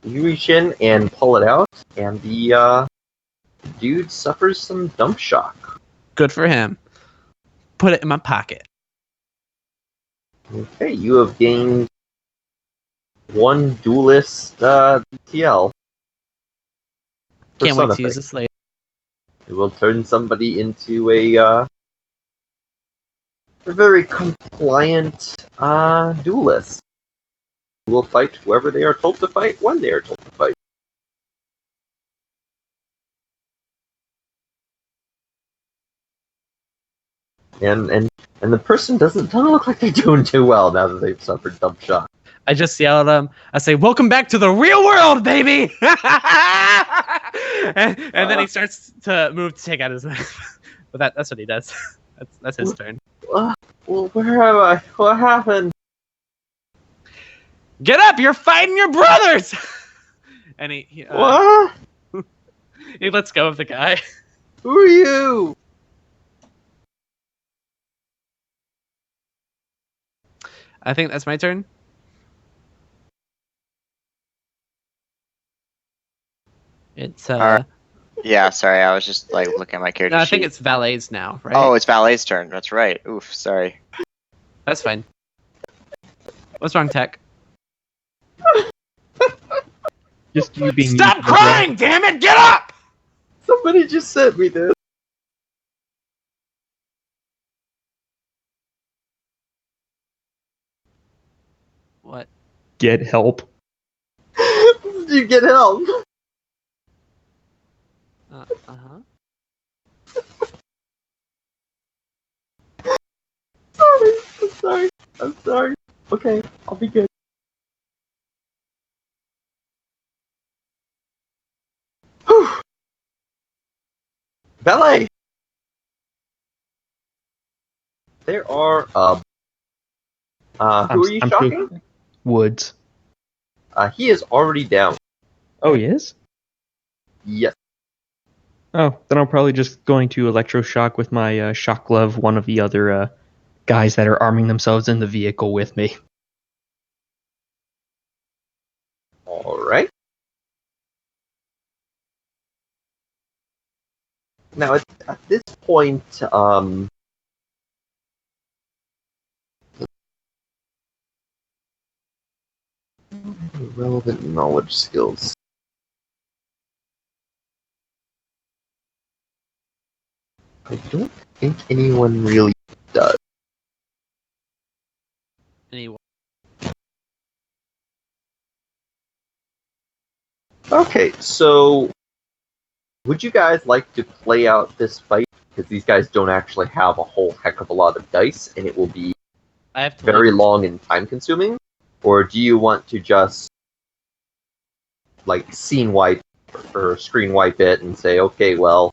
You reach in and pull it out, and the dude suffers some dump shock. Good for him. Put it in my pocket. Okay, you have gained 1 duelist TL. Can't wait to use this later. It will turn somebody into a very compliant duelist. Who will fight whoever they are told to fight when they are told to fight. And the person doesn't look like they're doing too well now that they've suffered dump shock. I just yell at them. I say, "Welcome back to the real world, baby!" and then he starts to move to take out his knife. But that's what he does. That's his turn. Well, where am I? What happened? Get up! You're fighting your brothers! And what? He lets go of the guy. Who are you? I think that's my turn. It's Alright. Yeah, sorry, I was just like looking at my character No, I sheet. think it's Valet's now, right? Oh, it's Valet's turn. That's right. Oof, sorry. That's fine. What's wrong, Tech? Just you being Stop used to the crying, damn it! Get up! Somebody just sent me this. What? Get help. You get help. Uh-huh. I'm sorry. Okay, I'll be good. Whew. Ballet! There are, who are you I'm shocking? Woods. He is already down. Oh, he is? Yes. Oh, then I'm probably just going to electroshock with my shock glove one of the other guys that are arming themselves in the vehicle with me. Alright. Now, at this point, relevant knowledge skills. I don't think anyone really does. Anyway. Okay, so would you guys like to play out this fight? Because these guys don't actually have a whole heck of a lot of dice, and it will be I have to very leave. long and time consuming? Or do you want to just like scene wipe or screen wipe it and say, okay, well,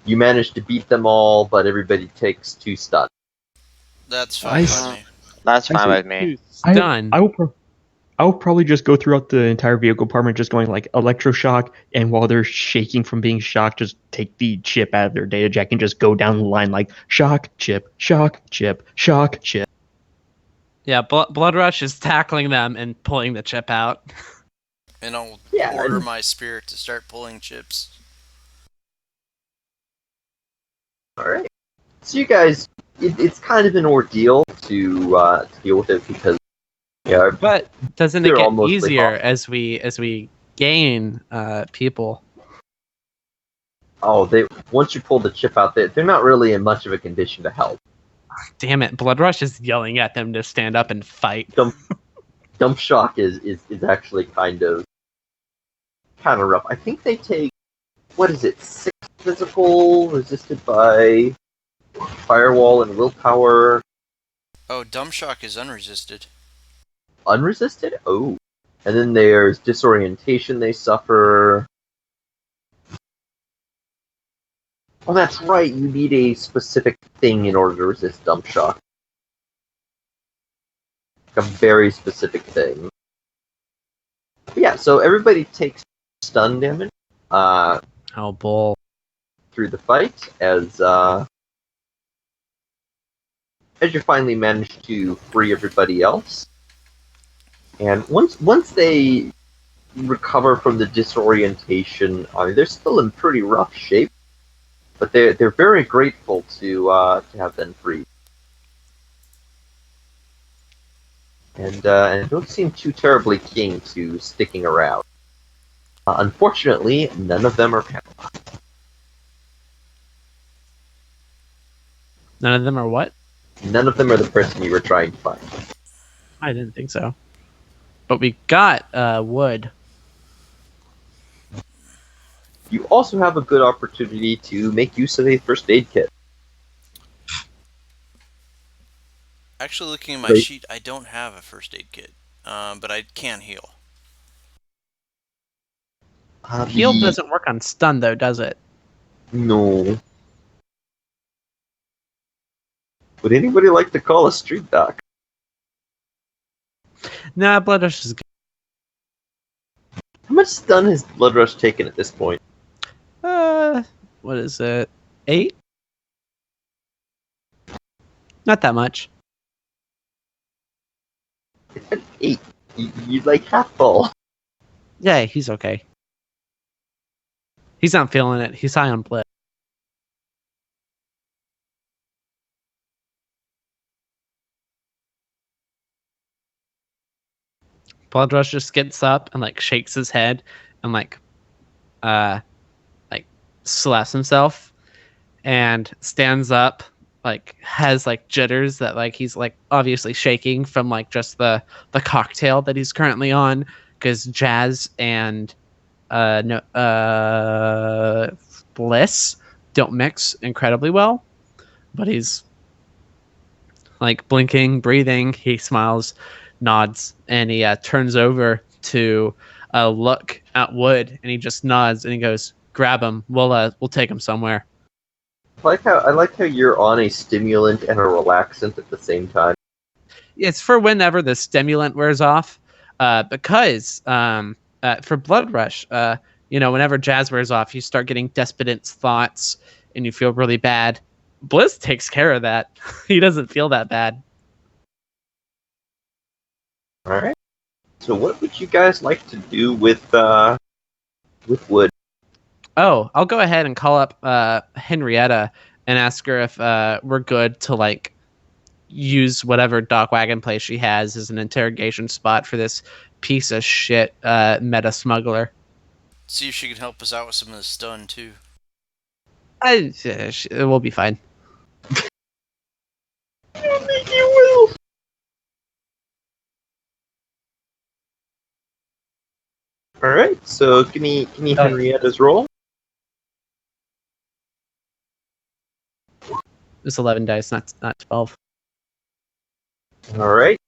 you managed to beat them all, but everybody takes 2 stuns? That's fine I- with me. That's I fine see. with me. Done. I will probably just go throughout the entire vehicle department, just going like electroshock, and while they're shaking from being shocked, just take the chip out of their data jack and just go down the line like shock, chip, shock, chip, shock, chip. Yeah, Blood Rush is tackling them and pulling the chip out. And I'll Yeah, order and- my spirit to start pulling chips. Alright. So you guys, it's kind of an ordeal to deal with it because, yeah, But doesn't it They're get almost easier like as we gain people? they once you pull the chip out, they're not really in much of a condition to help. Damn it, Blood Rush is yelling at them to stand up and fight. Dump shock is actually kind of rough. I think they take, what is it, 6 physical resisted by firewall and willpower. Oh, dumb shock is unresisted. Unresisted? Oh. And then there's disorientation they suffer. Oh, that's right, you need a specific thing in order to resist dump shock. Like a very specific thing. But yeah, so everybody takes stun damage Oh, bull. through the fight as you finally manage to free everybody else. And once they recover from the disorientation, I mean, they're still in pretty rough shape, but they're very grateful to have been free. And don't seem too terribly keen to sticking around. Unfortunately, none of them are paralyzed. None of them are what? None of them are the person you were trying to find. I didn't think so. But we got wood. You also have a good opportunity to make use of a first aid kit. Actually, looking at my Right. sheet, I don't have a first aid kit, but I can heal. Heal doesn't work on stun though, does it? No. Would anybody like to call a street doc? Nah, Blood Rush is good. How much stun has Blood Rush taken at this point? What is it? 8? Not that much. It's an 8. You like half full. Yeah, he's okay. He's not feeling it. He's high on bliss. Bloodrush just gets up and like shakes his head and like slaps himself and stands up, like has like jitters that like he's like obviously shaking from like just the cocktail that he's currently on, because Jazz and Bliss don't mix incredibly well, but he's like blinking, breathing. He smiles, nods, and he turns over to look at Wood, and he just nods and he goes, "Grab him. We'll take him somewhere." I like how you're on a stimulant and a relaxant at the same time. It's for whenever the stimulant wears off, because for Blood Rush, whenever Jazz wears off, you start getting despondence thoughts and you feel really bad. Bliss takes care of that. He doesn't feel that bad. All right. So, what would you guys like to do with Wood? Oh, I'll go ahead and call up Henrietta and ask her if we're good to like use whatever dock wagon place she has as an interrogation spot for this piece of shit meta smuggler. See if she can help us out with some of the stun too. We'll be fine. I don't think you will. All right. So, give me Henrietta's roll. It's 11 dice, not 12. All right.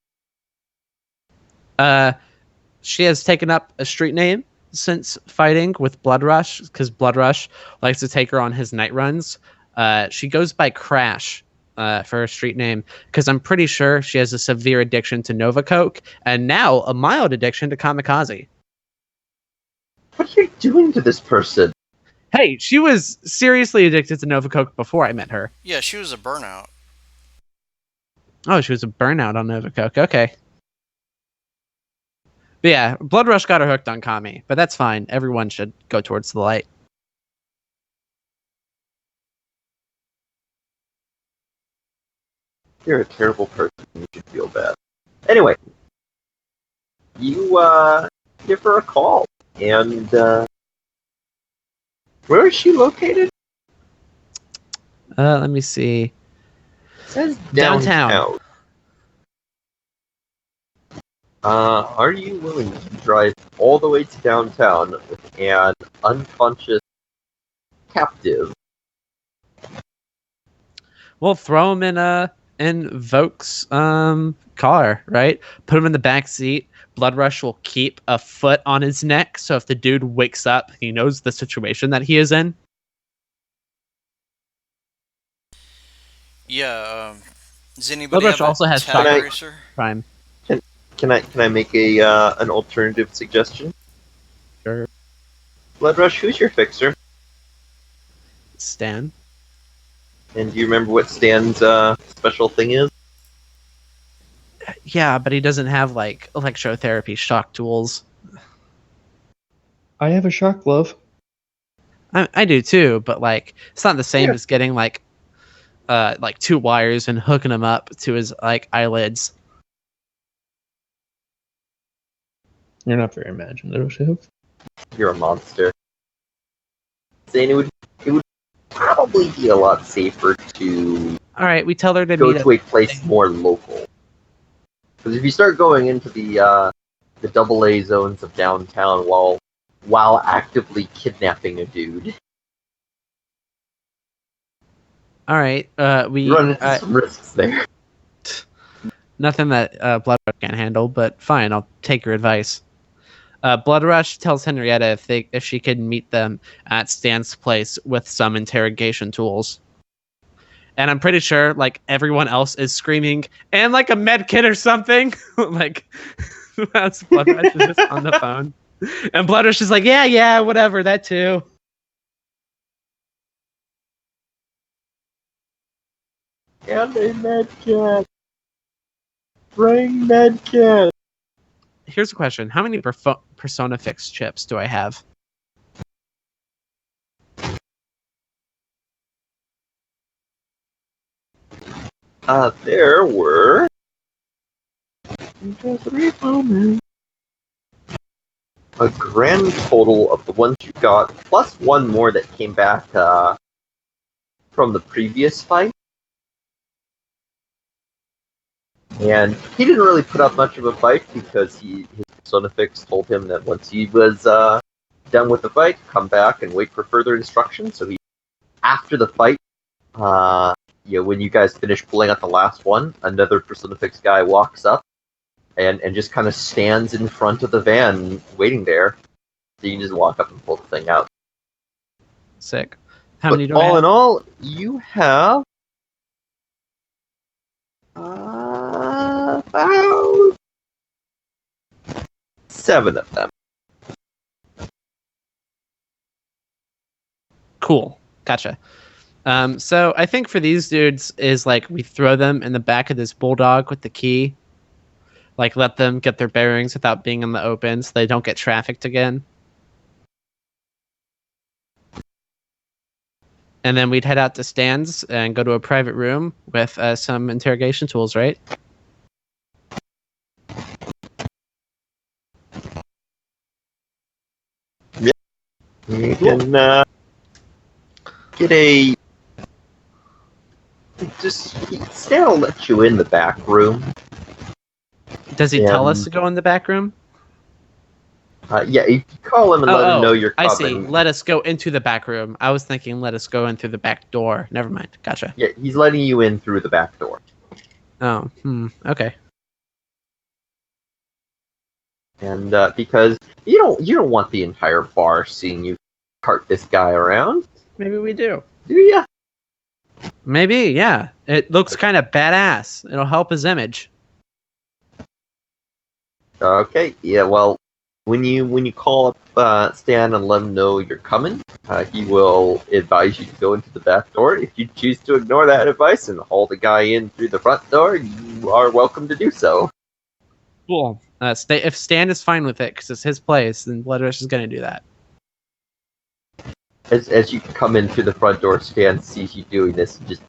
She has taken up a street name since fighting with Blood Rush, because Blood Rush likes to take her on his night runs. She goes by Crash for her street name, because I'm pretty sure she has a severe addiction to Nova Coke and now a mild addiction to Kamikaze. What are you doing to this person? Hey, she was seriously addicted to Nova Coke before I met her. Yeah, she was a burnout. Oh, she was a burnout on Nova Coke. Okay. But yeah, Blood Rush got her hooked on Kami, but that's fine. Everyone should go towards the light. You're a terrible person. You should feel bad. Anyway, you give her a call, and where is she located? Let me see. It says Downtown. downtown. Are you willing to drive all the way to downtown with an unconscious captive? We'll throw him in Vok's car, right? Put him in the back seat. Blood Rush will keep a foot on his neck, so if the dude wakes up, he knows the situation that he is in. Yeah. Does anybody Blood Rush have also a has tag shotgun. racer? Prime. Can I make a an alternative suggestion? Sure. Blood Rush, who's your fixer? Stan. And do you remember what Stan's special thing is? Yeah, but he doesn't have like electrotherapy shock tools. I have a shock glove. I do too, but like it's not the same Yeah. as getting like two wires and hooking them up to his like eyelids. You're not very imaginative. You're a monster. Saying it would probably be a lot safer to All right, we tell her to go meet to a place more local. Because if you start going into the AA zones of downtown while actively kidnapping a dude, All right, we you run into some risks there. nothing that Blood Rush can't handle, but fine, I'll take your advice. Blood Rush tells Henrietta if she can meet them at Stan's place with some interrogation tools. And I'm pretty sure like everyone else is screaming and like a med kit or something. Like that's Blood Rush is just on the phone. And Blood Rush is like, yeah, whatever, that too. And a medkit. Bring medkit. Here's a question. How many Persona Fix chips do I have? There were... a grand total of the ones you got, plus one more that came back from the previous fight. And he didn't really put up much of a fight because his Sonifix told him that once he was done with the fight, come back and wait for further instructions. So after the fight, when you guys finish pulling out the last one, another Personifix guy walks up and just kind of stands in front of the van waiting there. So you can just walk up and pull the thing out. Sick. How many do I all have? in all, you have about 7 of them. Cool. Gotcha. So I think for these dudes is like we throw them in the back of this bulldog with the key. Like let them get their bearings without being in the open so they don't get trafficked again. And then we'd head out to stands and go to a private room with some interrogation tools, right? Yeah. You can get a... Stan will let you in the back room. Does he tell us to go in the back room? Yeah, you call him and let him know you're coming. I see. Let us go into the back room. I was thinking let us go in through the back door. Never mind. Gotcha. Yeah, he's letting you in through the back door. Oh, okay. And because you don't want the entire bar seeing you cart this guy around. Maybe we do. Do ya? Maybe, yeah. It looks kind of badass. It'll help his image. Okay, yeah, well, when you call up Stan and let him know you're coming, he will advise you to go into the back door. If you choose to ignore that advice and haul the guy in through the front door, you are welcome to do so. Cool. If Stan is fine with it, because it's his place, then Blood Rush is going to do that. As you come in through the front door, Stan sees you doing this and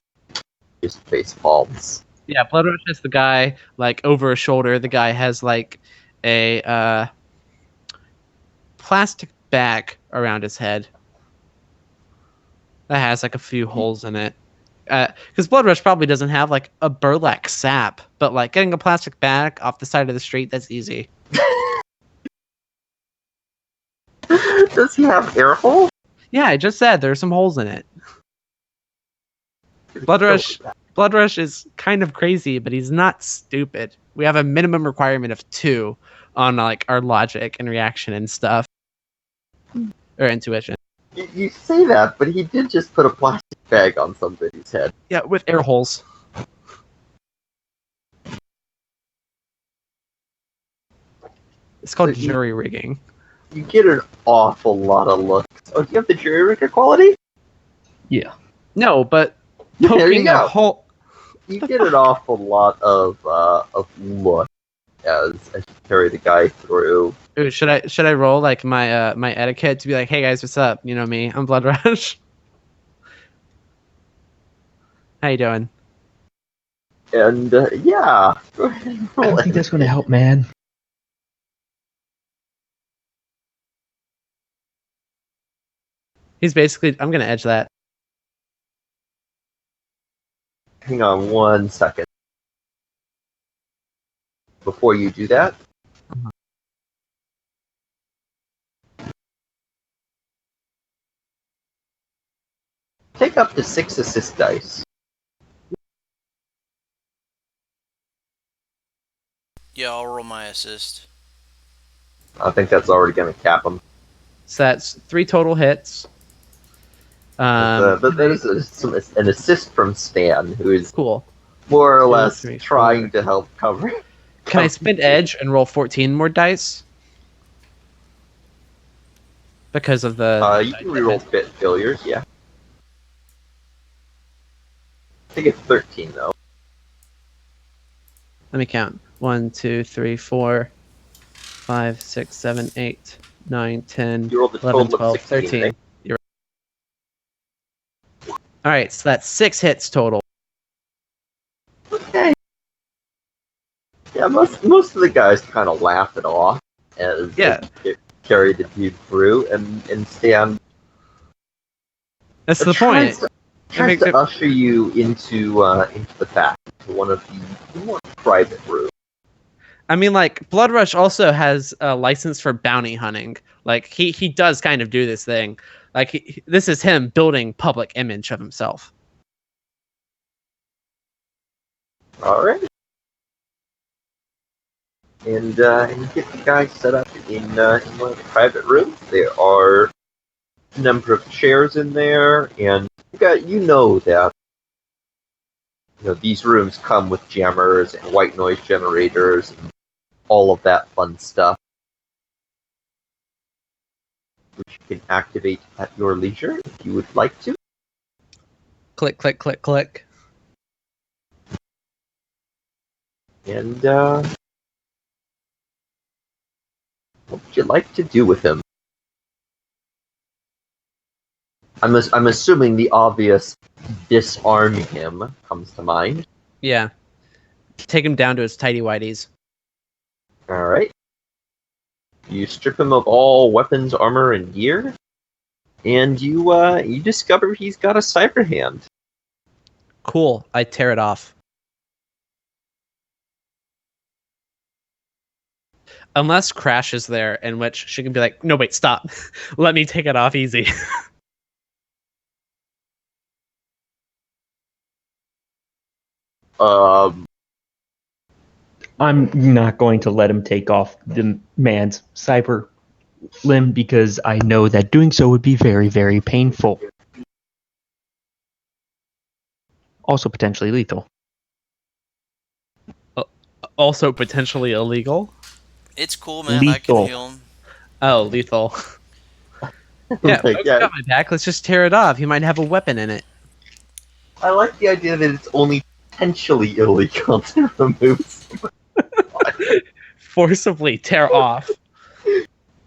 just face palms. Yeah, Blood Rush is the guy, like, over his shoulder. The guy has, like, a plastic bag around his head that has, like, a few holes in it. Because Blood Rush probably doesn't have, like, a burlap sap, but, like, getting a plastic bag off the side of the street, that's easy. Does he have air holes? Yeah, I just said there's some holes in it. Blood Rush is kind of crazy, but he's not stupid. We have a minimum requirement of 2 on like our logic and reaction and stuff, or intuition. You say that, but he did just put a plastic bag on somebody's head. Yeah, with air holes. It's called jury rigging. You get an awful lot of looks. Oh, do you have the jury rigger quality? Yeah. No, but There you poking a go. hole. You get an awful lot of look as you carry the guy through. Ooh, should I roll like my my etiquette to be like, hey guys, what's up? You know me, I'm Blood Rush. How you doing? And yeah, go ahead and I roll don't it. think that's going to help, man. He's basically. I'm gonna edge that. Hang on 1 second. Before you do that, take up to 6 assist dice. Yeah, I'll roll my assist. I think that's already going to cap him. So that's 3 total hits. But there's an assist from Stan, who is Cool. more or 2, less 3, 4. trying to help cover. Can I spend edge and roll 14 more dice? Because of the. You can reroll bit failures, yeah. I think it's 13 though. Let me count. 1, 2, 3, 4, 5, 6, 7, 8, 9, 10, You rolled a 11, total of 12, 16, 13. right? You're right. Alright, so that's 6 hits total. Yeah, most of the guys kind of laugh it off as Yeah. they carry the dude through, and Stan That's the tries point. to usher you into the back, to one of the more private rooms. I mean, like, Blood Rush also has a license for bounty hunting. Like, he does kind of do this thing. Like, this is him building public image of himself. All right. And you get the guys set up in one of the private rooms. There are a number of chairs in there, and you know that these rooms come with jammers and white noise generators and all of that fun stuff, which you can activate at your leisure if you would like to. Click, click, click, click. And what would you like to do with him? I'm assuming the obvious disarm him comes to mind. Yeah. Take him down to his tidy whities. All right. You strip him of all weapons, armor, and gear, and you discover he's got a cyber hand. Cool. I tear it off. Unless Crash is there, in which she can be like, no, wait, stop. Let me take it off easy. I'm not going to let him take off the man's cyber limb because I know that doing so would be very, very painful. Also potentially lethal. Also potentially illegal. It's cool, man. I can heal him. Oh, lethal. Yeah, folks got my back. Let's just tear it off. He might have a weapon in it. I like the idea that it's only potentially illegal to remove. Forcibly tear off.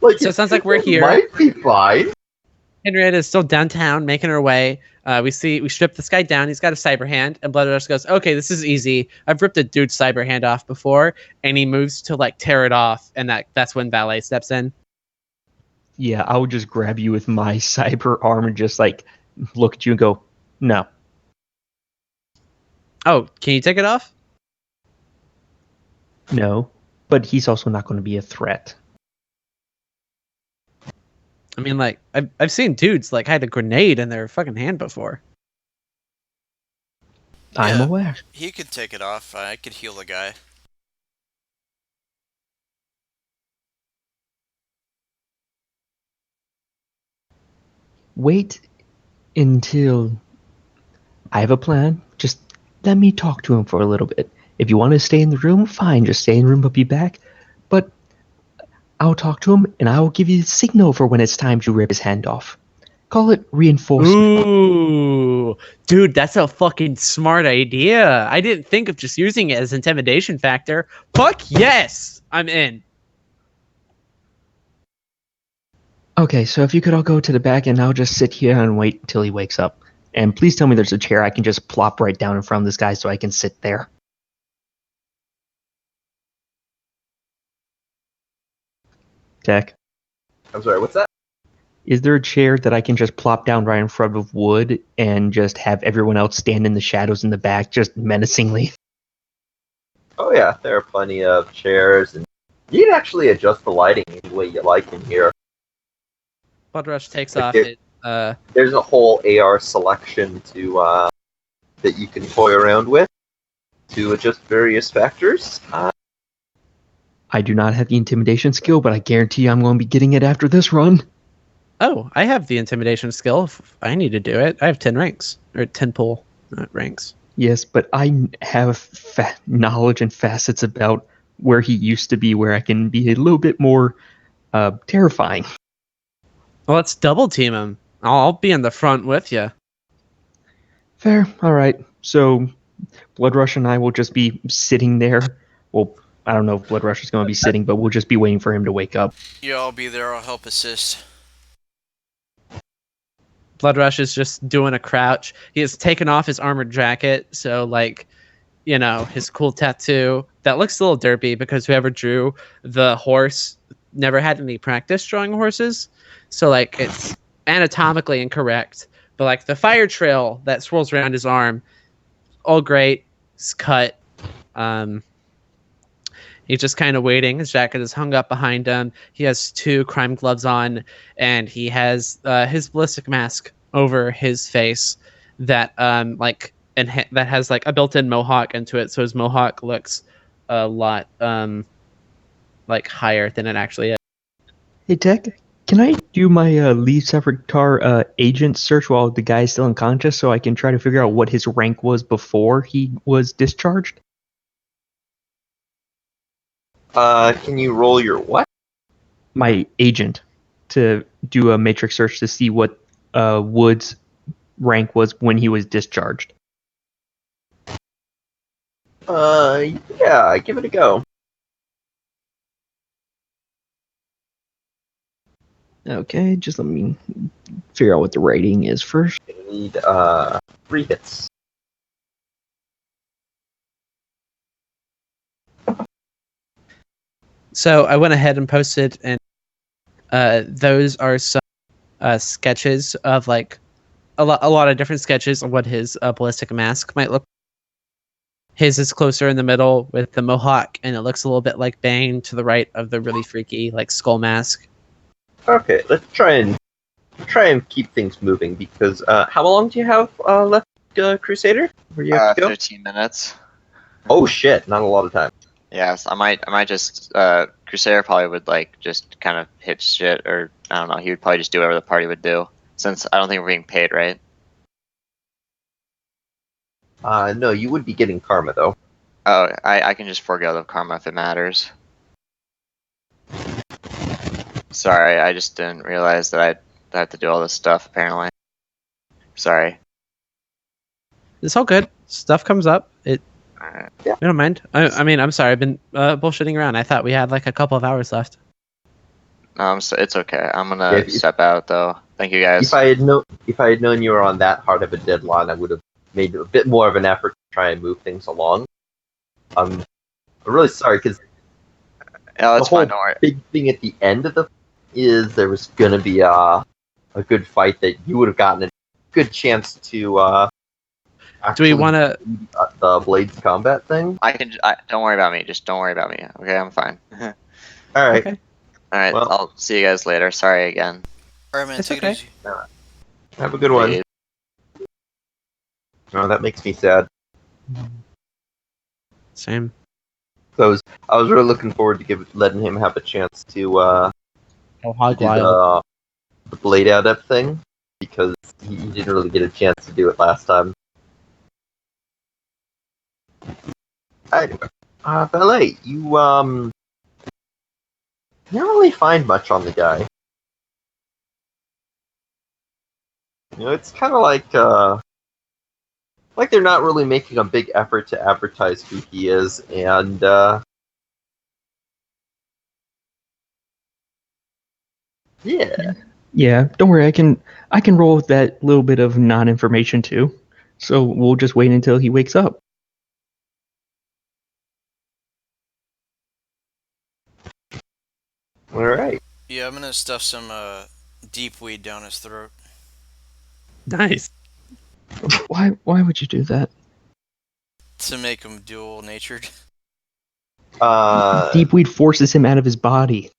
Like, so it sounds like we're here. Might be fine. Henrietta is still downtown making her way. We strip this guy down. He's got a cyber hand, and Blood Rush goes, "Okay, this is easy. I've ripped a dude's cyber hand off before," and he moves to like tear it off, and that's when Valet steps in. Yeah, I would just grab you with my cyber arm and just like look at you and go, "No." Oh, can you take it off? No, but he's also not going to be a threat. I mean, like, I've seen dudes like hide a grenade in their fucking hand before. I'm aware. He could take it off. I could heal the guy. Wait until I have a plan. Just let me talk to him for a little bit. If you want to stay in the room, fine. Just stay in the room, but be back. But I'll talk to him, and I will give you the signal for when it's time to rip his hand off. Call it reinforcement. Ooh, dude, that's a fucking smart idea. I didn't think of just using it as intimidation factor. Fuck yes, I'm in. Okay, so if you could all go to the back, and I'll just sit here and wait until he wakes up. And please tell me there's a chair I can just plop right down in front of this guy so I can sit there. Tech. I'm sorry, what's that? Is there a chair that I can just plop down right in front of Wood and just have everyone else stand in the shadows in the back just menacingly? Oh yeah, there are plenty of chairs, and you can actually adjust the lighting any way you like in here. Blood Rush takes Like off it- it. There's a whole AR selection to that you can toy around with to adjust various factors. I do not have the intimidation skill, but I guarantee I'm going to be getting it after this run. Oh, I have the intimidation skill. If I need to do it, I have 10 ranks. Or 10 pull ranks. Yes, but I have knowledge and facets about where he used to be, where I can be a little bit more terrifying. Well, let's double team him. I'll be in the front with you. Fair. All right. So Blood Rush and I will just be sitting there. Well, I don't know if Blood Rush is going to be sitting, but we'll just be waiting for him to wake up. Yeah, I'll be there. I'll help assist. Blood Rush is just doing a crouch. He has taken off his armored jacket, so like his cool tattoo that looks a little derpy because whoever drew the horse never had any practice drawing horses. So like it's anatomically incorrect. But like the fire trail that swirls around his arm, all great. It's cut. He's just kind of waiting. His jacket is hung up behind him. He has 2 crime gloves on, and he has his ballistic mask over his face that that has like a built-in mohawk into it. So his mohawk looks a lot like higher than it actually is. Hey, Tech, can I do my Lee Sephardar agent search while the guy's still unconscious so I can try to figure out what his rank was before he was discharged? Can you roll your what? My agent to do a matrix search to see what Wood's rank was when he was discharged. Yeah, give it a go. Okay, just let me figure out what the rating is first. You need 3 hits. So I went ahead and posted, and those are some sketches of like a lot of different sketches of what his ballistic mask might look. His is closer in the middle with the mohawk, and it looks a little bit like Bane to the right of the really freaky like skull mask. Okay, let's try and keep things moving because how long do you have left, Crusader? Where you have to go? 15 minutes. Oh shit, not a lot of time. Yes, I might just Crusader probably would like just kind of hit shit, or I don't know, he would probably just do whatever the party would do, since I don't think we're being paid, right? No, you would be getting karma though. Oh, I can just forego the karma if it matters. Sorry, I just didn't realize that I had to do all this stuff, apparently. Sorry. It's all good. Stuff comes up. Yeah. I don't mind. I mean, I'm sorry. I've been bullshitting around. I thought we had like a couple of hours left. So it's okay. I'm gonna step out though. Thank you guys. If I had known you were on that hard of a deadline, I would have made a bit more of an effort to try and move things along. I'm really sorry because Oh, the it's whole fine. Don't worry. big thing at the end of is there was going to be a good fight that you would have gotten a good chance to. Do we want to the Blades combat thing? Don't worry about me. Just don't worry about me. Okay, I'm fine. All right. Okay. All right. Well- I'll see you guys later. Sorry again. Alright, man, It's take okay. it easy. Have a good one. Please. Oh, that makes me sad. Same. So I was really looking forward to letting him have a chance to Oh, hog do wild. the blade adept thing because he didn't really get a chance to do it last time. Anyway, Valet, you didn't really find much on the guy. It's kind of like they're not really making a big effort to advertise who he is, and yeah. Yeah, don't worry. I can roll with that little bit of non-information too. So we'll just wait until he wakes up. All right. Yeah, I'm gonna stuff some deep weed down his throat. Nice. Why would you do that? To make him dual natured. Deep weed forces him out of his body.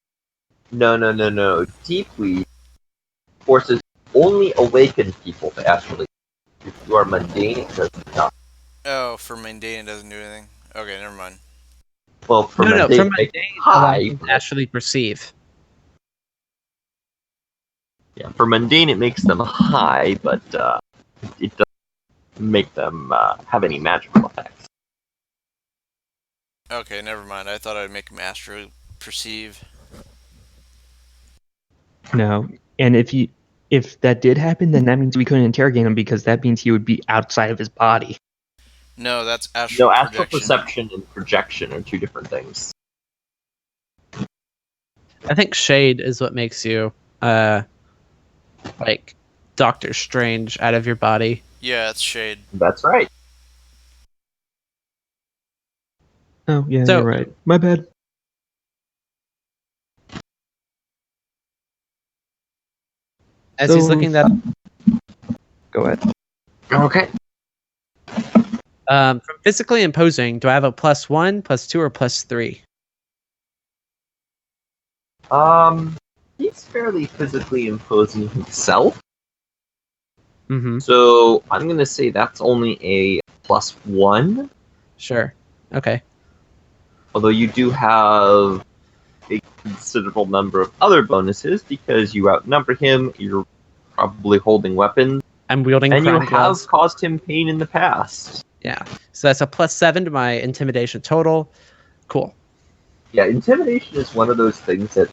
No. Deep weed forces only awakened people to actually. If you are mundane, it does not. Oh, for mundane it doesn't do anything. Okay, never mind. Well, for No, mundane, from it my makes day, high. actually perceive. Yeah, for mundane, it makes them high, but it doesn't make them have any magical effects. Okay, never mind. I thought I'd make him astrally perceive. No, and if that did happen, then that means we couldn't interrogate him because that means he would be outside of his body. No, that's astral No, astral projection. perception and projection are 2 different things. I think shade is what makes you like Doctor Strange out of your body. Yeah, it's shade. That's right. Oh, yeah, So- you're right. My bad. As he's looking that up, Go ahead. Okay. from physically imposing, do I have a +1, +2, or +3? He's fairly physically imposing himself. Mm-hmm. So I'm gonna say that's only a +1. Sure. Okay. Although you do have a considerable number of other bonuses because you outnumber him, you're probably holding weapons, I'm wielding and you crown have gloves. caused him pain in the past. Yeah. So that's a +7 to my intimidation total. Cool. Yeah, intimidation is one of those things that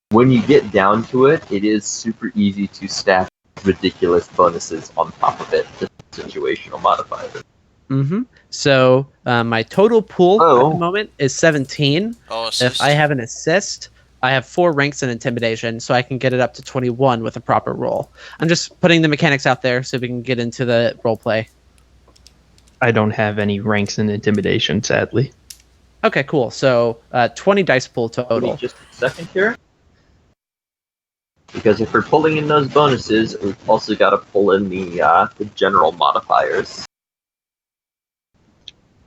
when you get down to it, it is super easy to stack ridiculous bonuses on top of it, just situational modifiers. Mm-hmm. So my total pool at Oh. the moment is 17. Oh, If assist. I have an assist, I have 4 ranks in intimidation, so I can get it up to 21 with a proper roll. I'm just putting the mechanics out there so we can get into the role play. I don't have any ranks in intimidation, sadly. Okay, cool. So 20 dice pool Give me total. just a second here. Because if we're pulling in those bonuses, we've also got to pull in the general modifiers.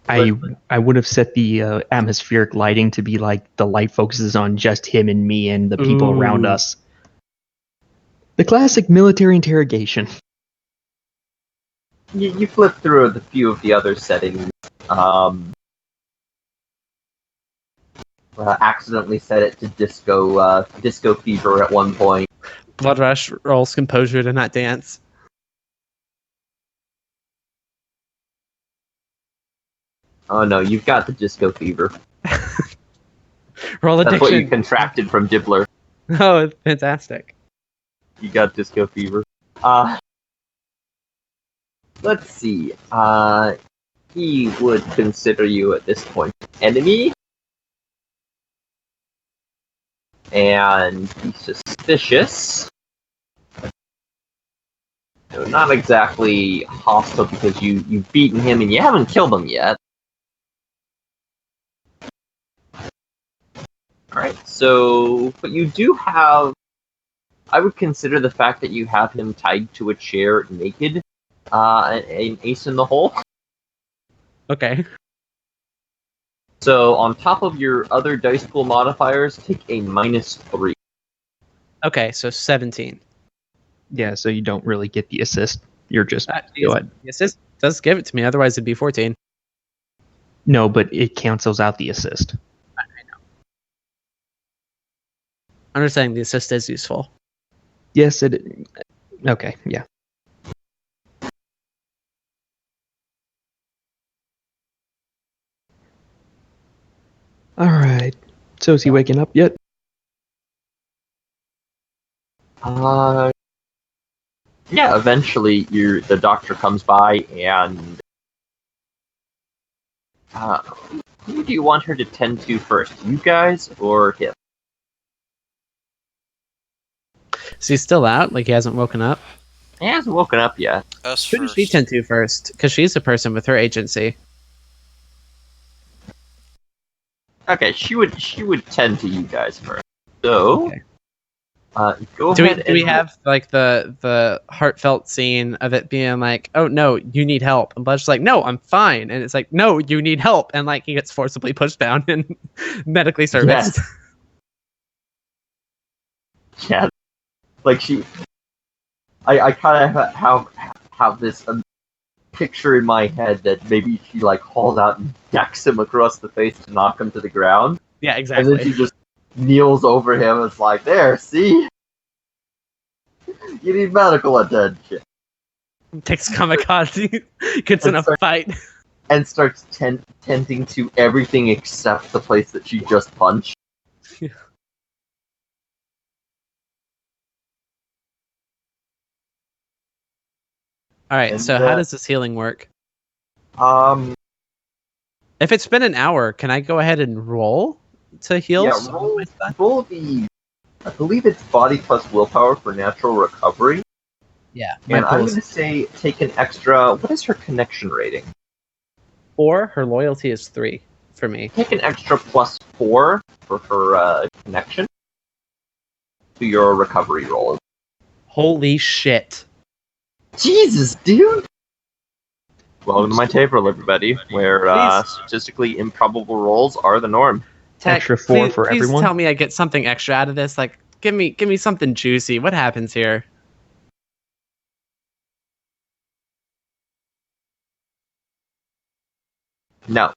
I would have set the atmospheric lighting to be like the light focuses on just him and me and the people around Ooh. us. The classic military interrogation. You flip through a few of the other settings. Accidentally set it to disco fever at one point. Blood Rush rolls composure to not dance. Oh no, you've got the disco fever. Roll That's addiction. what you contracted from Dibbler. Oh, fantastic. You got disco fever. Let's see. He would consider you at this point enemy. And he's suspicious. No, not exactly hostile because you've beaten him and you haven't killed him yet. Alright, so, but you do have, I would consider the fact that you have him tied to a chair naked, an ace in the hole. Okay. So on top of your other dice pool modifiers, take a -3. Okay, so 17. Yeah, so you don't really get the assist. You're just The assist does give it to me, otherwise it'd be 14. no, but it cancels out the assist. I'm just saying the assist is useful. Yes, it. Okay, yeah. All right. So is he waking up yet? Yeah, eventually the doctor comes by and who do you want her to tend to first? You guys or him? Is he still out? Like he hasn't woken up? He hasn't woken up yet. Us Who does first. she tend to first? Because she's a person with her agency. Okay, she would tend to you guys first. So, Okay. Go Do ahead. we and have like the heartfelt scene of it being like, oh no, you need help, and Blood's like, no, I'm fine, and it's like, no, you need help, and like he gets forcibly pushed down and medically serviced. Yes. Yeah, like I kind of have this picture in my head that maybe she like hauls out and decks him across the face to knock him to the ground, Yeah, and exactly. then she just kneels over him and it's like, there, see? You need medical attention. Takes kamikaze, gets in a fight. And starts tending to everything except the place that she just punched. All right, And, so how does this healing work? Um, If it's been an hour, can I go ahead and roll to heal? yeah, some of my stuff? roll the, I believe it's body plus willpower for natural recovery. Yeah, my And I'm pool's going to say take an extra, what is her connection rating? 4. Her loyalty is 3. for me. Take an extra +4 for her connection to your recovery roll. Holy shit. Jesus, dude! Welcome to my table, everybody, where statistically improbable rolls are the norm. Tech, Extra 4 for please everyone? tell me I get something extra out of this. Like, give me something juicy. What happens here? No.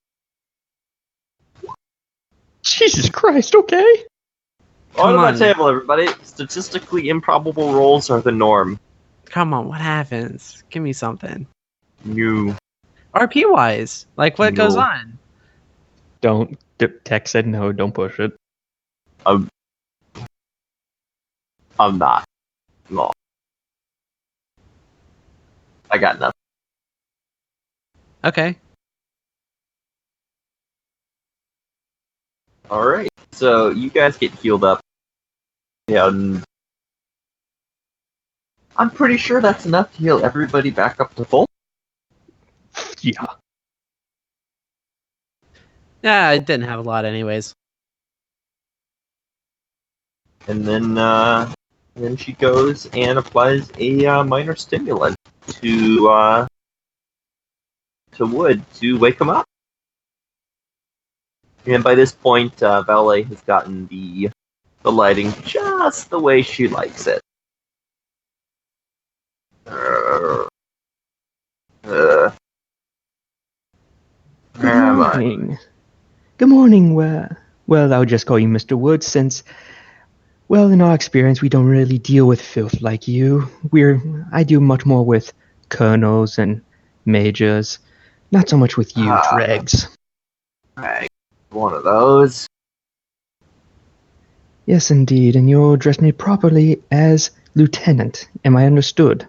Jesus Christ, okay. Welcome to my on. table, everybody. Statistically improbable rolls are the norm. Come on, what happens? Give me something. You. RP wise, like what goes No. on? Don't. Tech said no, don't push it. I'm not. No. I got nothing. Okay. Alright, so you guys get healed up. And I'm pretty sure that's enough to heal everybody back up to full. Yeah. Yeah, I didn't have a lot anyways. And then she goes and applies a minor stimulant to Wood to wake him up. And by this point, Valet has gotten the lighting just the way she likes it. Good Am I? morning. Good morning, well, I'll just call you Mr. Woods since, well, in our experience, we don't really deal with filth like you. I do much more with colonels and majors, not so much with you, dregs. Right. One of those. Yes, indeed, and you'll address me properly as Lieutenant. Am I understood?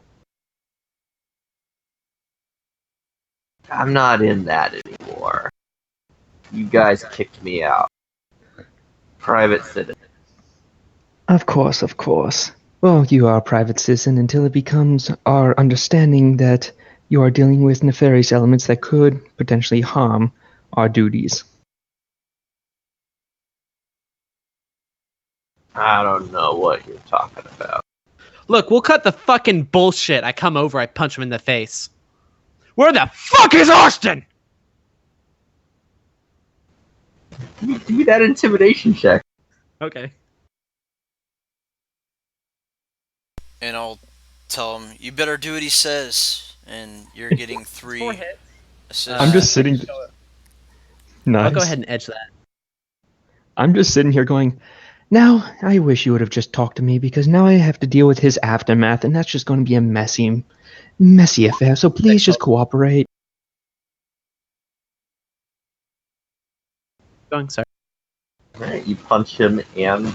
I'm not in that anymore. You guys kicked me out. Private citizen. Of course, of course. Well, you are a private citizen until it becomes our understanding that you are dealing with nefarious elements that could potentially harm our duties. I don't know what you're talking about. Look, we'll cut the fucking bullshit. I come over, I punch him in the face. Where the fuck is Austin? Do that intimidation check. Okay. And I'll tell him, you better do what he says, and you're getting 3 assists. I'm just sitting. Nice. I'll go ahead and edge that. I'm just sitting here going, now I wish you would have just talked to me because now I have to deal with his aftermath, and that's just going to be a messy affair. So please just cooperate. Going, sorry. Alright, you punch him and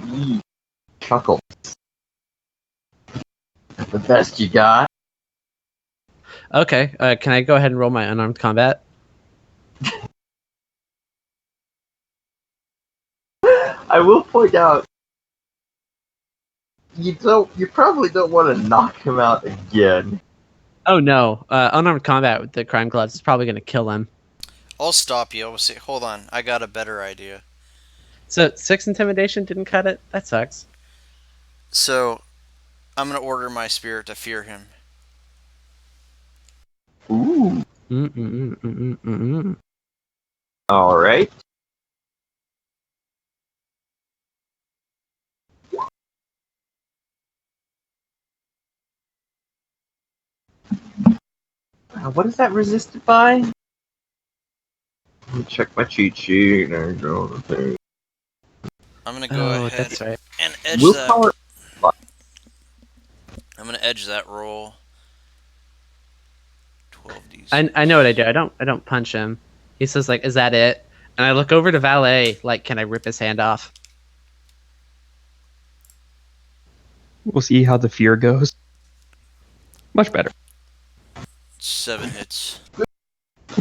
he chuckles. The best you got. Okay, can I go ahead and roll my unarmed combat? I will point out you probably don't want to knock him out again. Oh no, unarmed combat with the crime gloves is probably going to kill him. I'll stop you. I will say, hold on, I got a better idea. So 6 intimidation didn't cut it? That sucks. So, I'm going to order my spirit to fear him. Ooh. Mm-mm-mm-mm-mm-mm. Alright. What is that resisted by? Let me check my cheat sheet. I'm going to go Oh, ahead that's right. and edge Willpower. that. I'm going to edge that roll. 12d. I know what I do. I don't punch him. He says like, "Is that it?" And I look over to Valet, like, "Can I rip his hand off?" We'll see how the fear goes. Much better. 7 hits.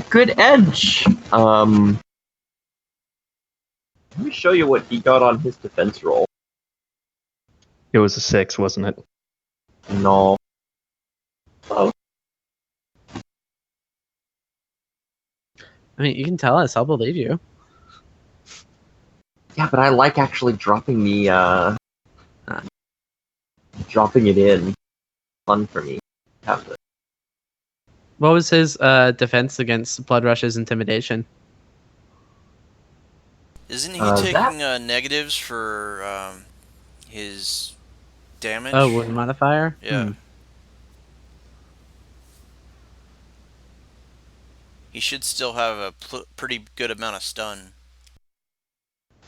Good edge. Let me show you what he got on his defense roll. It was a 6, wasn't it? No. Oh. I mean, you can tell us. I'll believe you. Yeah, but I like actually dropping dropping it in. Fun for me. Have it. What was his defense against Blood Rush's intimidation? Isn't he That- taking negatives for his damage? Oh, wound modifier? Yeah. He should still have a pretty good amount of stun.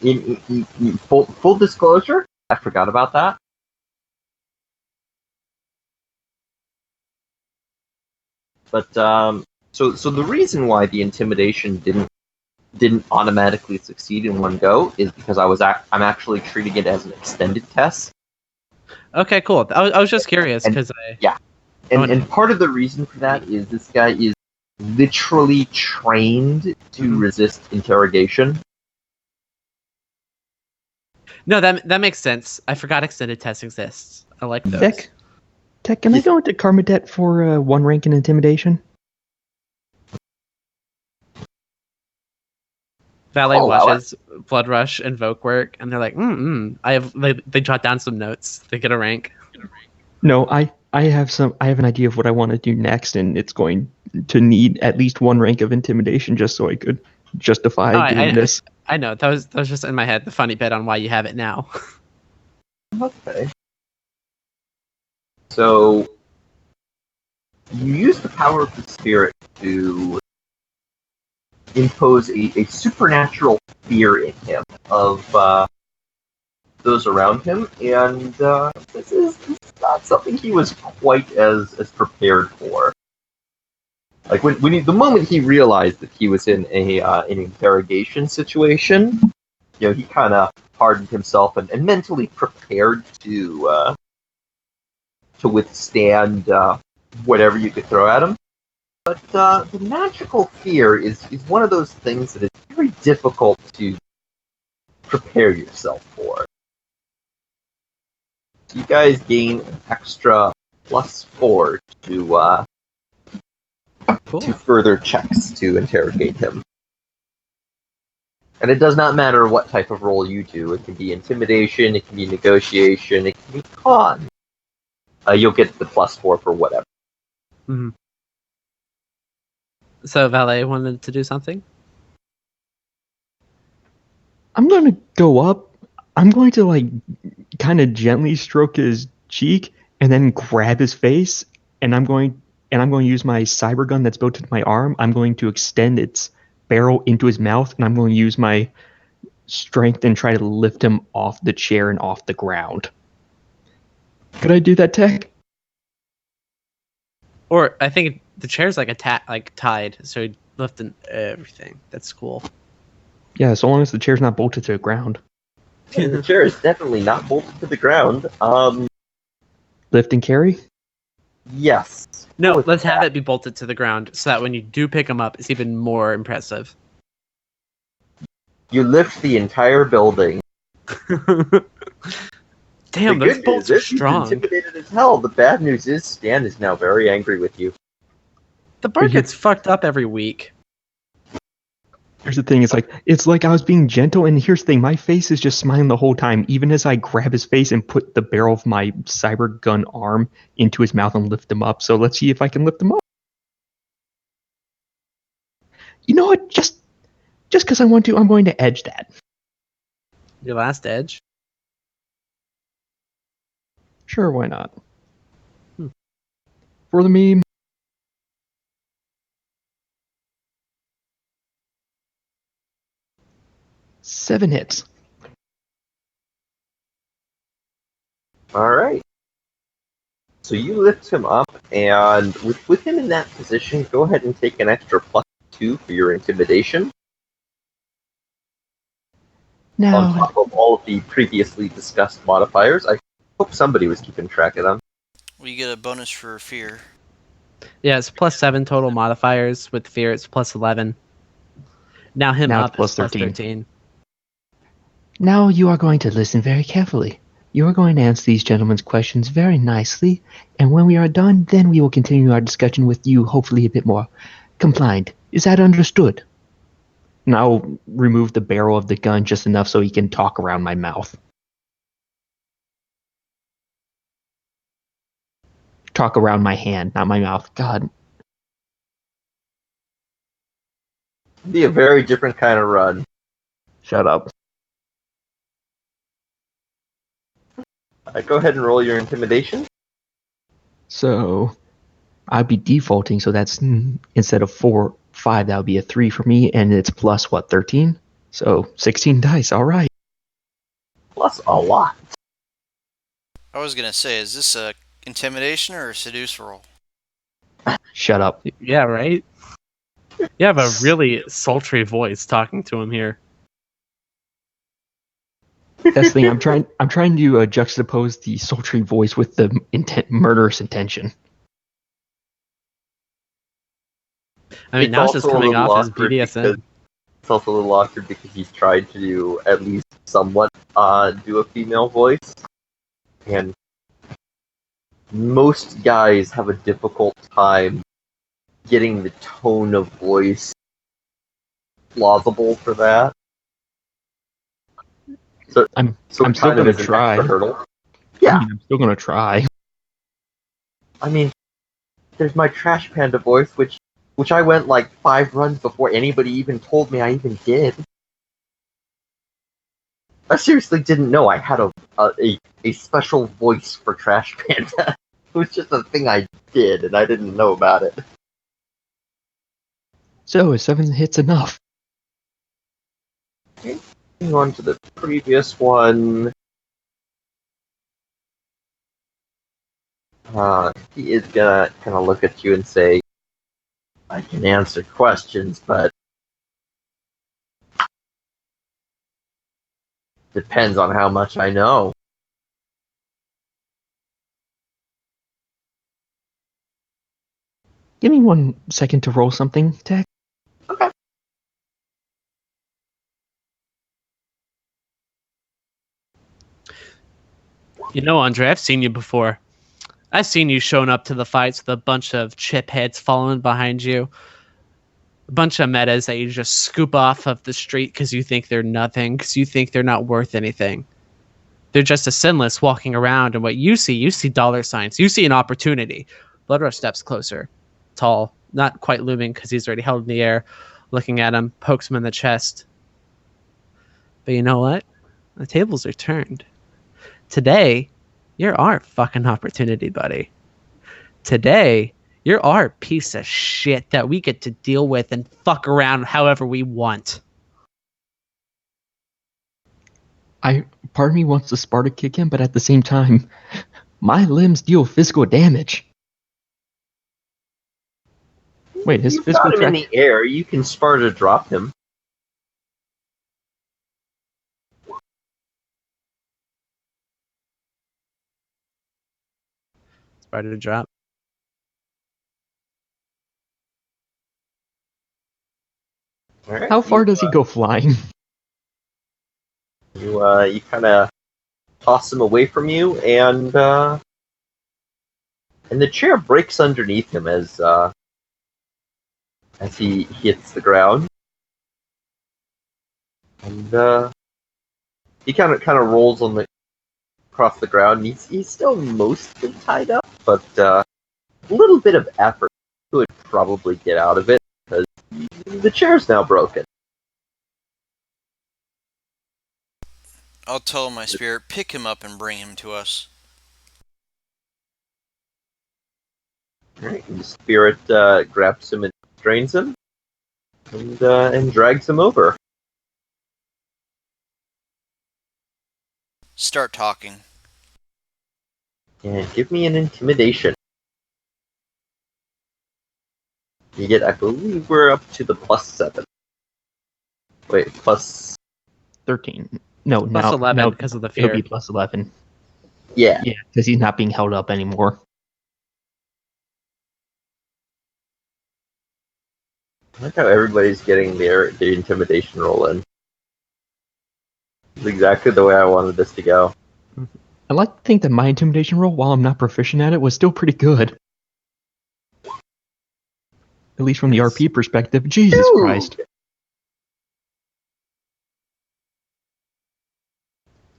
In full disclosure, I forgot about that. But so the reason why the intimidation didn't automatically succeed in one go is because I'm actually treating it as an extended test. Okay, cool. I was just curious because And part of the reason for that is this guy is literally trained to resist interrogation. No, that makes sense. I forgot extended test exists. I like those. Tech, can I go into Karmadet for 1 rank in Intimidation? Valet watches Blood Rush invoke work, and they're like, They jot down some notes. They get a rank. No, I have an idea of what I want to do next, and it's going to need at least 1 rank of Intimidation just so I could justify doing this. I know that was just in my head. The funny bit on why you have it now. Okay. So you use the power of the spirit to impose a supernatural fear in him of those around him, and this is not something he was quite as prepared for. Like the moment he realized that he was in an interrogation situation, he kind of hardened himself and mentally prepared to withstand whatever you could throw at him. But the magical fear is one of those things that is very difficult to prepare yourself for. So you guys gain an extra +4 to further checks to interrogate him. And it does not matter what type of roll you do. It can be intimidation, it can be negotiation, it can be con. You'll get the +4 for whatever. Mm-hmm. So Valet wanted to do something? I'm going to go up. I'm going to kind of gently stroke his cheek and then grab his face, and I'm going to use my cyber gun that's built into my arm. I'm going to extend its barrel into his mouth, and I'm going to use my strength and try to lift him off the chair and off the ground. Could I do that, Tech? Or I think the chair's tied, so lifting everything. That's cool. Yeah, so long as the chair's not bolted to the ground. The chair is definitely not bolted to the ground. Lift and carry? Yes. No, let's have it be bolted to the ground so that when you do pick him up, it's even more impressive. You lift the entire building. Damn, those bolts are strong. He's intimidated as hell. The bad news is Stan is now very angry with you. The bar gets fucked up every week. Here's the thing, it's like I was being gentle, and here's the thing, my face is just smiling the whole time, even as I grab his face and put the barrel of my cyber gun arm into his mouth and lift him up. So let's see if I can lift him up. You know what? Just because I want to, I'm going to edge that. Your last edge? Sure, why not? For the meme. Seven hits. Alright. So you lift him up, and with him in that position, go ahead and take an extra +2 for your intimidation. Now, on top of all of the previously discussed modifiers. I hope somebody was keeping track of them. Well, you get a bonus for fear. Yeah, it's +7 total modifiers. With fear, it's +11. Now up it's is +13. Now you are going to listen very carefully. You are going to answer these gentlemen's questions very nicely, and when we are done, then we will continue our discussion with you, hopefully a bit more compliant. Is that understood? And I'll remove the barrel of the gun just enough so he can talk around my mouth. Talk around my hand, not my mouth. God. Be a very different kind of run. Shut up. Go ahead and roll your intimidation. So, I'd be defaulting, so that's instead of 4, 5, that would be a 3 for me, and it's plus, 13? So, 16 dice, alright. Plus a lot. I was gonna say, is this a intimidation or a seduce roll? Shut up. Yeah, right? You have a really sultry voice talking to him here. That's the thing, I'm trying to juxtapose the sultry voice with the murderous intention. I mean, now it's just coming off as BDSM. It's also a little awkward because he's tried to do at least somewhat do a female voice. And most guys have a difficult time getting the tone of voice plausible for that. So I'm still going to try. Yeah. I'm still going to try. I mean, there's my Trash Panda voice, which I went like 5 runs before anybody even told me I even did. I seriously didn't know I had a special voice for Trash Panda. It was just a thing I did, and I didn't know about it. So, is 7 hits enough? Okay. Moving on to the previous one. He is gonna kind of look at you and say, I can answer questions, but depends on how much I know. Give me 1 second to roll something, Tech. Okay. You know, Andre, I've seen you before. I've seen you showing up to the fights with a bunch of chip heads following behind you. A bunch of metas that you just scoop off of the street because you think they're nothing, because you think they're not worth anything. They're just a sinless walking around, and what you see dollar signs. You see an opportunity. Bloodrush steps closer. Tall, not quite looming because he's already held in the air, looking at him, pokes him in the chest. But you know what? The tables are turned. Today, you're our fucking opportunity, buddy. Today, you're our piece of shit that we get to deal with and fuck around however we want. Part of me wants to Sparta kick him, but at the same time, my limbs deal physical damage. Wait, his You've physical got him in the air. You can Sparta drop him. Sparta drop. Right, How far does he go flying? You kind of toss him away from you, and the chair breaks underneath him as he hits the ground, and he kind of rolls across the ground. And he's still mostly tied up, but a little bit of effort would probably get out of it because the chair's now broken. I'll tell my spirit, pick him up and bring him to us. Alright, the spirit grabs him and strains him, and drags him over. Start talking. And give me an intimidation. You get, I believe we're up to the +7. Wait, plus 13. No, Plus 11 because of the fear. It'll be plus 11. Yeah. Yeah, because he's not being held up anymore. I like how everybody's getting their intimidation roll in. It's exactly the way I wanted this to go. I like to think that my intimidation roll, while I'm not proficient at it, was still pretty good. At least from the RP perspective. Jesus Dude. Christ.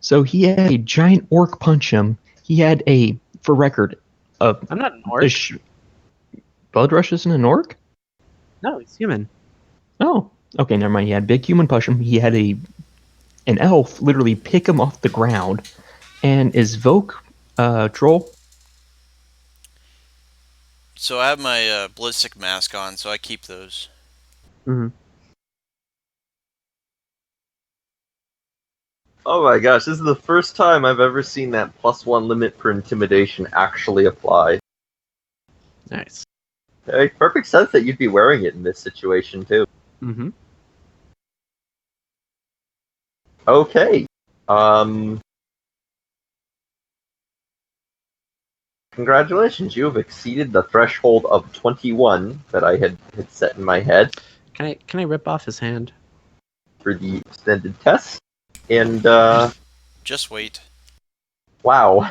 So he had a giant orc punch him. He had for record, I'm not an orc. Bloodrush isn't an orc? No, he's human. Oh, okay, never mind. He had big human punch him. He had an elf literally pick him off the ground. And is Voke troll? So I have my ballistic mask on, so I keep those. Mm-hmm. Oh my gosh, this is the first time I've ever seen that +1 limit for intimidation actually apply. Nice. It makes perfect sense that you'd be wearing it in this situation too. Mm-hmm. Okay. Congratulations, you have exceeded the threshold of 21 that I had set in my head Can I rip off his hand? for the extended test. And Just wait. wow.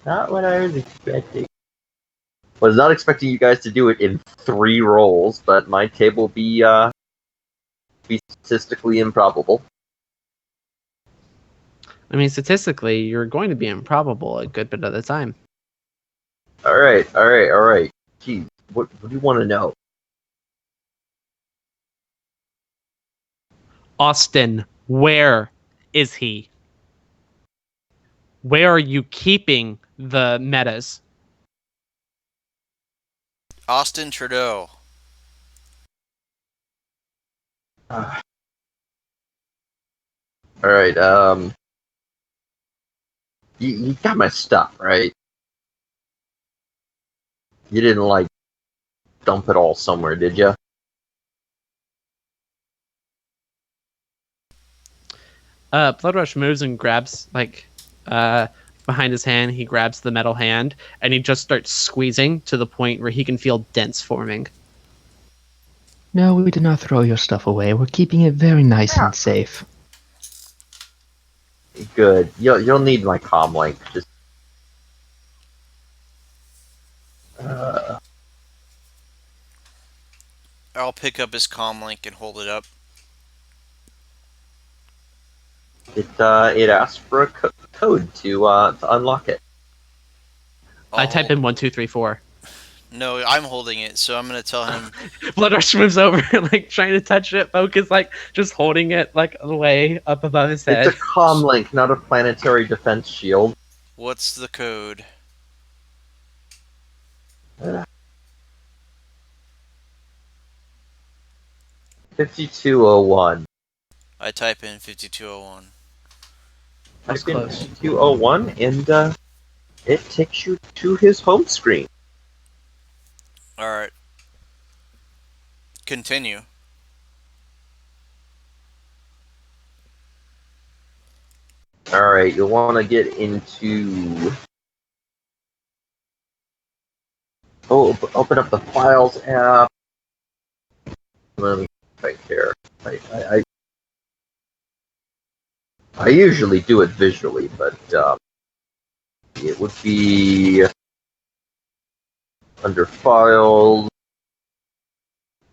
Not what I was expecting. Was not expecting you guys to do it in 3 rolls, but my table be statistically improbable. I mean, statistically, you're going to be improbable a good bit of the time. Alright. Jeez, what do you want to know? Austin, where is he? Where are you keeping the metas? Austin Trudeau. Alright, you got my stuff, right? You didn't, like, dump it all somewhere, did you? Bloodrush moves and grabs, behind his hand, he grabs the metal hand, and he just starts squeezing to the point where he can feel dents forming. No, we did not throw your stuff away. We're keeping it very nice and safe. Good. You'll need my comm link. Just I'll pick up his comm link and hold it up. it asks for a code to unlock it. I type in 1234. No, I'm holding it, so I'm gonna tell him. Bloodrush moves over, trying to touch it. Poke is just holding it way up above his head. It's a comm link, not a planetary defense shield. What's the code? 5201. I type in 5201. That's Type in close. 5201 and it takes you to his home screen. Alright. Continue. Alright, you'll want to get into... open up the Files app. Let me right here. I usually do it visually, but it would be under Files,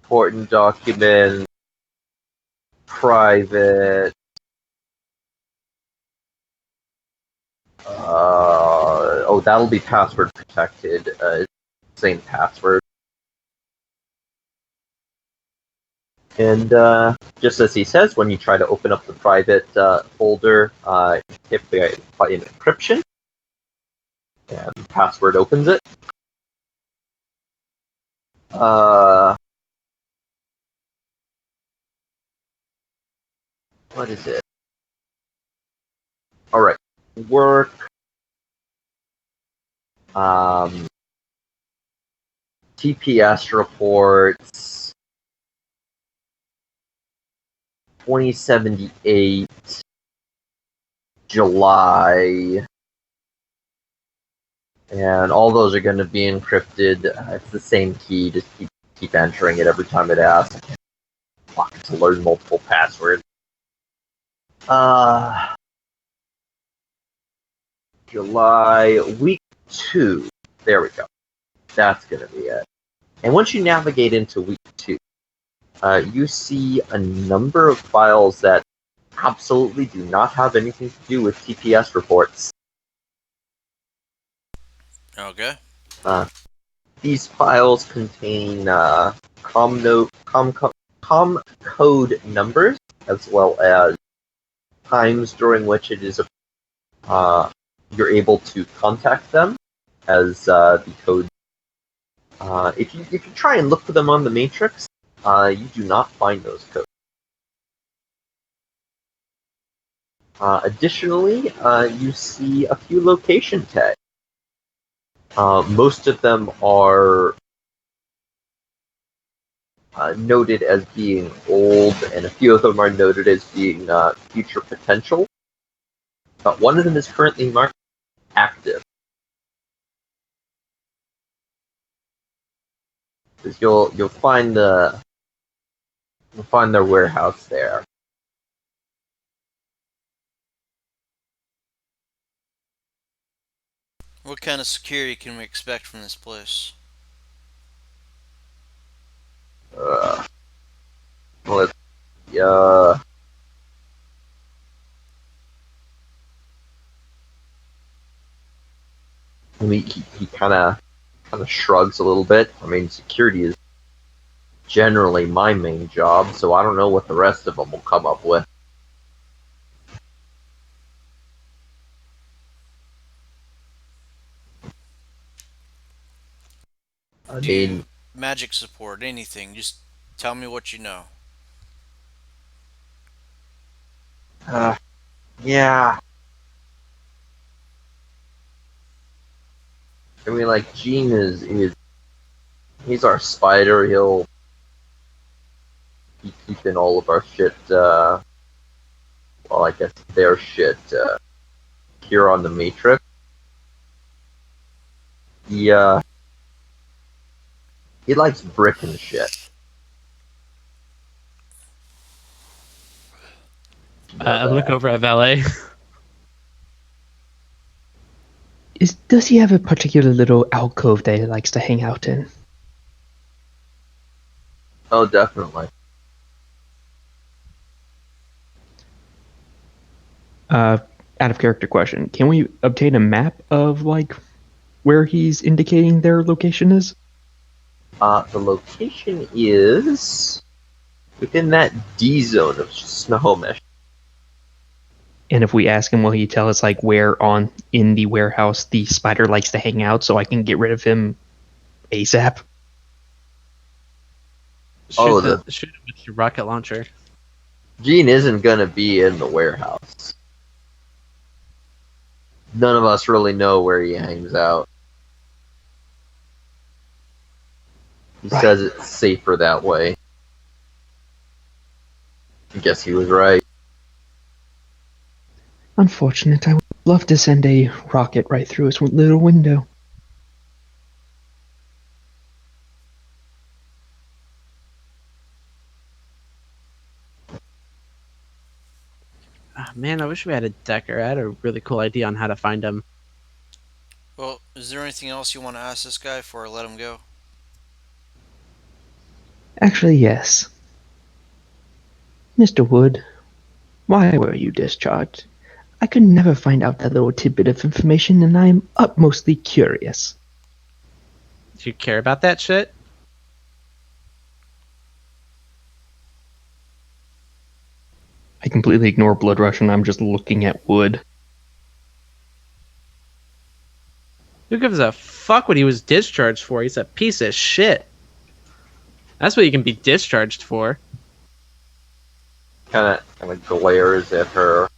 Important Documents, Private. That'll be password protected. Same password. And just as he says, when you try to open up the private folder, hit the button encryption, and the password opens it. What is it? Alright. Work. TPS reports. 2078. July. And all those are going to be encrypted. It's the same key. Just keep entering it every time it asks. Fuck, to learn multiple passwords. July, week 2. There we go. That's going to be it. And once you navigate into week 2, you see a number of files that absolutely do not have anything to do with TPS reports. Okay. These files contain com code numbers, as well as times during which it is you're able to contact them, as the code. If you try and look for them on the matrix, you do not find those codes. Additionally, you see a few location tags. Most of them are noted as being old, and a few of them are noted as being future potential. But one of them is currently marked active. Because you'll find their warehouse there. What kind of security can we expect from this place? Let's I mean, he kind of shrugs a little bit. I mean, security is generally my main job, so I don't know what the rest of them will come up with. I mean, Magic support, anything. Just tell me what you know. yeah. I mean, like Gene is he's our spider. He'll be keeping all of our shit. Well, I guess their shit here on the Matrix. He likes bricking shit. I look over at Valet. Does he have a particular little alcove that he likes to hang out in? Oh, definitely. Out of character question. Can we obtain a map of like where he's indicating their location is? The location is within that D zone of Snohomish. And if we ask him, will he tell us like where on in the warehouse the spider likes to hang out so I can get rid of him ASAP? Shoot him with your rocket launcher. Gene isn't gonna be in the warehouse. None of us really know where he hangs out. He says it's safer that way. I guess he was right. Unfortunate. I would love to send a rocket right through his little window. Man, I wish we had a Decker. I had a really cool idea on how to find him. Well, is there anything else you want to ask this guy before I let him go? Actually, yes. Mr. Wood, why were you discharged? I could never find out that little tidbit of information, and I am utmostly curious. Do you care about that shit? I completely ignore Blood Rush and I'm just looking at Wood. Who gives a fuck what he was discharged for? He's a piece of shit. That's what you can be discharged for. Kind of glares at her.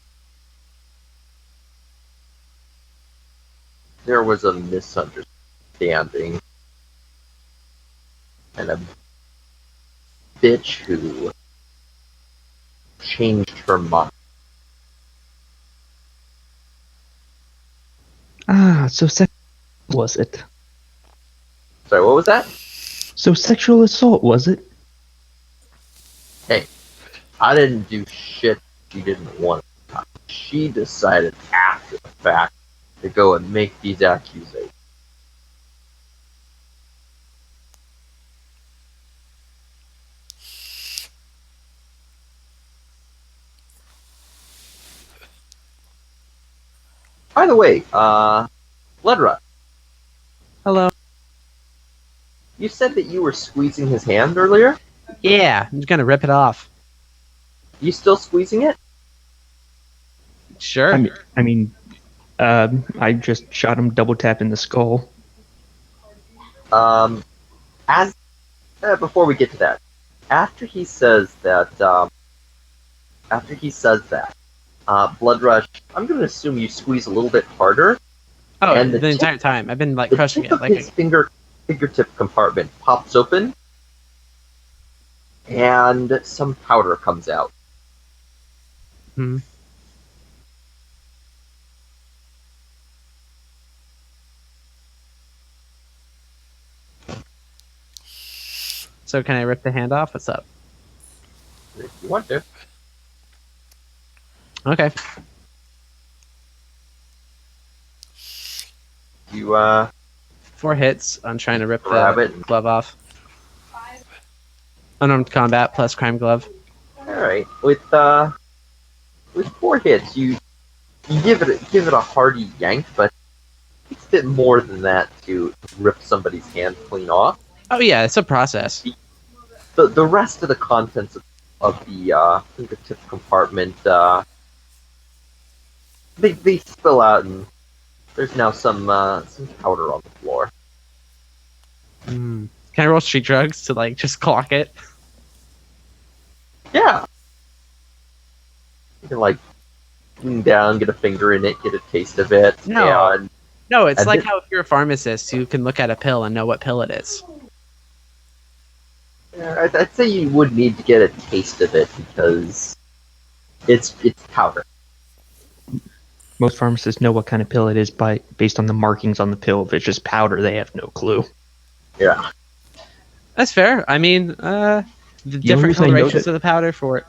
There was a misunderstanding. And a bitch who changed her mind. Ah, so sexual was it? Sorry, what was that? So sexual assault was it? Hey, I didn't do shit she didn't want. She decided after the fact to go and make these accusations. By the way, Bloodrush, Hello. you said that you were squeezing his hand earlier? Yeah, I'm just gonna rip it off. You still squeezing it? Sure. I just shot him double tap in the skull. As before we get to that, after he says that, Bloodrush, I'm going to assume you squeeze a little bit harder. Oh, and the entire time I've been like the crushing tip it. of Like his fingertip compartment pops open, and some powder comes out. Hmm. So can I rip the hand off? What's up? If you want to. Okay. You 4 hits on trying to rip Grab the it. glove off. Unarmed combat plus crime glove. Alright. With 4 hits, you give it a hearty yank, but it's a bit more than that to rip somebody's hand clean off. Oh yeah, it's a process. The rest of the contents of the fingertip compartment they spill out, and there's now some powder on the floor. Can I roll street drugs to like just clock it? Yeah. You can like lean down, get a finger in it, get a taste of it. No. And No, it's And like then- how if you're a pharmacist, you can look at a pill and know what pill it is. I'd say you would need to get a taste of it because it's powder. Most pharmacists know what kind of pill it is based on the markings on the pill. If it's just powder, they have no clue. Yeah. That's fair. I mean, the different reason I know colorations that- of the powder for it.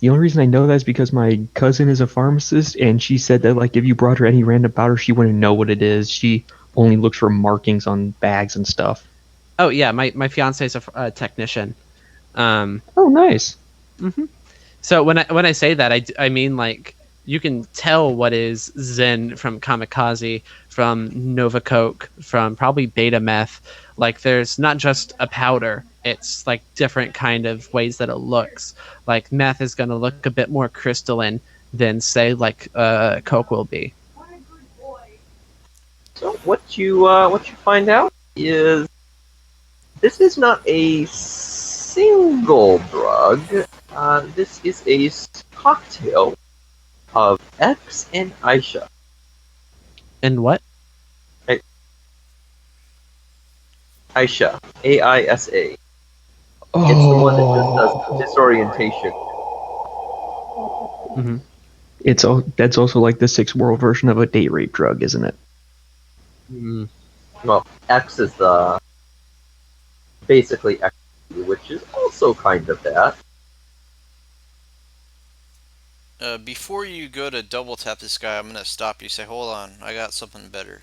The only reason I know that is because my cousin is a pharmacist, and she said that like if you brought her any random powder, she wouldn't know what it is. She only looks for markings on bags and stuff. Oh yeah, my fiance is a technician. Oh, nice. So when I say that, I mean like you can tell what is Zen from Kamikaze, from Nova Coke, from probably Beta Meth. Like there's not just a powder. It's like different kind of ways that it looks. Like meth is going to look a bit more crystalline than say like Coke will be. So what you find out is this is not a single drug. This is a cocktail of X and Aisha. And what? Aisha, AISA. Oh, It's the one that just does disorientation. That's also like the sixth world version of a date rape drug, isn't it? Well, X is the basically X, which is also kind of that. Before you go to double tap this guy, I'm gonna stop you. Say, hold on, I got something better.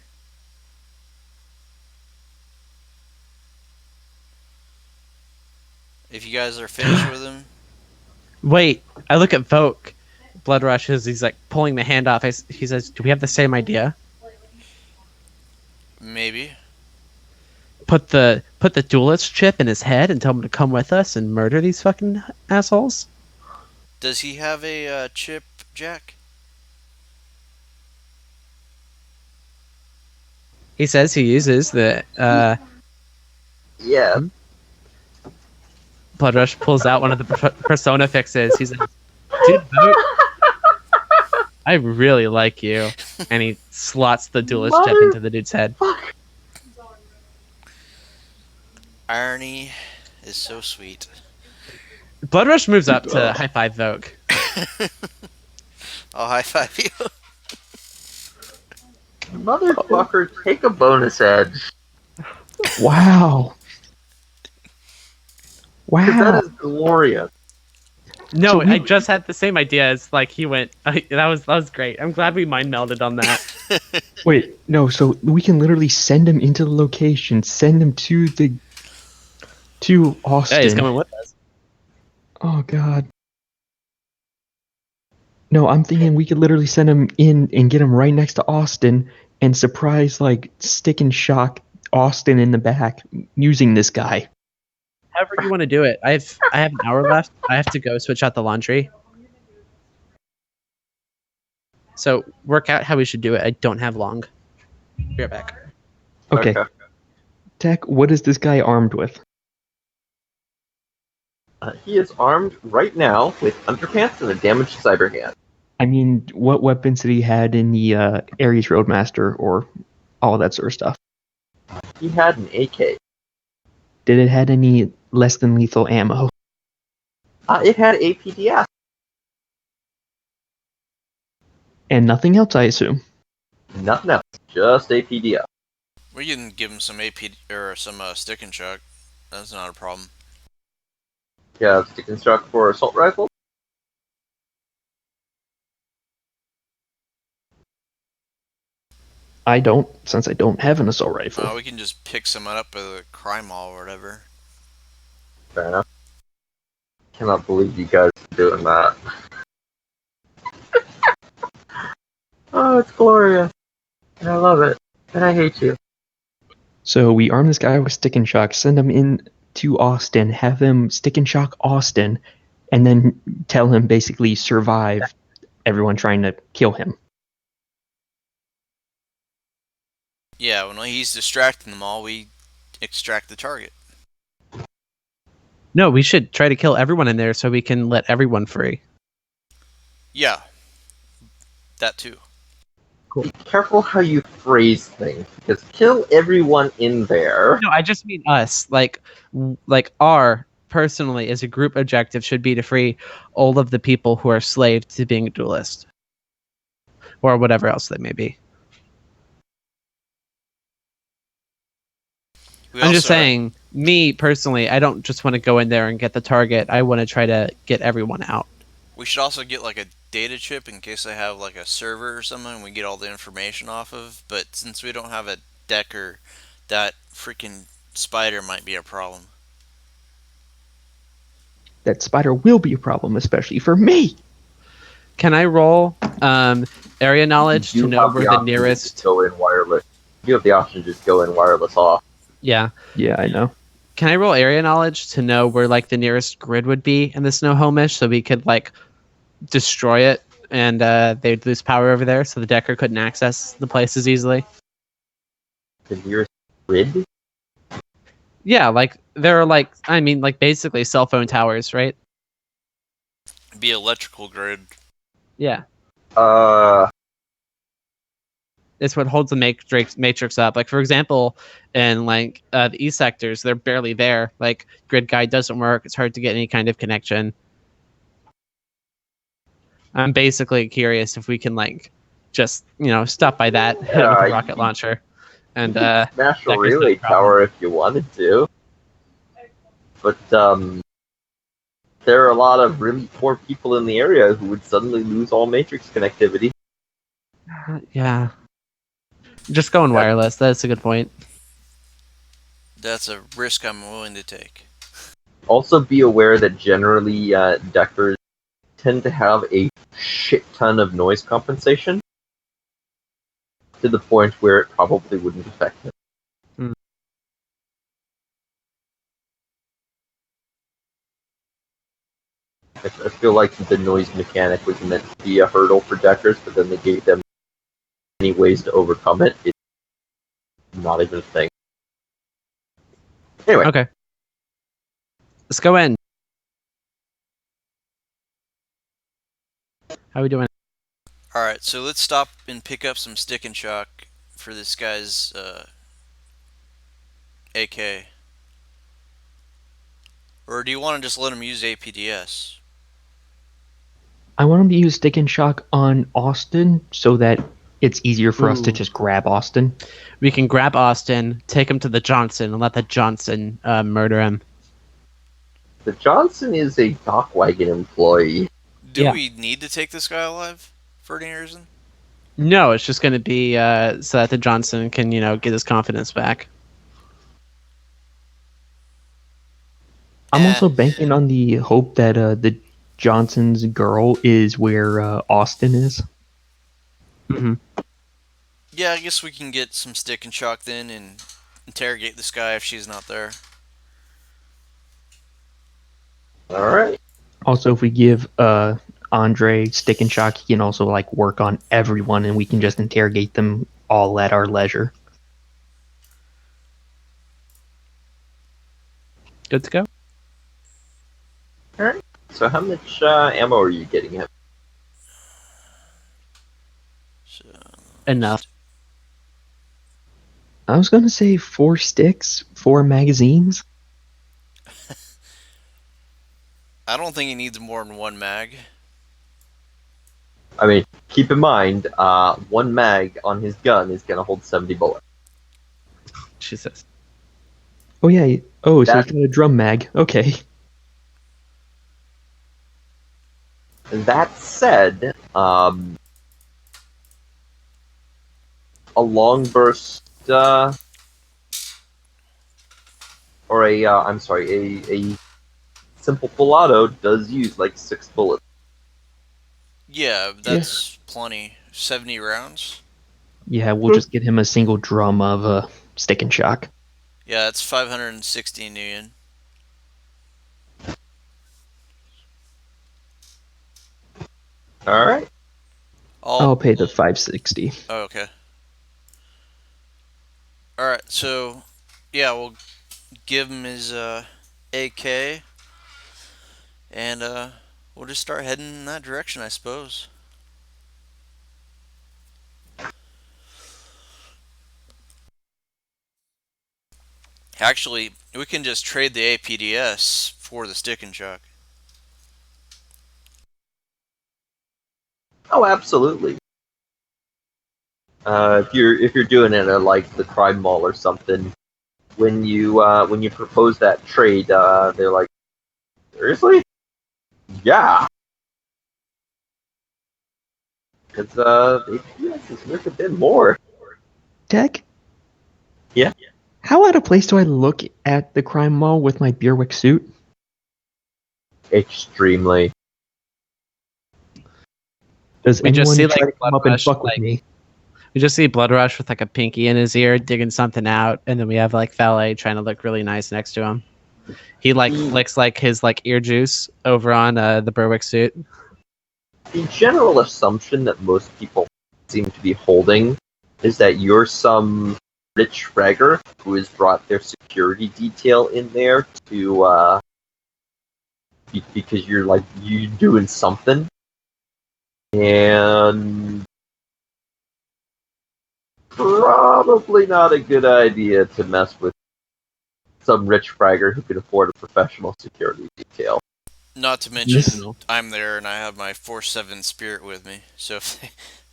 If you guys are finished with him, Wait, I look at Voke. Blood rushes. He's like pulling the hand off. He says, "Do we have the same idea? maybe. Put the duelist chip in his head and tell him to come with us and murder these fucking assholes." Does he have a chip, Jack? He says he uses the Yeah. Blood Rush pulls out one of the persona fixes. He's like, "Dude, Vote, I really like you," and he slots the duelist chip into the dude's head. Irony is so sweet. Blood Rush moves up to high five Vogue. I'll high five you. Motherfucker, take a bonus edge. Wow. Because Wow. that is glorious. No, So we- I just had the same idea as like he went. That was great. I'm glad we mind melded on that. Wait, no, so we can literally send him into the location, send him to Austin. Yeah, he's coming with us. Oh god. No, I'm thinking we could literally send him in and get him right next to Austin and surprise, like, stick and shock Austin in the back using this guy. However you want to do it. I have an hour left. I have to go switch out the laundry. So work out how we should do it. I don't have long. Be right back. Okay. Tech, what is this guy armed with? He is armed right now with underpants and a damaged cyber hand. I mean, what weapons did he had in the Ares Roadmaster or all that sort of stuff? He had an AK. Did it had any less than lethal ammo? It had APDS. And nothing else, I assume. Nothing else, just APDS. We can give him some AP or some stick and chuck. That's not a problem. Yeah, stick and shock for assault rifle. I don't, since I don't have an assault rifle. We can just pick some up at a crime hall or whatever. Fair enough. Cannot believe you guys are doing that. Oh, it's glorious. And I love it. And I hate you. So we arm this guy with stick and shock, send him in to Austin, have him stick and shock Austin, and then tell him basically survive everyone trying to kill him. Yeah, when he's distracting them all, we extract the target. No, we should try to kill everyone in there so we can let everyone free. Yeah, that too. Cool. Be careful how you phrase things, because kill everyone in there. No, I just mean us. Like our personally as a group objective should be to free all of the people who are slaves to being a duelist, or whatever else they may be. I'm just saying, me personally, I don't just want to go in there and get the target. I want to try to get everyone out. We should also get like a data chip in case they have like a server or something we get all the information off of. But since we don't have a Decker, that freaking spider might be a problem. That spider will be a problem, especially for me. Can I roll area knowledge to know where the nearest... Go in wireless. You have the option to just go in wireless off. Yeah. Yeah, I know. Can I roll area knowledge to know where like the nearest grid would be in the snow homish so we could like destroy it and they'd lose power over there so the Decker couldn't access the place as easily? The nearest grid? Yeah, like there are like, I mean, like basically cell phone towers, right? Be electrical grid. Yeah. It's what holds the matrix up. Like, for example, in like the E sectors, they're barely there. Like, grid guide doesn't work. It's hard to get any kind of connection. I'm basically curious if we can like just stop by that with a rocket launcher and smash a relay tower if you wanted to. But there are a lot of really poor people in the area who would suddenly lose all matrix connectivity. Yeah. Just going wireless. That's a good point. That's a risk I'm willing to take. Also be aware that generally Deckers tend to have a shit ton of noise compensation to the point where it probably wouldn't affect them. Mm. I feel like the noise mechanic was meant to be a hurdle for Deckers, but then they gave them many ways to overcome it. It's not even a thing. Anyway. Okay. Let's go in. How are we doing? Alright, so let's stop and pick up some stick and shock for this guy's AK. Or do you want to just let him use APDS? I want him to use stick and shock on Austin so that it's easier for us to just grab Austin. We can grab Austin, take him to the Johnson, and let the Johnson murder him. The Johnson is a dock wagon employee. Do we need to take this guy alive for any reason? No, it's just going to be so that the Johnson can, get his confidence back. I'm also banking on the hope that the Johnson's girl is where Austin is. Mm-hmm. Yeah, I guess we can get some stick and shock then and interrogate this guy if she's not there. All right. Also, if we give Andre stick and shock, he can also like work on everyone, and we can just interrogate them all at our leisure. Good to go. All right. So how much ammo are you getting him? So, Enough. I was gonna say 4 sticks, 4 magazines. I don't think he needs more than one mag. I mean, keep in mind, one mag on his gun is gonna hold 70 bullets. She says. Oh yeah. Oh, so That- it's got a drum mag. Okay. That said, a long burst, or a simple full auto does use like 6 bullets. Yeah, that's plenty. 70 rounds? Yeah, we'll just get him a single drum of stick and shock. Yeah, that's 560 Nuyen. All right. I'll pay the 560. Oh, okay. Alright, so, yeah, we'll give him his AK, and we'll just start heading in that direction, I suppose. Actually, we can just trade the APDS for the stick and shock. Oh, absolutely. If you're doing it at like the crime mall or something, when you propose that trade, they're like, seriously? Yeah. Because APS is worth a bit more. Tech? Yeah? How out of place do I look at the crime mall with my Beerwick suit? Extremely. Does We anyone just see, try like, to come up Blood and Rush, fuck with like- me? We just see Blood Rush with like a pinky in his ear digging something out, and then we have like Valet trying to look really nice next to him. He like licks like his like ear juice over on the Berwick suit. The general assumption that most people seem to be holding is that you're some rich fragger who has brought their security detail in there to because you're like you doing something, and probably not a good idea to mess with some rich fragger who can afford a professional security detail. Not to mention, Listen. I'm there and I have my 4/7 spirit with me. So if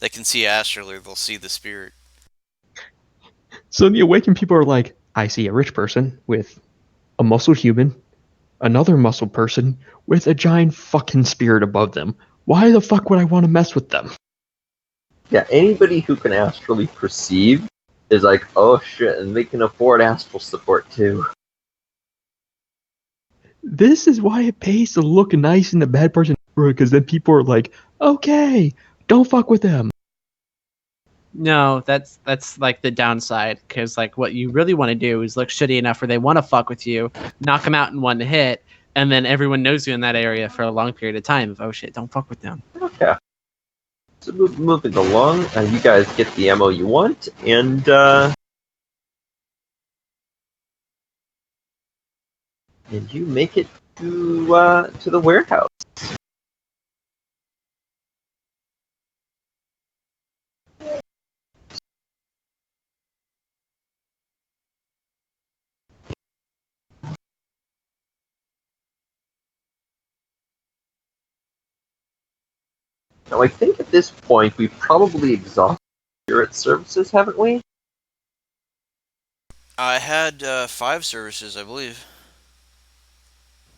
they can see astrally, they'll see the spirit. So the awakened people are like, I see a rich person with a muscle human, another muscle person with a giant fucking spirit above them. Why the fuck would I want to mess with them? Yeah, anybody who can astrally perceive is like, oh shit, and they can afford astral support too. This is why it pays to look nice in the bad person because then people are like, okay, don't fuck with them. No, that's like the downside, because like what you really want to do is look shitty enough where they want to fuck with you, knock them out in one hit, and then everyone knows you in that area for a long period of time. Oh shit, don't fuck with them. Okay. So moving along, you guys get the ammo you want, and you make it to the warehouse. Now, I think at this point we've probably exhausted spirit services, haven't we? I had 5 services, I believe.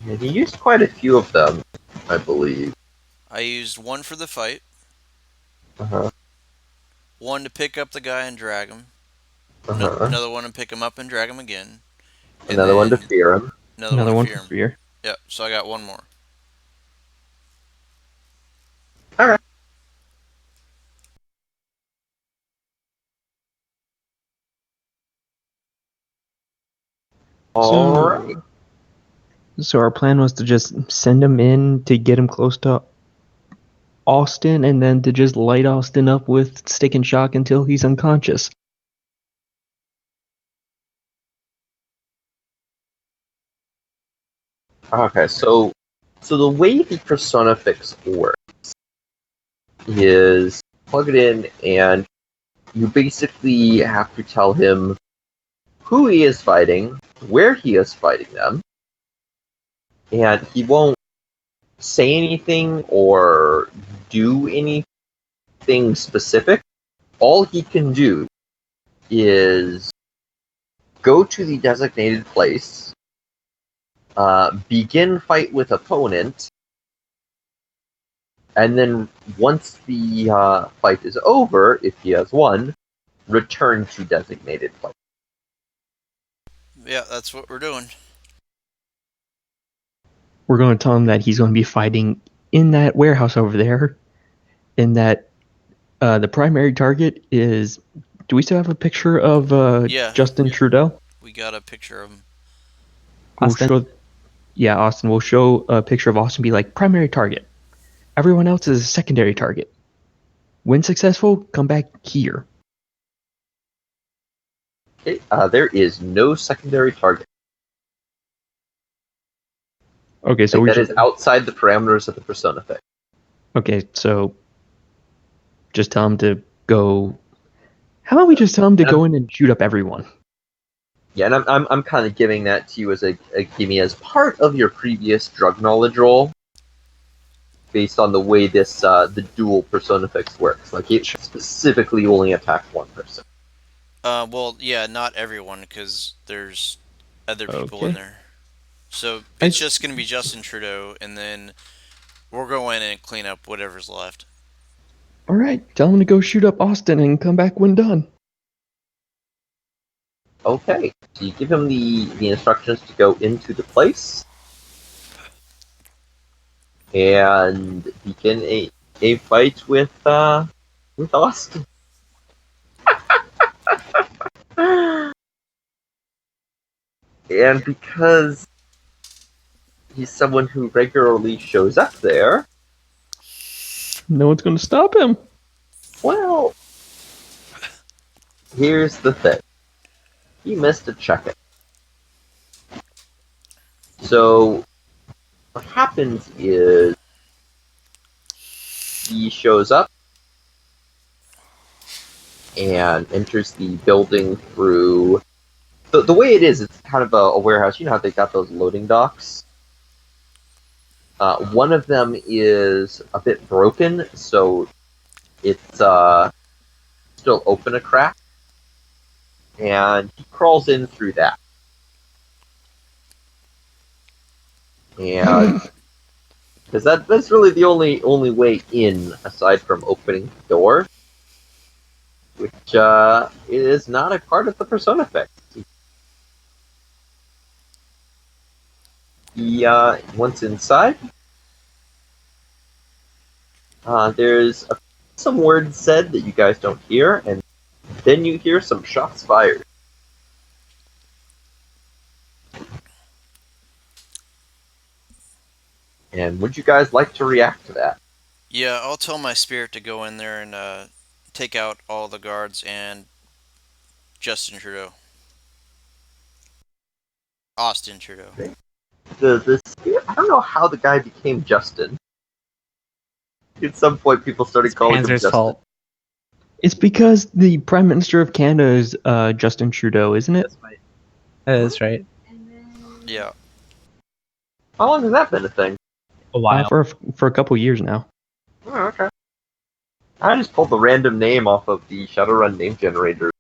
Yeah, you used quite a few of them, I believe. I used 1 for the fight, Uh-huh. 1 to pick up the guy and drag him, Uh-huh. another 1 to pick him up and drag him again, and Another one to then fear him. another one to fear him. for fear. Yep, so I got 1 more. Okay. Alright. So our plan was to just send him in to get him close to Austin, and then to just light Austin up with stick and shock until he's unconscious. Okay, so the way the Persona Fix works is plug it in, and you basically have to tell him who he is fighting, where he is fighting them, and he won't say anything or do anything specific. All he can do is go to the designated place, begin fight with opponent, and then once the fight is over, if he has won, return to designated place. Yeah, that's what we're doing. We're going to tell him that he's going to be fighting in that warehouse over there, and that the primary target is... Do we still have a picture of Justin Trudeau? We got a picture of him. Austin? Austin will show a picture of Austin, be like, primary target. Everyone else is a secondary target. When successful, come back here. Okay, there is no secondary target. Okay, so that is outside the parameters of the Persona Fix. Okay, so just tell him to go. How about we just tell him to go in and shoot up everyone? Yeah, and I'm kind of giving that to you as a gimme as part of your previous drug knowledge roll, based on the way this the dual Persona Fix works. Like it specifically only attacks one person. Well, yeah, not everyone, because there's other people in Okay. there. So it's just going to be Justin Trudeau, and then we'll go in and clean up whatever's left. All right, tell him to go shoot up Austin and come back when done. Okay, so you give him the instructions to go into the place and begin a fight with Austin. And because he's someone who regularly shows up there, no one's going to stop him. Well, here's the thing. He missed a check-in. So, what happens is he shows up and enters the building through... The way it is, it's kind of a warehouse. You know how they got those loading docks? One of them is a bit broken, so it's still open a crack. And he crawls in through that. And because that's really the only way in, aside from opening the door, which is not a part of the Persona Fix. He once inside, there's some words said that you guys don't hear, and then you hear some shots fired. And would you guys like to react to that? Yeah, I'll tell my spirit to go in there and take out all the guards and Justin Trudeau. Austin Trudeau. Okay. I don't know how the guy became Justin. At some point, people started calling him Justin. Fault. It's because the Prime Minister of Canada is Justin Trudeau, isn't it? That is right. Yeah. How long has that been a thing? A while. For a couple years now. Oh, okay. I just pulled the random name off of the Shadowrun name generator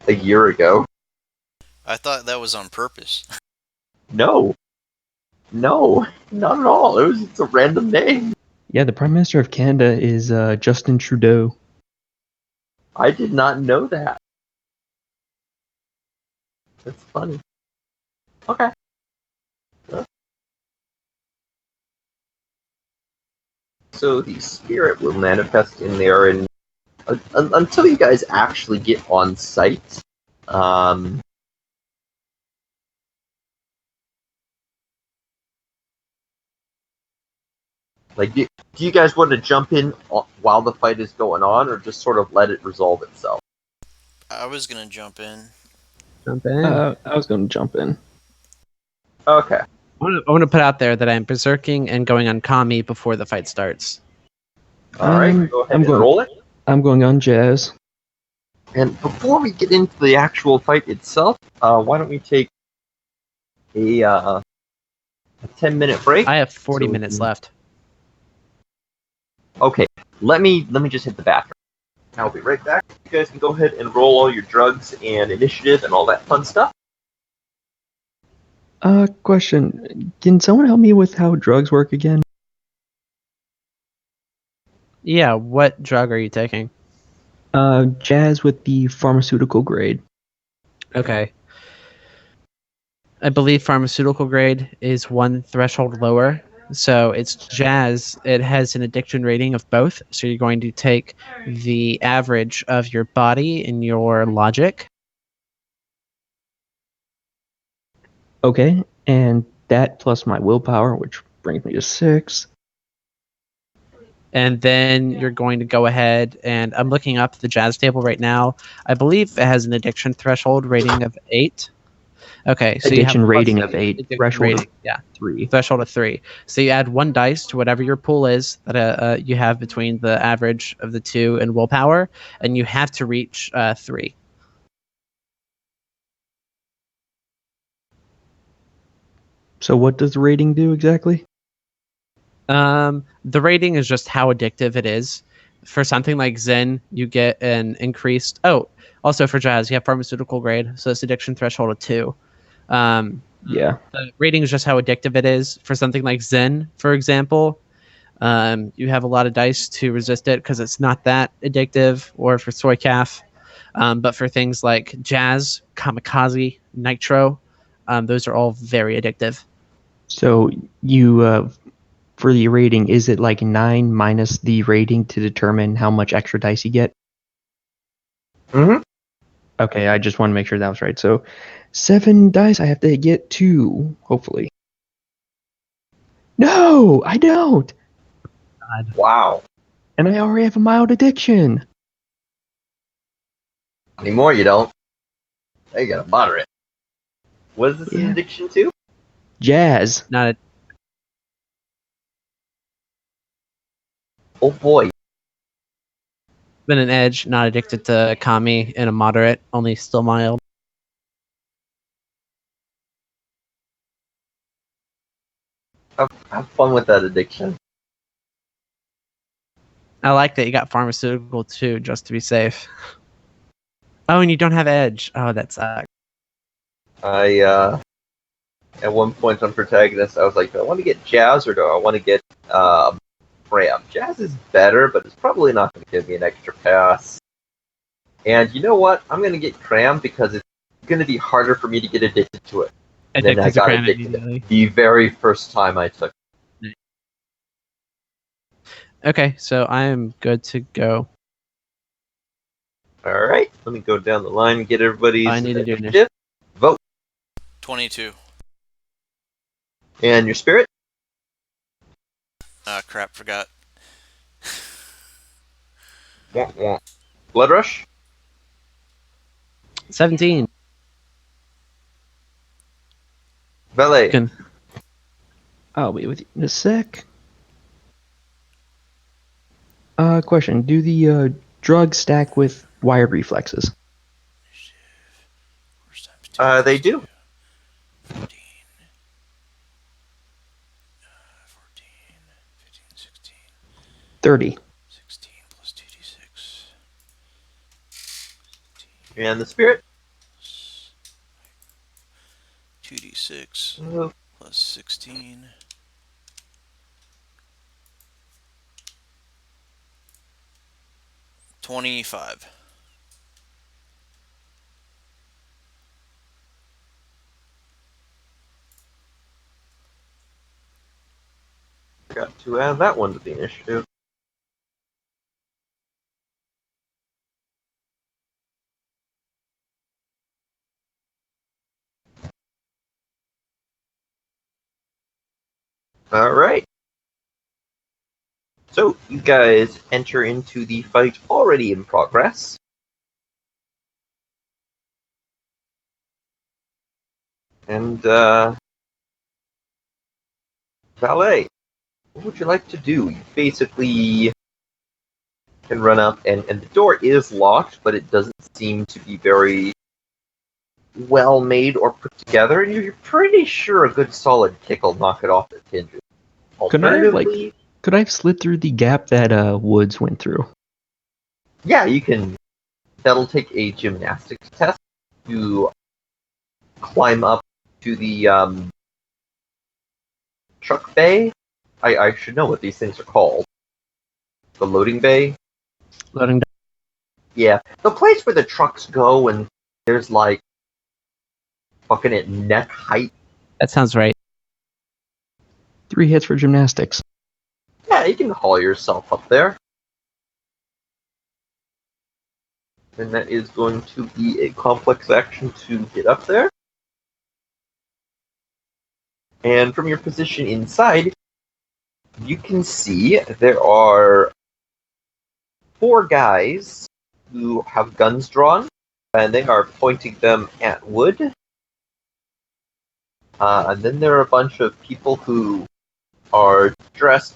a year ago. I thought that was on purpose. No, not at all. It's a random name. Yeah, the Prime Minister of Canada is Justin Trudeau. I did not know that. That's funny. Okay. So the spirit will manifest in there, and until you guys actually get on site, like, do you guys want to jump in while the fight is going on, or just sort of let it resolve itself? I was gonna jump in. Jump in. I was going to jump in. Okay. I want to put out there that I'm berserking and going on Kami before the fight starts. All right. Go ahead and roll it. I'm going on Jazz. And before we get into the actual fight itself, why don't we take a 10-minute break? I have 40 minutes left. Okay. Let me just hit the bathroom. I'll be right back. You guys can go ahead and roll all your drugs and initiative and all that fun stuff. Question. Can someone help me with how drugs work again? Yeah, what drug are you taking? Jazz with the pharmaceutical grade. Okay. I believe pharmaceutical grade is one threshold lower. So it's Jazz. It has an addiction rating of both. So you're going to take the average of your body and your logic. Okay, and that plus my willpower, which brings me to 6. And then you're going to go ahead and I'm looking up the Jazz table right now. I believe it has an addiction threshold rating of 8. Okay, so Addiction you have rating of 8, threshold rating, of 3. threshold of 3. So you add 1 dice to whatever your pool is that you have between the average of the 2 and willpower, and you have to reach 3. So what does the rating do exactly? The rating is just how addictive it is. For something like Zen, you get an increased. Oh, also for Jazz, you have pharmaceutical grade, so it's addiction threshold of 2. Yeah. The rating is just how addictive it is. For something like Zen, for example, you have a lot of dice to resist it because it's not that addictive, or for Soy Calf. But for things like Jazz, Kamikaze, Nitro, those are all very addictive. So you, for the rating, is it like 9 minus the rating to determine how much extra dice you get? Mm-hmm. Okay, I just want to make sure that was right. So 7 dice, I have to get 2, hopefully. No, I don't! Wow. And I already have a mild addiction. Anymore you don't. Now you got a moderate. What is this an Yeah. addiction to? Jazz. Not a, Oh boy. been an edge, not addicted to Kami, and a moderate, only still mild. Have fun with that addiction. I like that you got pharmaceutical too, just to be safe. Oh, and you don't have edge. Oh, that sucks. At one point on Protagonist, I was like, do I want to get Jazz or do I want to get Bram? Jazz is better, but it's probably not going to give me an extra pass. And you know what? I'm going to get Cram because it's going to be harder for me to get addicted to it. And then I got addicted the very first time I took it. Okay, so I am good to go. All right, let me go down the line and get everybody's I need to do initiative. Vote. 22. And your spirit? Crap, forgot. Wah, wah. Blood Rush? 17. Valet? Can- I'll be with you in a sec. Question. Do the drugs stack with wired reflexes? They do. 15, 14, 15, 16, 30. 16 plus 2d6. And the spirit? 2d6 plus 16. 25. Got to add that one to the initiative. Alright. So, you guys enter into the fight already in progress. And, Valet, what would you like to do? You basically can run up, and the door is locked, but it doesn't seem to be very well made or put together, and you're pretty sure a good solid kick will knock it off its hinges. Alternatively, Could I have slid through the gap that Woods went through? yeah, you can. That'll take a gymnastics test to climb up to the truck bay. I should know what these things are called. The loading bay? Loading. Yeah, the place where the trucks go and there's like fucking at neck height. That sounds right. 3 hits for gymnastics. Yeah, you can haul yourself up there. And that is going to be a complex action to get up there. And from your position inside, you can see there are 4 guys who have guns drawn, and they are pointing them at Wood. And then there are a bunch of people who are dressed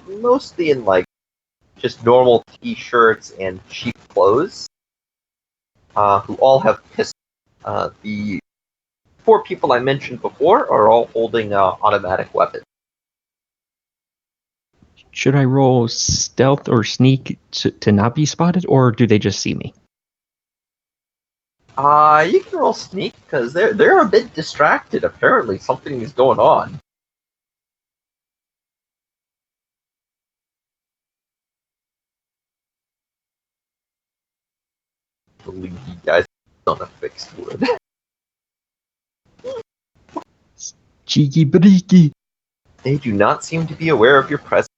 mostly in like just normal t-shirts and cheap clothes, who all have pistols. The 4 people I mentioned before are all holding automatic weapons. Should I roll stealth or sneak to not be spotted, or do they just see me? You can roll sneak because they're a bit distracted. Apparently, something is going on. I believe you guys on a fixed wood. Cheeky breaky. They do not seem to be aware of your presence.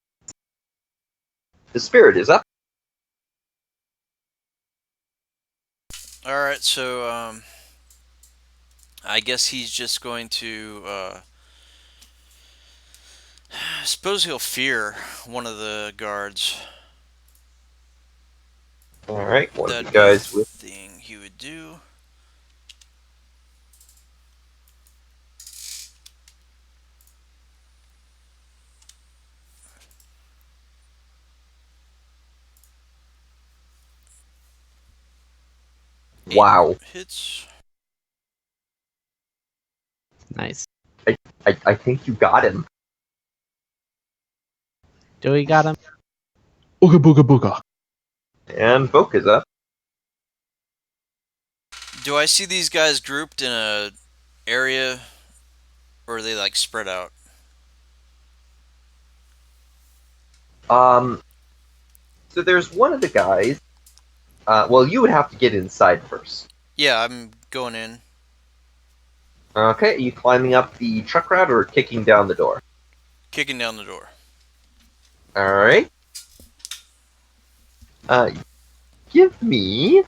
The spirit is up. Alright, so, I guess he's just going to, I suppose he'll fear one of the guards. Alright, one of That'd you be guys the with thing he would do. wow. Hits. Nice. I think you got him. Do we got him? Ooga booga booga. And Voke is up. Do I see these guys grouped in a area, or are they like spread out? So there's one of the guys. Well, you would have to get inside first. Yeah, I'm going in. Okay, are you climbing up the truck route or kicking down the door? Kicking down the door. Alright. Give me...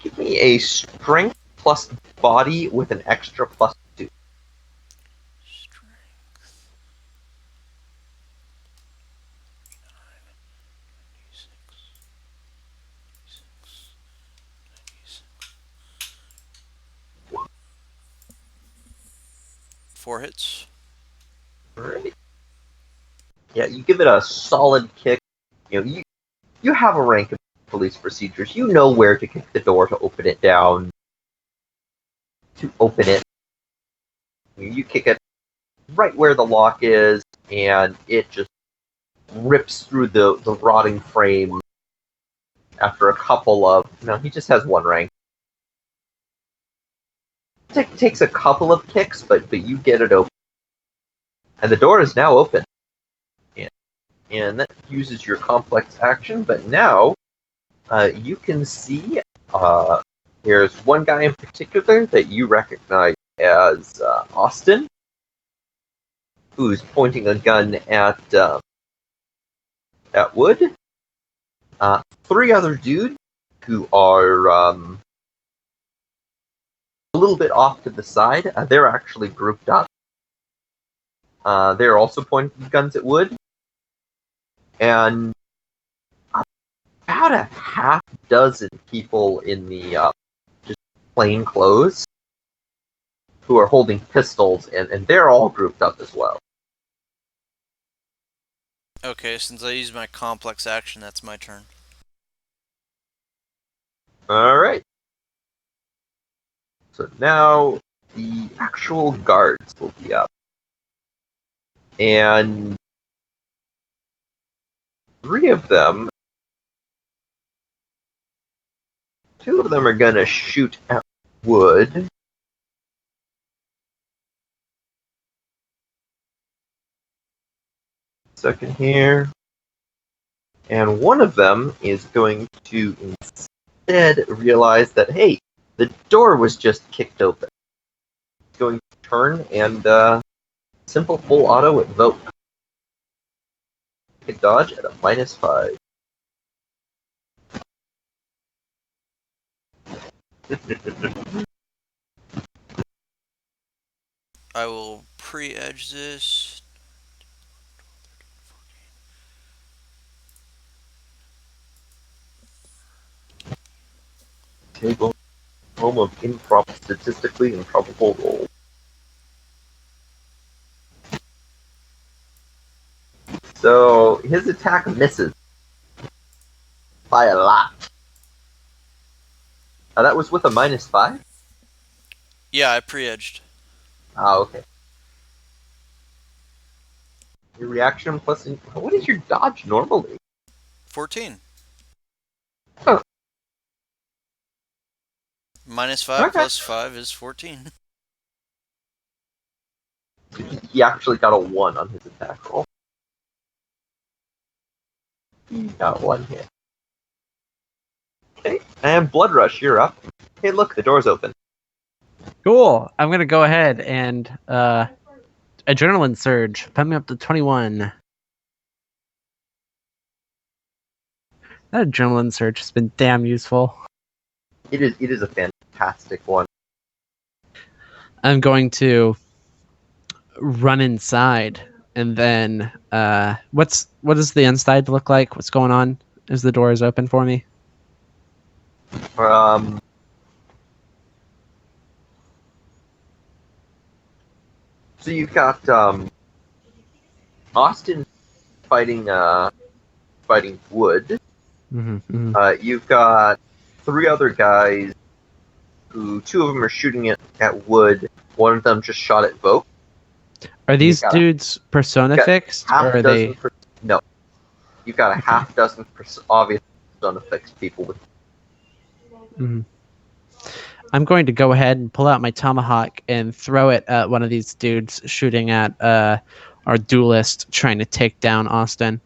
Give me a strength plus body with an extra plus 2. Strength. 4 hits. Alright. Yeah, you give it a solid kick. You know, you have a rank of police procedures. You know where to kick the door to open it down. To open it. You kick it right where the lock is, and it just rips through the rotting frame after a couple of... No, he just has 1 rank. It takes a couple of kicks, but you get it open. And the door is now open. And that uses your complex action, but now you can see There's one guy in particular that you recognize as Austin, who's pointing a gun at Wood. Three other dudes who are a little bit off to the side. They're actually grouped up. They're also pointing guns at Wood. And about a half dozen people in the just plain clothes who are holding pistols, and they're all grouped up as well. Okay, since I used my complex action, that's my turn. Alright. So now the actual guards will be up. And three of them, two of them are gonna shoot at Wood. Second here. And one of them is going to instead realize that, hey, the door was just kicked open. It's going to turn and simple full auto evoke. Hit dodge at a -5. I will pre-edge this. Table home of statistically improbable rolls. So his attack misses by a lot. That was with a -5? Yeah, I pre-edged. Okay. Your reaction plus... What is your dodge normally? 14. Oh. -5 Okay. plus 5 is 14. He actually got a 1 on his attack roll. He got 1 hit. Okay, and Blood Rush, you're up. Hey, look, the door's open. Cool. I'm gonna go ahead and adrenaline surge. Put me up to 21. That adrenaline surge has been damn useful. It is a fantastic one. I'm going to run inside, and then what does the inside look like? What's going on as the door is open for me? So you've got Austin fighting Wood. You've got three other guys who two of them are shooting at Wood. One of them just shot at Vogue. Are these dudes persona fixed, or are they? No, you've got a half dozen obvious persona fixed people with. I'm going to go ahead and pull out my tomahawk and throw it at one of these dudes shooting at our duelist trying to take down Austin.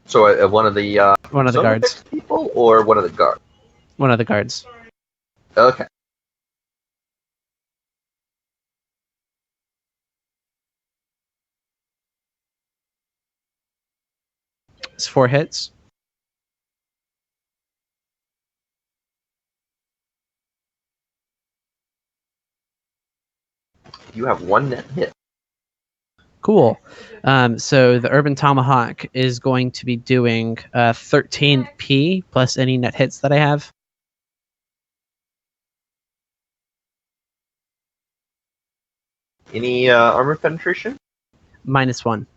So one of the guards people, or one of the guards? One of the guards. Okay. It's 4 hits. You have 1 net hit. Cool. So the Urban Tomahawk is going to be doing 13 P plus any net hits that I have. Any armor penetration? -1.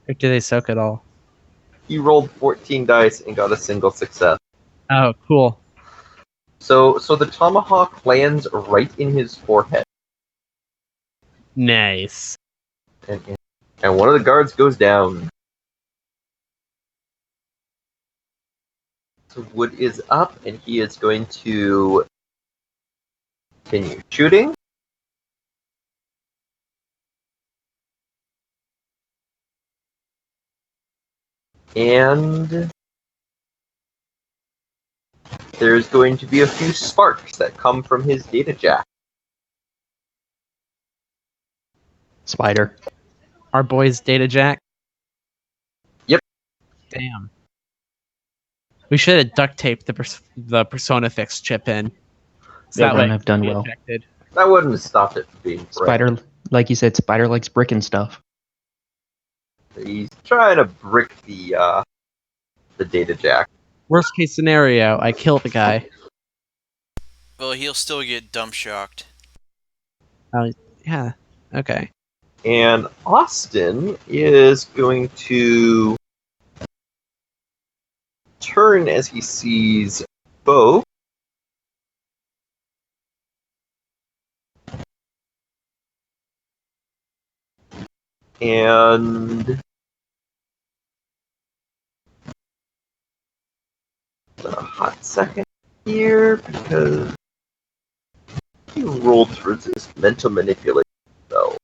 Or do they soak at all? You rolled 14 dice and got a single success. Oh, cool. So the tomahawk lands right in his forehead. Nice. And one of the guards goes down. So Wood is up, and he is going to Continue shooting. And there's going to be a few sparks that come from his data jack. Spider. Our boy's data jack. Yep. Damn. We should have duct taped the Persona Fix chip in. So That way wouldn't have done it could be well. ejected. That wouldn't have stopped it from being brick. Spider, like you said, Spider likes brick and stuff. He's trying to brick the data jack. Worst case scenario, I kill the guy. Well, he'll still get dump shocked. Yeah. Okay. And Austin is going to turn as he sees Bo. And a hot second here because he rolled to resist mental manipulation. So,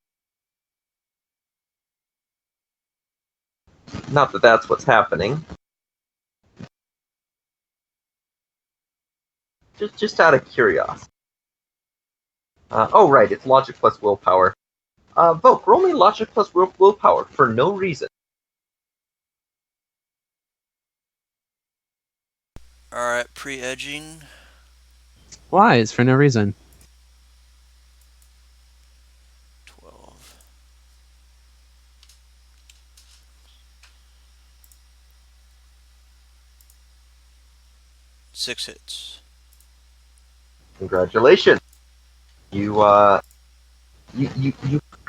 not that that's what's happening. Just out of curiosity. Oh, right, it's logic plus willpower. Vogue, roll me logic plus willpower for no reason. Alright, pre-edging. Wise for no reason. 12. Six hits. Congratulations. You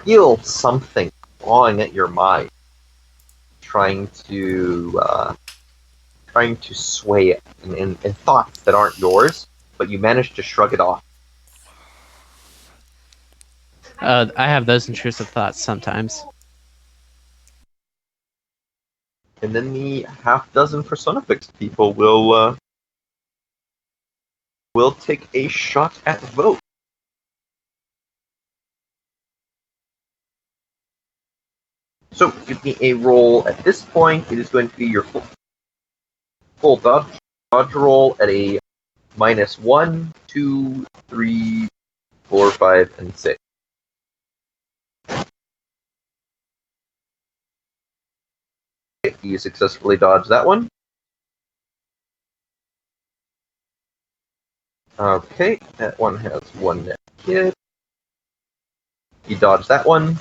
feel something clawing at your mind, trying to sway it in thoughts that aren't yours, but you manage to shrug it off. I have those intrusive thoughts sometimes. And then the half dozen Persona Fixed people will take a shot at Vote. So give me a roll at this point. It is going to be your full dodge roll at a -1, 2, 3, 4, 5, and 6. You successfully dodge that one. Okay, that one has one net hit. You dodge that one.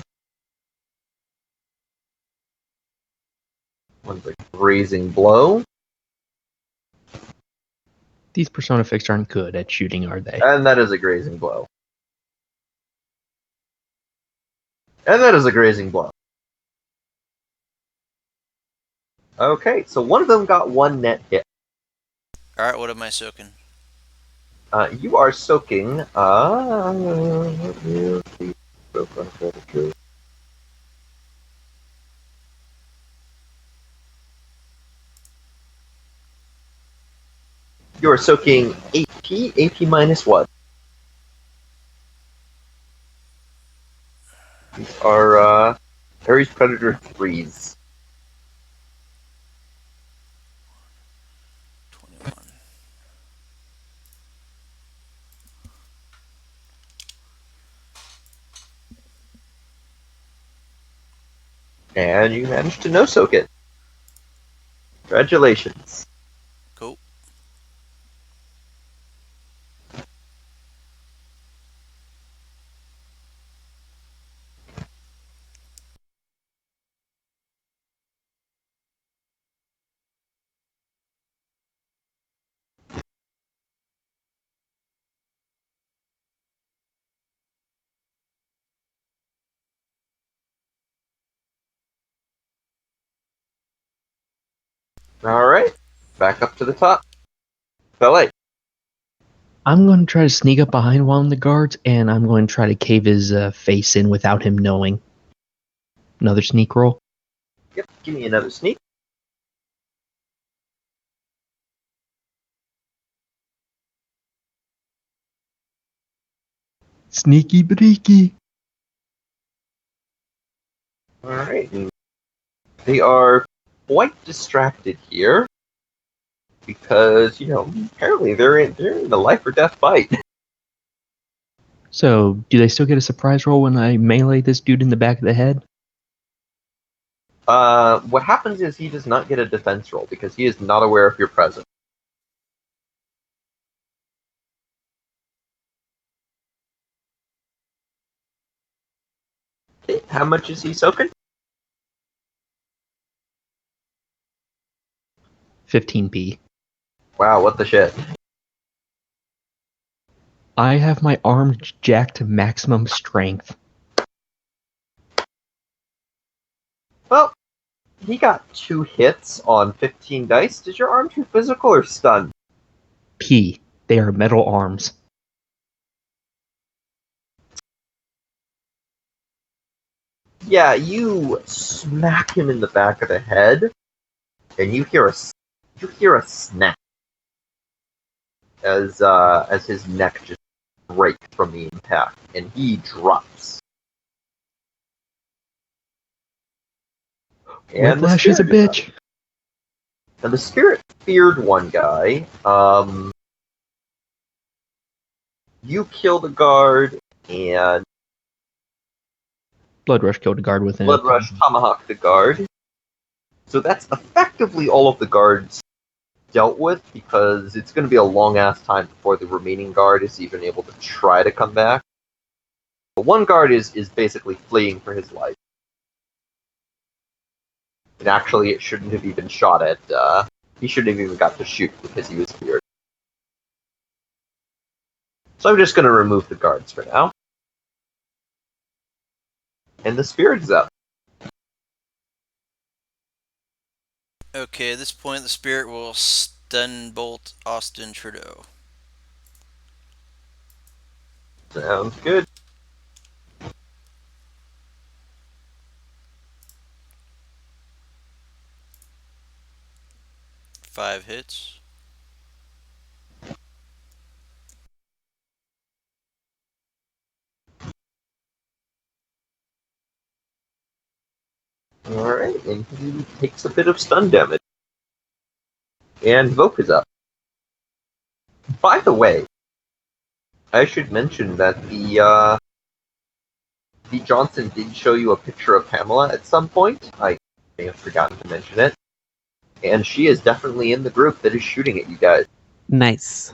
One's a grazing blow. These Persona Fixed aren't good at shooting, are they? And that is a grazing blow. And that is a grazing blow. Okay, so one of them got one net hit. Alright, what am I soaking? You are soaking. You are soaking AP. AP minus what? These are Ares Predator 3s. 21. And you managed to no soak it. Congratulations. Cool. Alright, back up to the top. Ballet. I'm going to try to sneak up behind one of the guards, and I'm going to try to cave his face in without him knowing. Another sneak roll. Yep, give me another sneak. Sneaky breaky. Alright. They are quite distracted here. Because, apparently they're in a life or death fight. So, do they still get a surprise roll when I melee this dude in the back of the head? What happens is he does not get a defense roll because he is not aware of your presence. Okay, how much is he soaking? 15p. Wow, what the shit. I have my arm jacked to maximum strength. Well, he got 2 hits on 15 dice. Is your arm too physical or stunned? P. They are metal arms. Yeah, you smack him in the back of the head, and you hear a snap as his neck just breaks from the impact, and he drops. And Whiplash is a bitch. And the spirit feared one guy. You killed a guard, and Blood Rush killed a guard with Blood Rush tomahawked the guard. So that's effectively all of the guards dealt with, because it's going to be a long-ass time before the remaining guard is even able to try to come back. But one guard is basically fleeing for his life. And actually, it shouldn't have even shot at, he shouldn't have even got to shoot because he was feared. So I'm just going to remove the guards for now. And the spirit is up. Okay, at this point, the spirit will stun bolt Austin Trudeau. Sounds good. Five hits. Alright, and he takes a bit of stun damage. And Voke is up. By the way, I should mention that the Johnson did show you a picture of Pamela at some point. I may have forgotten to mention it. And she is definitely in the group that is shooting at you guys. Nice.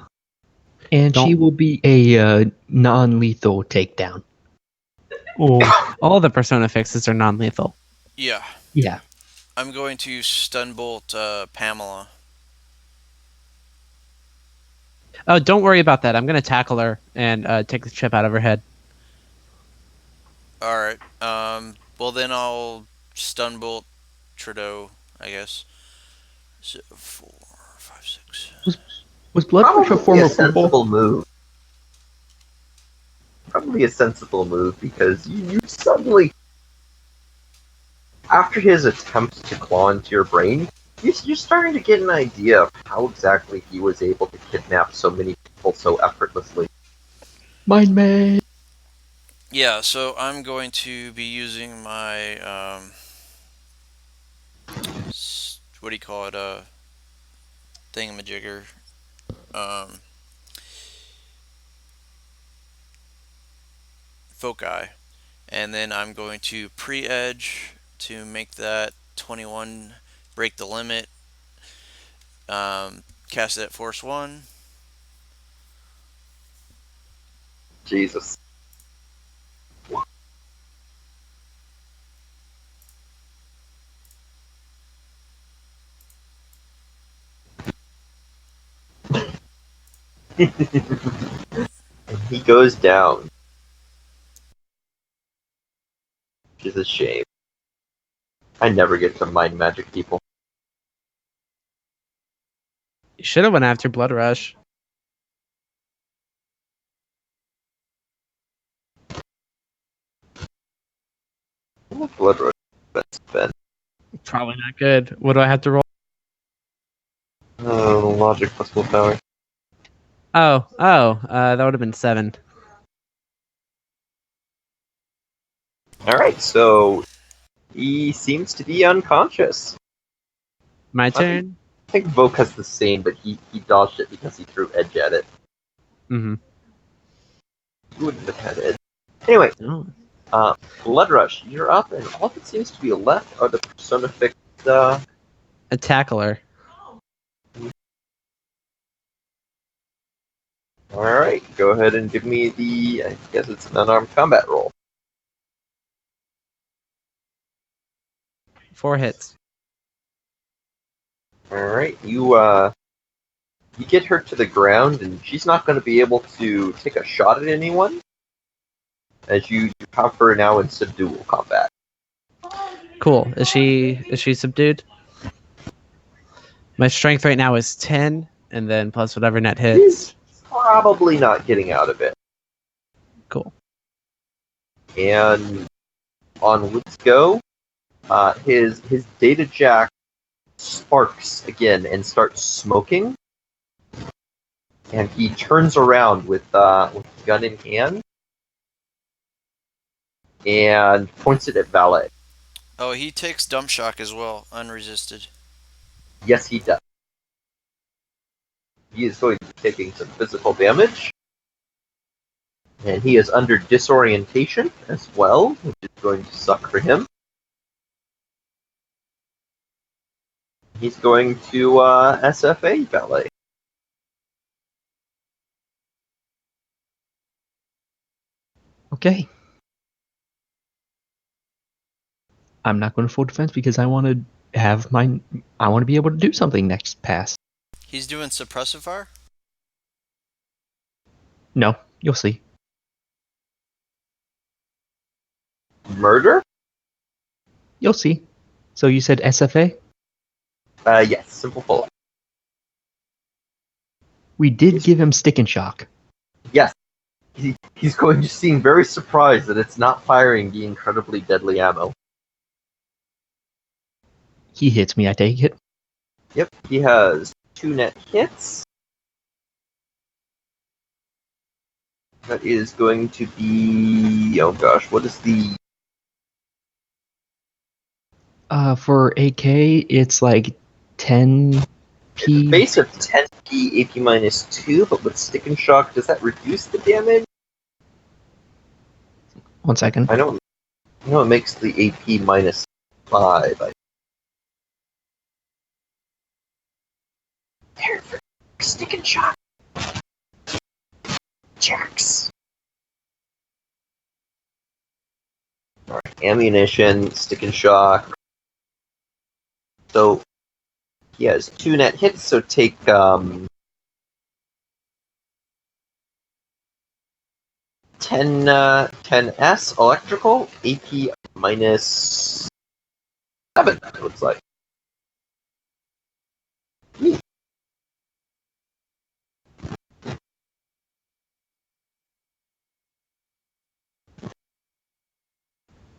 And she will be a non-lethal takedown. Oh, all the Persona fixes are non-lethal. Yeah. Yeah. I'm going to stun bolt Pamela. Oh, don't worry about that. I'm going to tackle her and take the chip out of her head. Alright. Well, then I'll stun bolt Trudeau, I guess. So 4, 5, 6. Was Blood Rush a former sensible football? move. Probably a sensible move, because you suddenly, after his attempt to claw into your brain, you're starting to get an idea of how exactly he was able to kidnap so many people so effortlessly. Mind me. Yeah, so I'm going to be using my, what do you call it, thingamajigger, foci, and then I'm going to pre-edge to make that 21 break the limit, cast it at force 1. Jesus. And he goes down. Which is a shame. I never get to mind magic people. You should have went after Blood Rush. Blood Rush. Ben. Probably not good. What do I have to roll? Oh, logic plus willpower. That would have been 7. Alright, so he seems to be unconscious. My turn? I think Voke has the same, but he dodged it because he threw Edge at it. Mm-hmm. He wouldn't have had Edge. Anyway, Oh. Blood Rush, you're up, and all that seems to be left are the Persona Fixed. A tackler. Alright, go ahead and give me I guess it's an unarmed combat roll. 4 hits. Alright, you get her to the ground, and she's not going to be able to take a shot at anyone, as you have her now in subdual combat. Cool. Is she subdued? My strength right now is 10, and then plus whatever net hits. She's probably not getting out of it. Cool. And on Woods Go, his data jack sparks again and starts smoking. And he turns around with gun in hand and points it at Valet. Oh, he takes dump shock as well, unresisted. Yes, he does. He is going to be taking some physical damage. And he is under disorientation as well, which is going to suck for him. He's going to SFA Valet. Okay. I'm not going to full defense because I want to have I want to be able to do something next pass. He's doing suppressive fire? No, you'll see. Murder? You'll see. So you said SFA? Yes, simple pull-up. We did give him stick and shock. Yes. He's going to seem very surprised that it's not firing the incredibly deadly ammo. He hits me, I take it. Yep, he has 2 net hits. That is going to be... Oh gosh, what is the... For AK, it's like 10 P. Base of 10p, AP minus 2, but with stick and shock, does that reduce the damage? 1 second. I know it makes the AP minus 5. There, stick and shock. Jacks. Alright, ammunition, stick and shock. So, he has 2 net hits, so take, 10S electrical, AP minus 7, it looks like.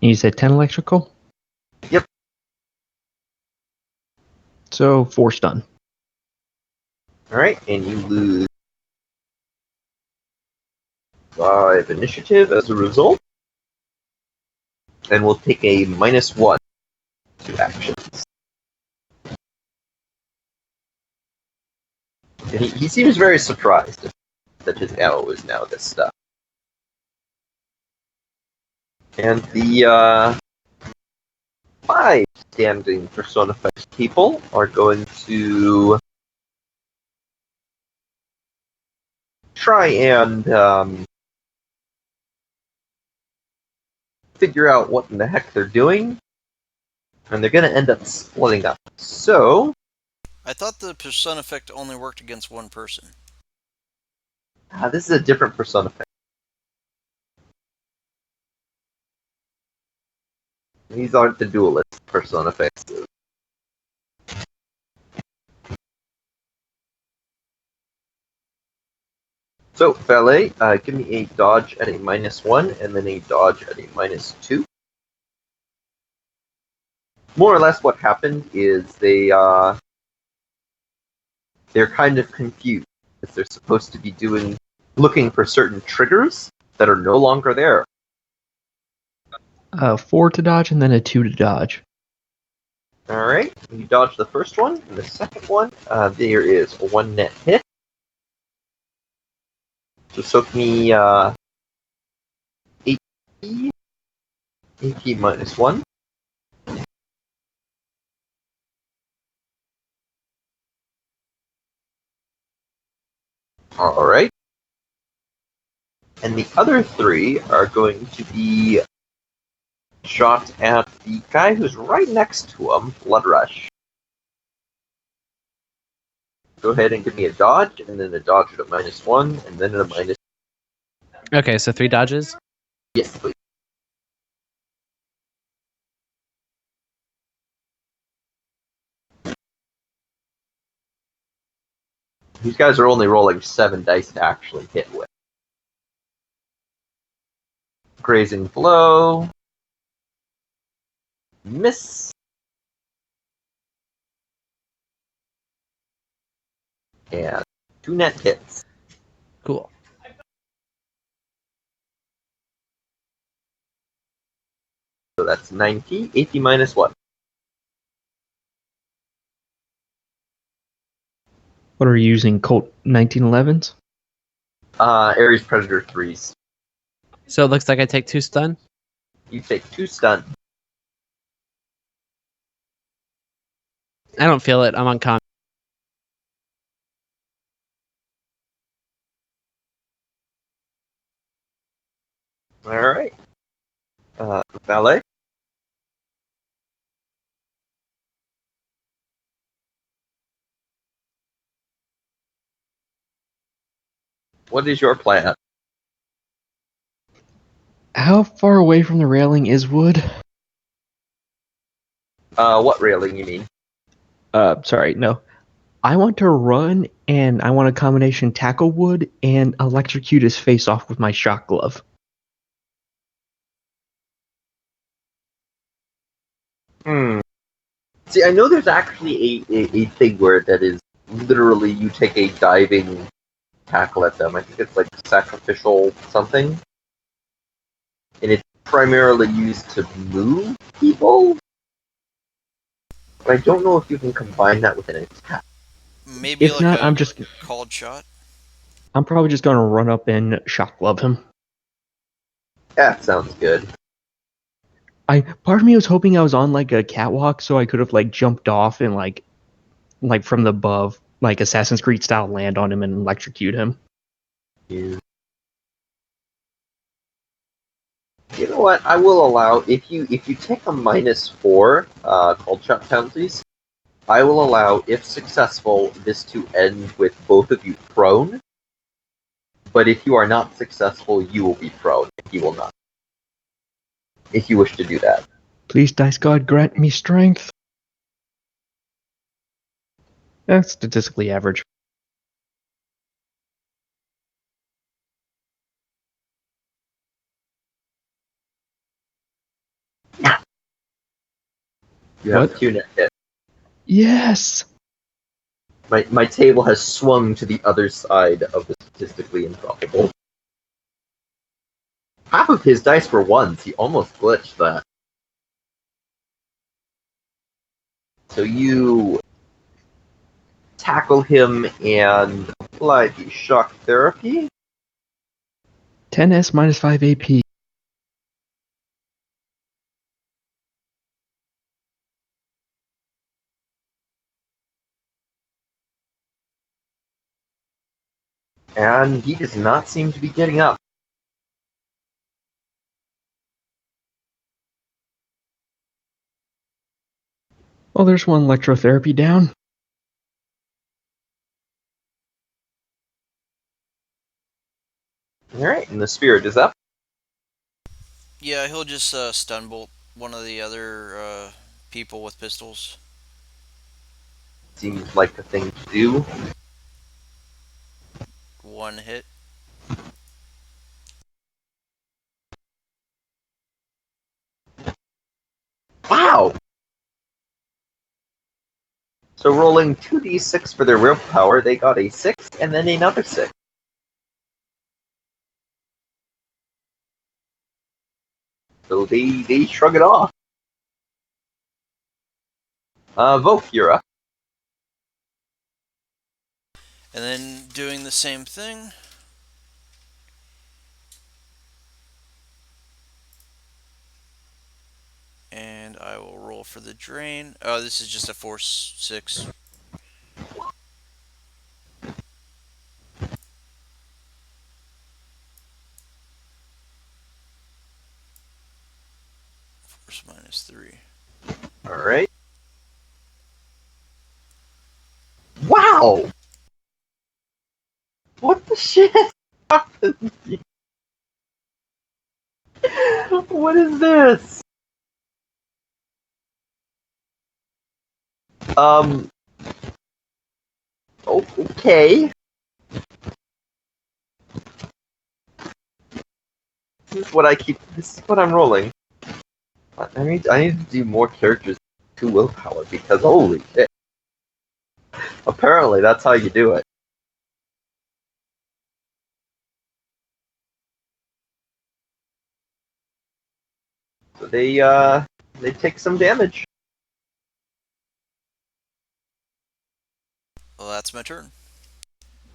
You said 10 electrical? Yep. So 4 stun. Alright, and you lose 5 initiative as a result. And we'll take a -1 to actions. And he seems very surprised that his ammo is now this stuff. And the 5 standing Persona Effects people are going to try and figure out what in the heck they're doing, and they're going to end up splitting up. So, I thought the Persona effect only worked against one person. this is a different Persona Effect. These aren't the duelist Persona Effects. So, Valet, give me a dodge at a -1, and then a dodge at a -2. More or less what happened is they're kind of confused, because they're supposed to be looking for certain triggers that are no longer there. 4 to dodge and then a 2 to dodge. Alright, you dodge the first one, and the second one, there is 1 net hit. So soak me, AP. AP minus 1. Alright. And the other 3 are going to be shot at the guy who's right next to him, Blood Rush. Go ahead and give me a dodge, and then a dodge at a minus 1, and then a minus... Okay, so 3 dodges. Yes, please. These guys are only rolling 7 dice to actually hit with. Grazing blow. Miss. And 2 net hits. Cool. So that's 90. 80 minus what? What are you using? Colt 1911s? Ares Predator 3s. So it looks like I take 2 stun. You take 2 stun. I don't feel it. I'm on con. Alright. Valet. What is your plan? How far away from the railing is Wood? What railing you mean? Sorry, no. I want to run, and I want a combination tackle Wood and electrocute his face off with my shock glove. See, I know there's actually a thing where that is literally you take a diving tackle at them. I think it's like sacrificial something. And it's primarily used to move people. But I don't know if you can combine that with an attack. Maybe If like not, a I'm just... called shot. I'm probably just going to run up and shock glove him. That sounds good. Part of me was hoping I was on like a catwalk so I could have like jumped off and like from the above, like Assassin's Creed style, land on him and electrocute him. You know what? I will allow if you take a -4 cold shot penalties. I will allow, if successful, this to end with both of you prone. But if you are not successful, you will be prone. He will not. If you wish to do that. Please, Dice God, grant me strength. That's statistically average. You have What? 2 net hit. Yes! My table has swung to the other side of the statistically improbable. Half of his dice were 1s. He almost glitched that. So you tackle him and apply the shock therapy. 10s minus 5 AP. And he does not seem to be getting up. Well, there's one electrotherapy down. Alright, and the spirit is up. Yeah, he'll just stun bolt one of the other people with pistols. Seems like the thing to do. 1 hit. Wow! So rolling 2d6 for their willpower, they got a 6 and then another 6. so they shrug it off. Voke, you're up. And then doing the same thing. And I will roll for the drain. Oh, this is just a force 6. Force -3. Alright. Wow! What the shit happened? What is this? Okay. This is what I'm rolling. I need to do more characters to willpower because holy shit. Apparently that's how you do it. So they take some damage. Well, that's my turn.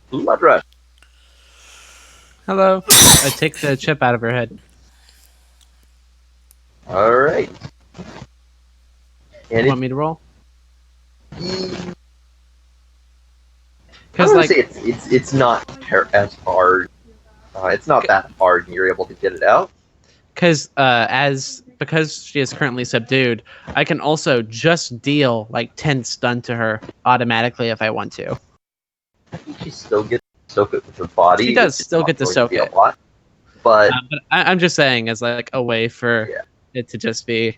Blood rush. Hello. I take the chip out of her head. Alright. You want me to roll? I'm Because gonna say it's not as hard. It's not that hard, and you're able to get it out. Because she is currently subdued, I can also just deal like 10 stun to her automatically if I want to. I think she still gets to soak it with her body. She does which is still not get to going soak be it. A lot, but I'm just saying as like a way for it to just be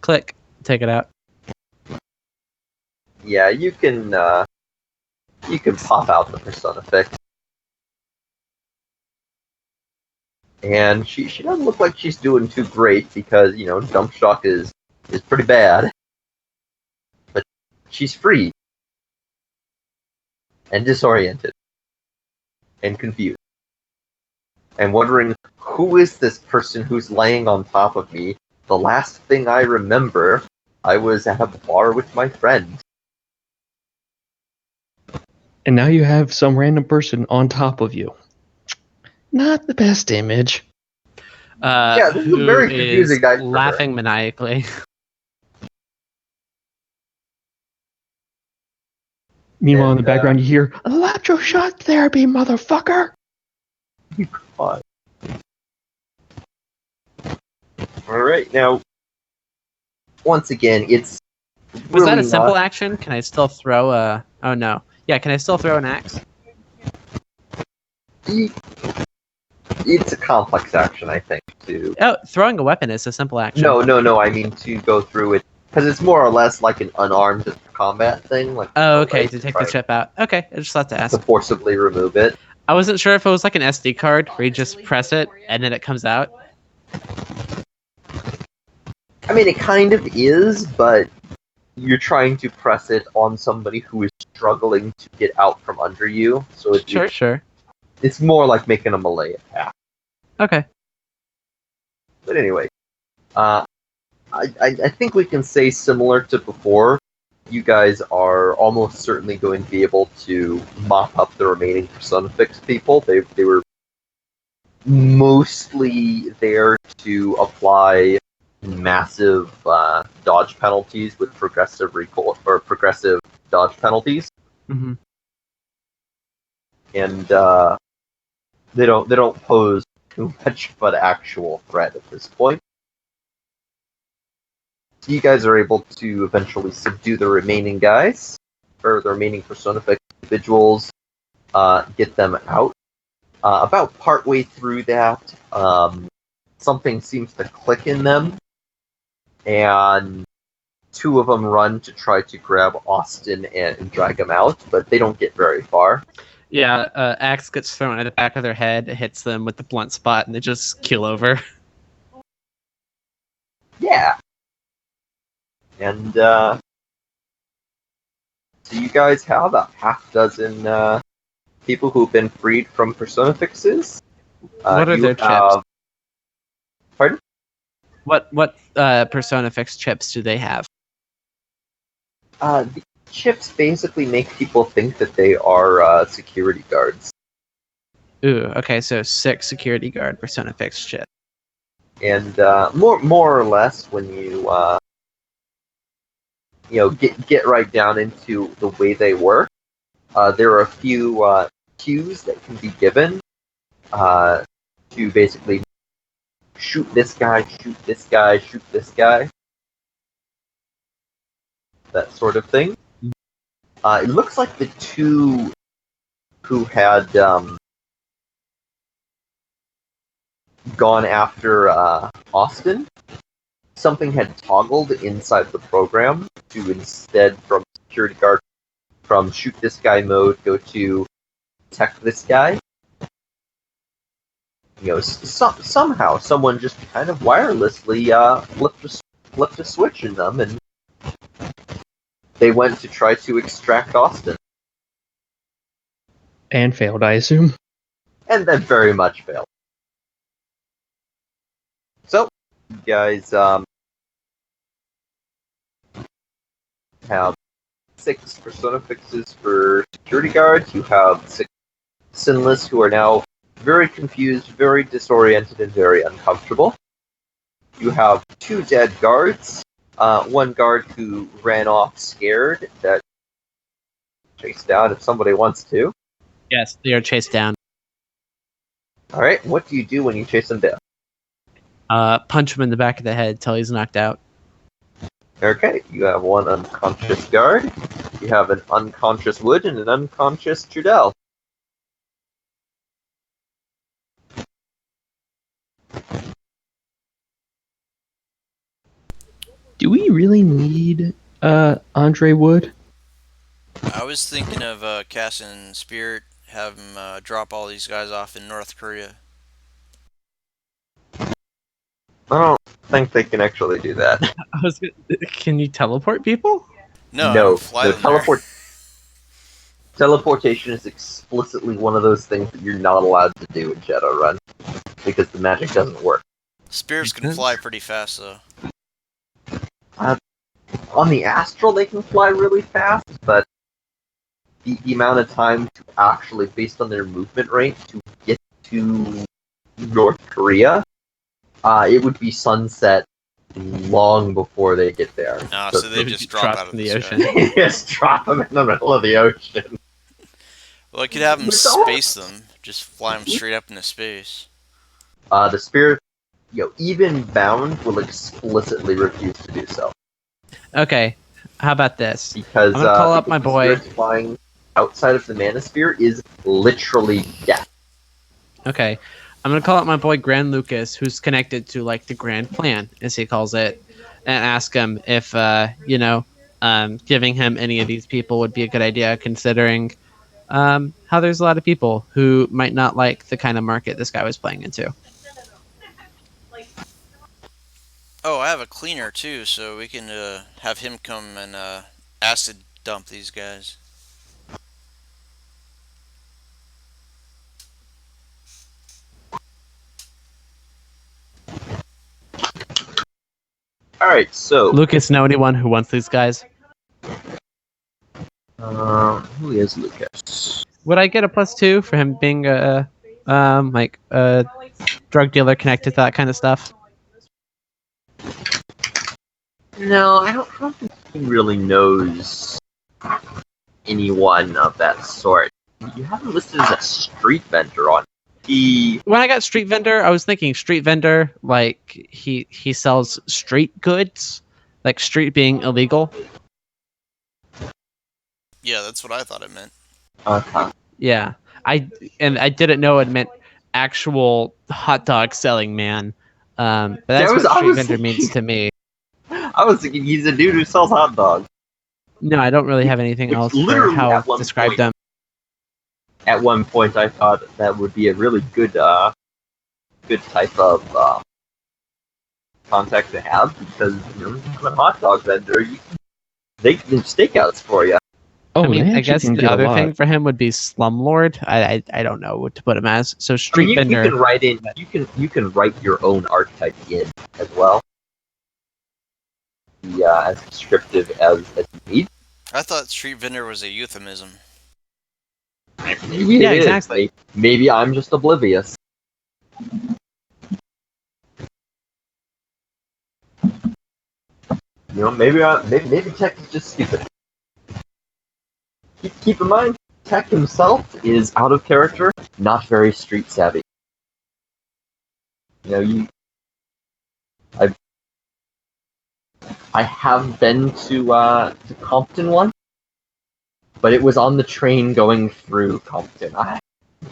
click, take it out. yeah, you can pop out the persona effect. And she doesn't look like she's doing too great because, dump shock is pretty bad. But she's free. And disoriented. And confused. And wondering, who is this person who's laying on top of me? The last thing I remember, I was at a bar with my friend. And now you have some random person on top of you. Not the best image. Yeah, this is a very confusing night for her. Laughing maniacally. Meanwhile, in the background, you hear electroshock therapy, motherfucker. God. All right, now. Once again, it's. Was that really a simple not... action? Can I still throw a? Oh no. Yeah, can I still throw an axe? It's a complex action, I think. Oh, throwing a weapon is a simple action. No. I mean to go through it because it's more or less like an unarmed combat thing. Like oh, okay, to take the chip out. Okay, I just thought to ask. To forcibly remove it. I wasn't sure if it was like an SD card where you just press it and then it comes out. I mean, it kind of is, but you're trying to press it on somebody who is struggling to get out from under you. So Sure. It's more like making a melee attack. Okay. But anyway, I think we can say similar to before, you guys are almost certainly going to be able to mop up the remaining Persona Fix people. They were mostly there to apply massive dodge penalties with progressive recoil or progressive dodge penalties. Mm-hmm. And they don't pose too much of an actual threat at this point. So you guys are able to eventually subdue the remaining guys, or the remaining Persona Fix individuals, get them out. About partway through that, something seems to click in them, and two of them run to try to grab Austin and drag him out, but they don't get very far. Yeah, axe gets thrown at the back of their head, it hits them with the blunt spot, and they just keel over. Yeah. And so you guys have about half dozen people who've been freed from Persona Fixes. What are their chips? Pardon? What persona fix chips do they have? The chips basically make people think that they are security guards. Ooh, okay, so 6 security guard persona fix chip. And more or less, when you get right down into the way they work, there are a few cues that can be given to basically shoot this guy, shoot this guy, shoot this guy, that sort of thing. It looks like the two who had gone after Austin, something had toggled inside the program to instead from security guard, from shoot this guy mode, go to protect this guy. Somehow someone just kind of wirelessly flipped a switch in them, and they went to try to extract Austin. And failed, I assume. And then very much failed. So, you guys have 6 persona fixes for security guards. You have 6 sinless who are now very confused, very disoriented, and very uncomfortable. You have 2 dead guards. 1 guard who ran off scared that chased down if somebody wants to. Yes, they are chased down. Alright, what do you do when you chase them down? Punch him in the back of the head till he's knocked out. Okay, you have 1 unconscious guard. You have an unconscious Wood and an unconscious Trudell. Do we really need Andre Wood? I was thinking of casting Spirit, have him drop all these guys off in North Korea. I don't think they can actually do that. Can you teleport people? No, fly them there. Teleportation is explicitly one of those things that you're not allowed to do in Shadowrun, because the magic doesn't work. Spirits can fly pretty fast, though. On the Astral, they can fly really fast, but the amount of time to actually, based on their movement rate, to get to North Korea, it would be sunset long before they get there. No, so they just drop out of the ocean. Just drop them in the middle of the ocean. Well, I could have them space them, just fly them straight up into space. The Spirit, even bound, will explicitly refuse to do so. Okay, how about this? Because I'm gonna call up my boy. Flying outside of the Manosphere is literally death. Okay, I'm gonna call up my boy Grand Lucas, who's connected to like the Grand Plan, as he calls it, and ask him if giving him any of these people would be a good idea, considering how there's a lot of people who might not like the kind of market this guy was playing into. Oh, I have a cleaner too, so we can have him come and acid dump these guys. Alright, so... Lucas, know anyone who wants these guys? Who is Lucas? Would I get a +2 for him being a drug dealer connected to that kind of stuff? No, I don't think he really knows anyone of that sort. You have him listed as a street vendor on. When I got street vendor, I was thinking street vendor, like he sells street goods, like street being illegal. Yeah, that's what I thought it meant. Okay. Yeah, I didn't know it meant actual hot dog selling man. But that's what street vendor means to me. I was thinking he's a dude who sells hot dogs. No, I don't really have anything else for how to describe them. At one point, I thought that would be a really good type of contact to have, because a hot dog vendor, they can do stakeouts for you. Oh, I mean, I guess the other thing for him would be slumlord. I don't know what to put him as. So street vendor. You can write your own archetype in as well. be as descriptive as you need. I thought street vendor was a euphemism. Maybe Yeah, it is. exactly. Maybe I'm just oblivious. You know, maybe Tech is just stupid. Keep in mind, Tech himself is out of character, not very street savvy. You know, I have been to Compton once, but it was on the train going through Compton. I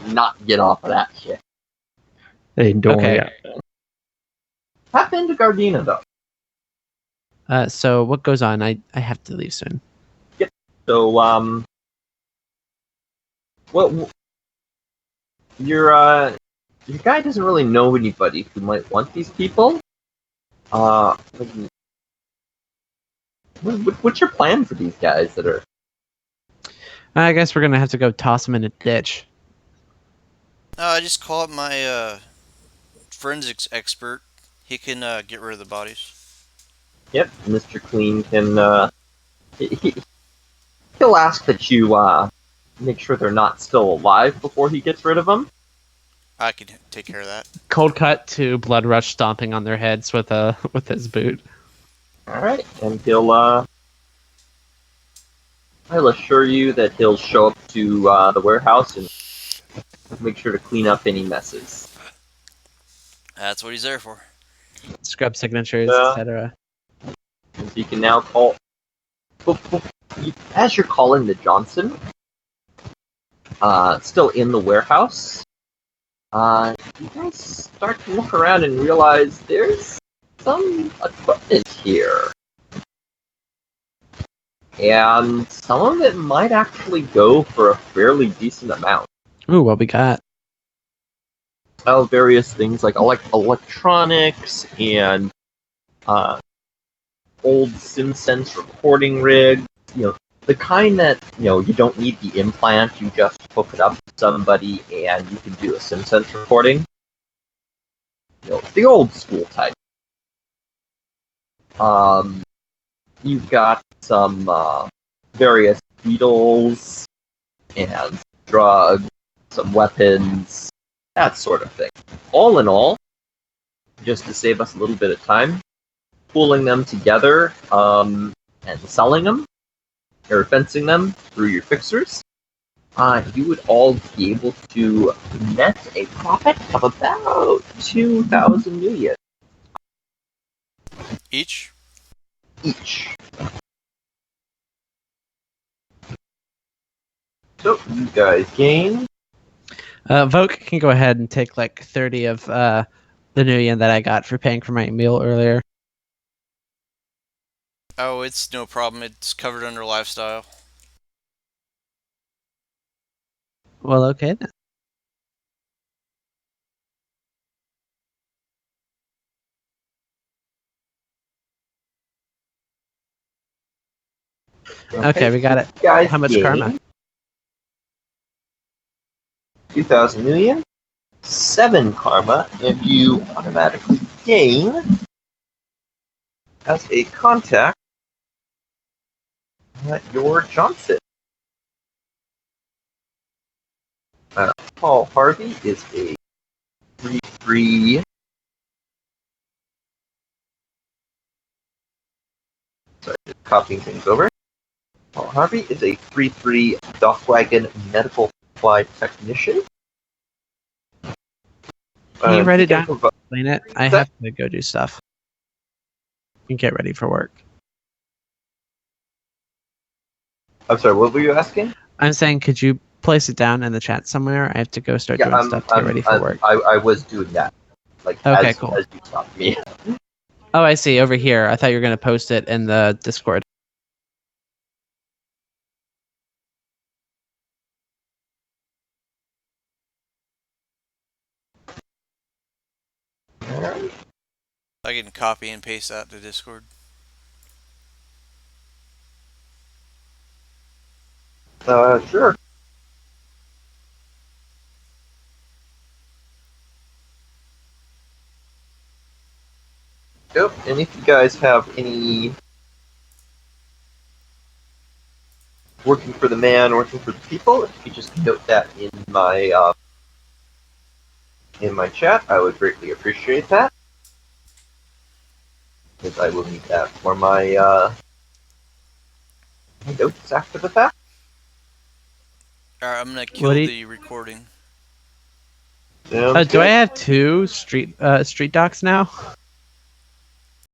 did not get off of that shit. Hey, don't Okay. worry. Have been to Gardena though. So what goes on? I have to leave soon. So well, your guy doesn't really know anybody who might want these people. What's your plan for these guys that are? I guess we're gonna have to go toss him in a ditch. I just call up my forensics expert. He can get rid of the bodies. Yep, Mr. Clean can. He'll ask that you make sure they're not still alive before he gets rid of them. I can take care of that. Cold cut to Blood Rush stomping on their heads with his boot. All right, and I'll assure you that he'll show up to the warehouse and make sure to clean up any messes. That's what he's there for. Scrub signatures, Yeah. etc. So you can now call. As you're calling the Johnson, still in the warehouse, you guys start to look around and realize there's some equipment here. And some of it might actually go for a fairly decent amount. Ooh, what we got? Various things like electronics and old SimSense recording rigs. You know, the kind that you don't need the implant. You just hook it up to somebody and you can do a SimSense recording. The old school type. You've got some various beetles and drugs, some weapons, that sort of thing. All in all, just to save us a little bit of time, pooling them together and selling them, or fencing them through your fixers, you would all be able to net a profit of about 2,000 million Each? each. So you guys gain. Voke can go ahead and take like 30 of the new yen that I got for paying for my meal earlier. Oh, it's no problem. It's covered under lifestyle. Well, okay then. Okay, we got it. Guys How much gain karma? 2,000 million, 7 karma, and you automatically gain as a contact your Johnson. Paul Harvey is a 3-3. Sorry, just copying things over. Paul Harvey is a 3-3 Dockwagon medical supply technician. Can you write it down? Provi- Explain it. I have to go do stuff and get ready for work. I'm sorry, what were you asking? I'm saying, could you place it down in the chat somewhere? I have to go start doing stuff to get ready for work. I was doing that. Okay, cool. As you stopped me. Oh, I see. Over here. I thought you were going to post it in the Discord. I can copy and paste that to Discord. Sure. Yep, and if you guys have any working for the man, working for the people. If you could just note that in my chat, I would greatly appreciate that. Because I will need that for my notes after the fact. Alright, I'm gonna kill the recording. Do I have 2 street docs now?